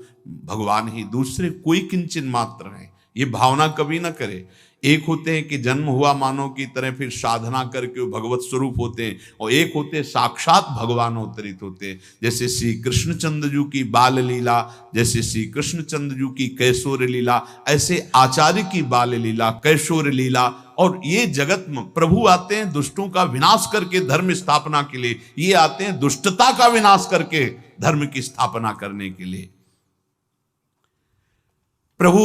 भगवान ही, दूसरे कोई किंचन मात्र है। ये भावना कभी ना करे। एक होते हैं कि जन्म हुआ मानव की तरह, फिर साधना करके वो भगवत स्वरूप होते हैं, और एक होते साक्षात भगवान अवतरित होते हैं। जैसे श्री कृष्णचंद्र जी की बाल लीला, जैसे श्री कृष्णचंद्र जी की कैशोर लीला, ऐसे आचार्य की बाल लीला, कैशोर लीला। और ये जगत में प्रभु आते हैं दुष्टों का विनाश करके धर्म स्थापना के लिए, ये आते हैं दुष्टता का विनाश करके धर्म की स्थापना करने के लिए। प्रभु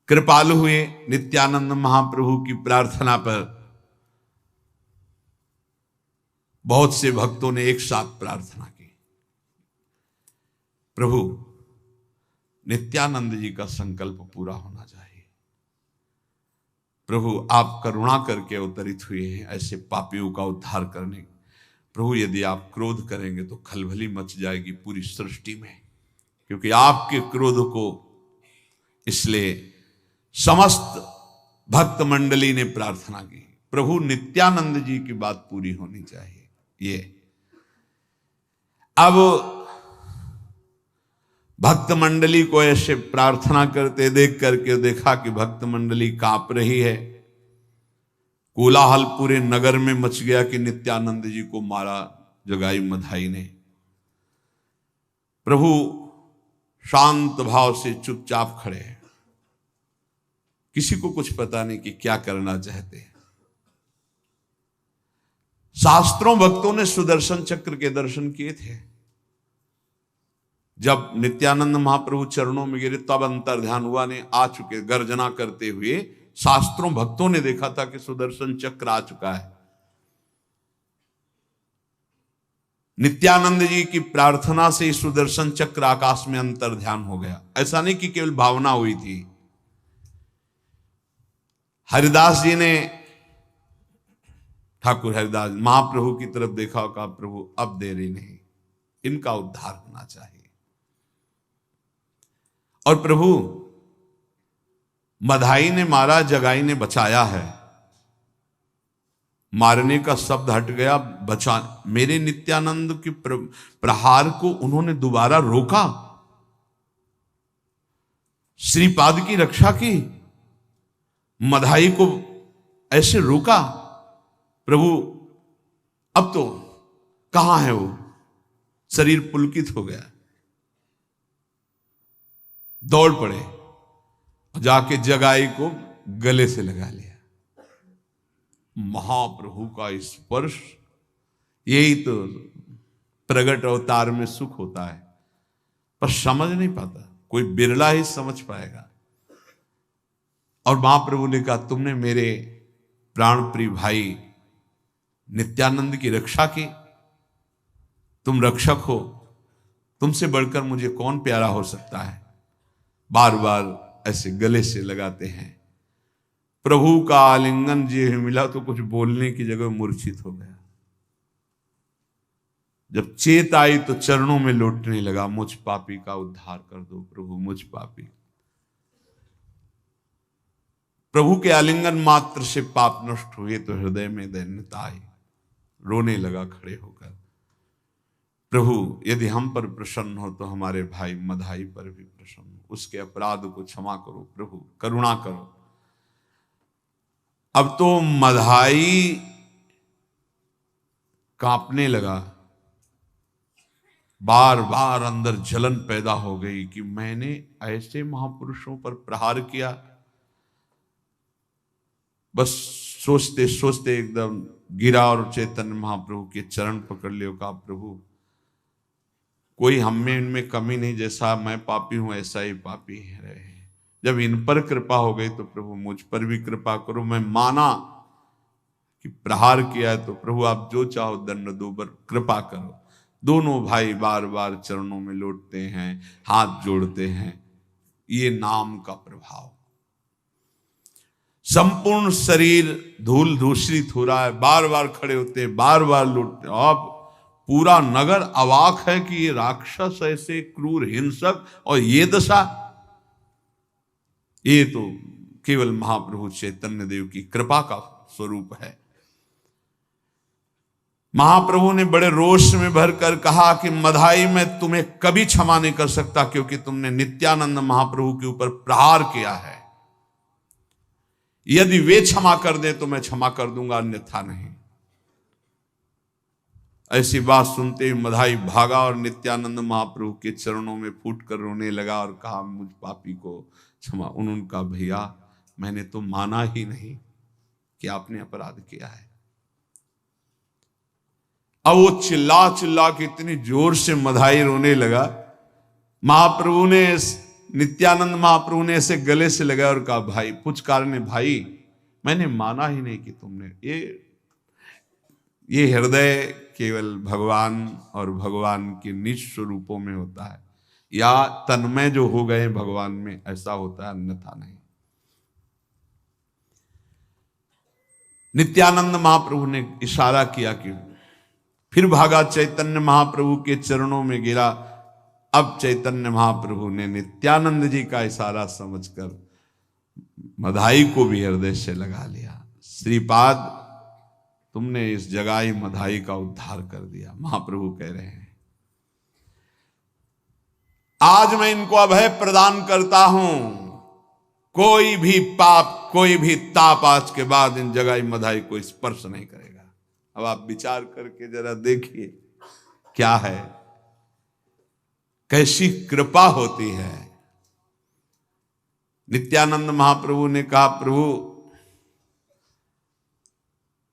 कृपालु हुए, नित्यानंद महाप्रभु की प्रार्थना पर बहुत से भक्तों ने एक साथ प्रार्थना की, प्रभु नित्यानंद जी का संकल्प पूरा होना चाहिए। प्रभु आप करुणा करके अवतरित हुए हैं ऐसे पापियों का उद्धार करने। प्रभु यदि आप क्रोध करेंगे तो खलबली मच जाएगी पूरी सृष्टि में, क्योंकि आपके क्रोध को, इसलिए समस्त भक्त मंडली ने प्रार्थना की प्रभु नित्यानंद जी की बात पूरी होनी चाहिए। ये अब भक्त मंडली को ऐसे प्रार्थना करते देख करके देखा कि भक्त मंडली कांप रही है। कोलाहल पूरे नगर में मच गया कि नित्यानंद जी को मारा जगाई मधाई ने। प्रभु शांत भाव से चुपचाप खड़े हैं, किसी को कुछ पता नहीं कि क्या करना चाहते हैं। शास्त्रों भक्तों ने सुदर्शन चक्र के दर्शन किए थे। जब नित्यानंद महाप्रभु चरणों में गिरे तब अंतर ध्यान हुआ, ने आ चुके गर्जना करते हुए शास्त्रों भक्तों ने देखा था कि सुदर्शन चक्र आ चुका है। नित्यानंद जी की प्रार्थना से सुदर्शन चक्र आकाश में अंतर ध्यान हो गया। ऐसा नहीं कि केवल भावना हुई थी। हरिदास जी ने, ठाकुर हरिदास महाप्रभु की तरफ देखा और कहा, प्रभु अब देरी नहीं, इनका उद्धार होना चाहिए। और प्रभु मधाई ने मारा, जगाई ने बचाया है। मारने का शब्द हट गया, बचा। मेरे नित्यानंद के प्रहार को उन्होंने दोबारा रोका, श्रीपाद की रक्षा की, मधाई को ऐसे रोका। प्रभु अब तो कहां है वो? शरीर पुलकित हो गया, दौड़ पड़े, जाके जगाई को गले से लगा लिया। महाप्रभु का स्पर्श, यही तो प्रगट अवतार में सुख होता है, पर समझ नहीं पाता, कोई बिरला ही समझ पाएगा। और महाप्रभु ने कहा, तुमने मेरे प्राण प्रिय भाई नित्यानंद की रक्षा की, तुम रक्षक हो, तुमसे बढ़कर मुझे कौन प्यारा हो सकता है। बार बार ऐसे गले से लगाते हैं। प्रभु का आलिंगन जी मिला तो कुछ बोलने की जगह मूर्छित हो गया। जब चेत आई तो चरणों में लौटने लगा, मुझ पापी का उद्धार कर दो प्रभु, मुझ पापी। प्रभु के आलिंगन मात्र से पाप नष्ट हुए तो हृदय में दैन्यता आई, रोने लगा खड़े होकर। प्रभु यदि हम पर प्रसन्न हो तो हमारे भाई मधाई पर भी प्रसन्न हो, उसके अपराध को क्षमा करो प्रभु, करुणा करो। अब तो मधाई कांपने लगा, बार बार अंदर जलन पैदा हो गई कि मैंने ऐसे महापुरुषों पर प्रहार किया। बस सोचते सोचते एकदम गिरा और चैतन्य महाप्रभु के चरण पकड़ लियो। कहा, प्रभु कोई हम में इनमें कमी नहीं, जैसा मैं पापी हूं ऐसा ही पापी रहे। जब इन पर कृपा हो गई तो प्रभु मुझ पर भी कृपा करो। मैं माना कि प्रहार किया है तो प्रभु आप जो चाहो दंड दो, पर कृपा करो। दोनों भाई बार बार चरणों में लौटते हैं, हाथ जोड़ते हैं। ये नाम का प्रभाव, संपूर्ण शरीर धूल धूसरित हो रहा है, बार बार खड़े होते हैं, बार बार लौटते। अब पूरा नगर अवाक है कि ये राक्षस ऐसे क्रूर हिंसक और ये दशा, ये तो केवल महाप्रभु चैतन्य देव की कृपा का स्वरूप है। महाप्रभु ने बड़े रोष में भरकर कहा कि मधाई मैं तुम्हें कभी क्षमा नहीं कर सकता, क्योंकि तुमने नित्यानंद महाप्रभु के ऊपर प्रहार किया है। यदि वे क्षमा कर दे तो मैं क्षमा कर दूंगा, अन्यथा नहीं। ऐसी बात सुनते ही मधाई भागा और नित्यानंद महाप्रभु के चरणों में फूट कर रोने लगा और कहा, मुझ पापी को क्षमा। उन्होंने कहा, भैया मैंने तो माना ही नहीं कि आपने अपराध किया है। अब वो चिल्ला चिल्ला के इतनी जोर से मधाई रोने लगा। महाप्रभु ने, नित्यानंद महाप्रभु ने ऐसे गले से लगा और कहा, भाई पुचकार ने, भाई मैंने माना ही नहीं कि तुमने ये हृदय केवल भगवान और भगवान के निज स्वरूपों में होता है, या तन्मय जो हो गए भगवान में ऐसा होता है, अन्यथा नहीं। नित्यानंद महाप्रभु ने इशारा किया कि फिर भागा, चैतन्य महाप्रभु के चरणों में गिरा। अब चैतन्य महाप्रभु ने नित्यानंद जी का इशारा समझकर मधाई को भी हृदय से लगा लिया। श्रीपाद तुमने इस जगाई मधाई का उद्धार कर दिया। महाप्रभु कह रहे हैं, आज मैं इनको अभय प्रदान करता हूं, कोई भी पाप कोई भी ताप आज के बाद इन जगाई मधाई को स्पर्श नहीं करेगा। अब आप विचार करके जरा देखिए क्या है, कैसी कृपा होती है। नित्यानंद महाप्रभु ने कहा, प्रभु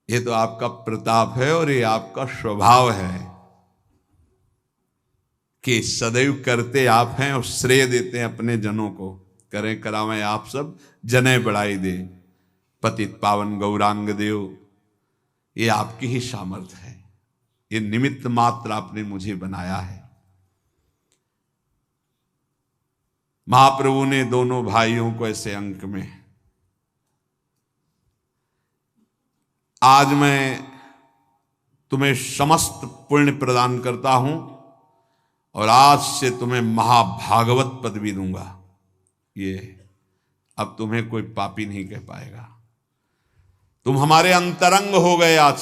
ये तो आपका प्रताप है और ये आपका स्वभाव है कि सदैव करते आप हैं और श्रेय देते हैं अपने जनों को। करें करावें आप सब, जने बढ़ाई दे। पतित पावन गौरांग देव, ये आपकी ही सामर्थ्य है, ये निमित्त मात्र आपने मुझे बनाया है। महाप्रभु ने दोनों भाइयों को ऐसे अंक में, आज मैं तुम्हें समस्त पुण्य प्रदान करता हूं और आज से तुम्हें महाभागवत पदवी दूंगा। ये अब तुम्हें कोई पापी नहीं कह पाएगा, तुम हमारे अंतरंग हो गए। आज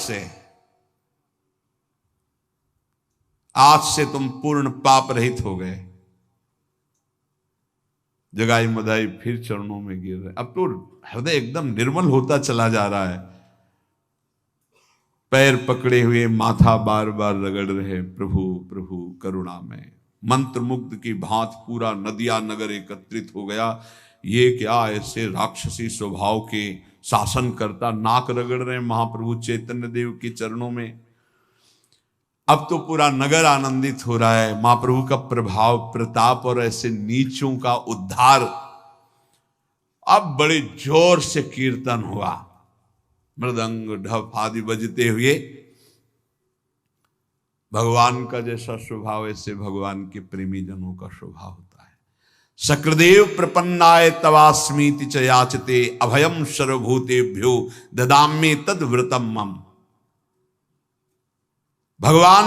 से तुम पूर्ण पाप रहित हो गए। जगाई मदाई फिर चरणों में गिर रहे। अब तो हृदय एकदम निर्मल होता चला जा रहा है। पैर पकड़े हुए माथा बार बार रगड़ रहे, प्रभु प्रभु करुणा में। मंत्र मुग्ध की भांत पूरा नदिया नगर एकत्रित हो गया। ये क्या ऐसे राक्षसी स्वभाव के शासन करता नाक रगड़ रहे महाप्रभु चैतन्य देव के चरणों में। अब तो पूरा नगर आनंदित हो रहा है। महाप्रभु का प्रभाव प्रताप और ऐसे नीचों का उद्धार। अब बड़े जोर से कीर्तन हुआ, मृदंग ढप आदि बजते हुए। भगवान का जैसा स्वभाव ऐसे भगवान के प्रेमी जनों का स्वभाव होता है। सकृदेव प्रपन्नाय तवास्मीति च याचते अभयम सर्वभूतेभ्यो ददाम्ये तद व्रतम मम। भगवान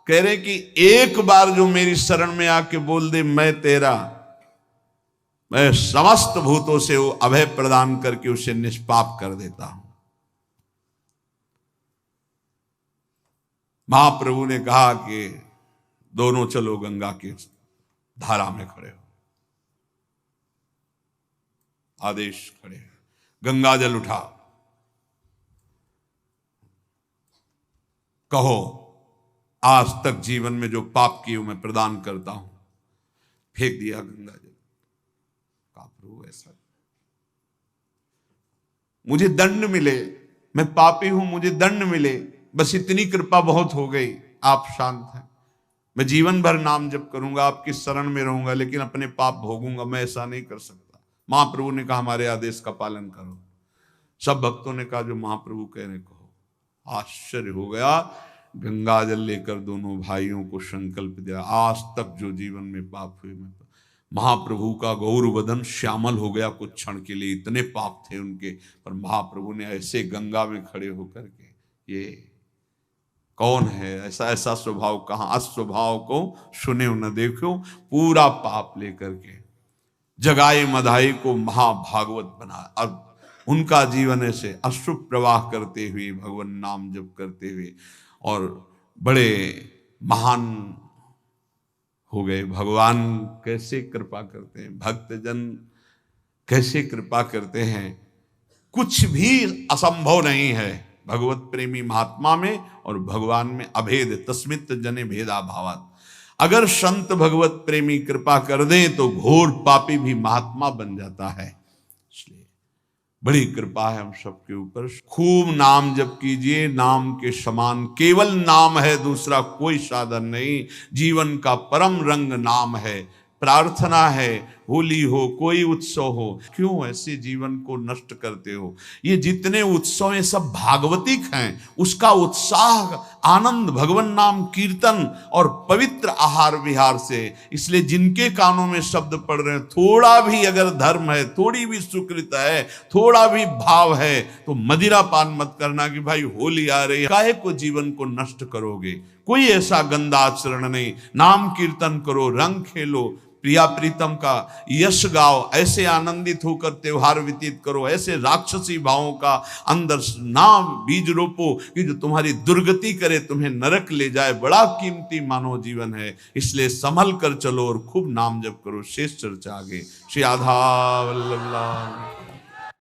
कह रहे कि एक बार जो मेरी शरण में आके बोल दे मैं तेरा, मैं समस्त भूतों से वो अभय प्रदान करके उसे निष्पाप कर देता हूं। महाप्रभु ने कहा कि दोनों चलो गंगा की धारा में खड़े हो। आदेश खड़े, गंगा जल उठा, कहो आज तक जीवन में जो पाप किए मैं प्रदान करता हूं। फेंक दिया गंगा जल। कहा प्रभु ऐसा मुझे दंड मिले, मैं पापी हूं, मुझे दंड मिले, बस इतनी कृपा बहुत हो गई। आप शांत हैं, मैं जीवन भर नाम जप करूंगा, आपकी शरण में रहूंगा, लेकिन अपने पाप भोगूंगा, मैं ऐसा नहीं कर सकता। महाप्रभु ने कहा हमारे आदेश का पालन करो। सब भक्तों ने कहा जो महाप्रभु कह रहे कहो। आश्चर्य हो गया। गंगा जल लेकर दोनों भाइयों को संकल्प दिया, आज तक जो जीवन में पाप हुए मैं। महाप्रभु का गौर वदन श्यामल हो गया कुछ क्षण के लिए, इतने पाप थे उनके। पर महाप्रभु ने ऐसे गंगा में खड़े होकर के, ये कौन है ऐसा ऐसा स्वभाव, कहां अस स्वभाव को सुने न देखो, पूरा पाप लेकर के जगाई मधाई को महाभागवत बना। अब उनका जीवन ऐसे अश्रु प्रवाह करते हुए भगवान नाम जप करते हुए और बड़े महान हो गए। भगवान कैसे कृपा करते हैं, भक्तजन कैसे कृपा करते हैं। कुछ भी असंभव नहीं है भगवत प्रेमी महात्मा में और भगवान में अभेद। तस्मित जने भेदा भावात। अगर संत भगवत प्रेमी कृपा कर दें तो घोर पापी भी महात्मा बन जाता है। इसलिए बड़ी कृपा है हम सबके ऊपर। खूब नाम जप कीजिए, नाम के समान केवल नाम है, दूसरा कोई साधन नहीं। जीवन का परम रंग नाम है। प्रार्थना है, होली हो, कोई उत्सव हो, क्यों ऐसे जीवन को नष्ट करते हो। ये जितने उत्सव हैं सब भागवतिक हैं। उसका उत्साह आनंद भगवान नाम कीर्तन और पवित्र आहार विहार से। इसलिए जिनके कानों में शब्द पड़ रहे हैं, थोड़ा भी अगर धर्म है, थोड़ी भी सुकृत है, थोड़ा भी भाव है, तो मदिरा पान मत करना कि भाई होली आ रही है, काहे को जीवन को नष्ट करोगे। कोई ऐसा गंदा आचरण नहीं। नाम कीर्तन करो, रंग खेलो, प्रिया प्रीतम का यश गाओ, ऐसे आनंदित होकर त्योहार व्यतीत करो। ऐसे राक्षसी भावों का अंदर नाम बीज रोपो कि जो तुम्हारी दुर्गति करे, तुम्हें नरक ले जाए। बड़ा कीमती मानव जीवन है, इसलिए संभल कर चलो और खूब नाम जप करो। शेष चर्चा आगे। श्री राधा वल्लभ लाल।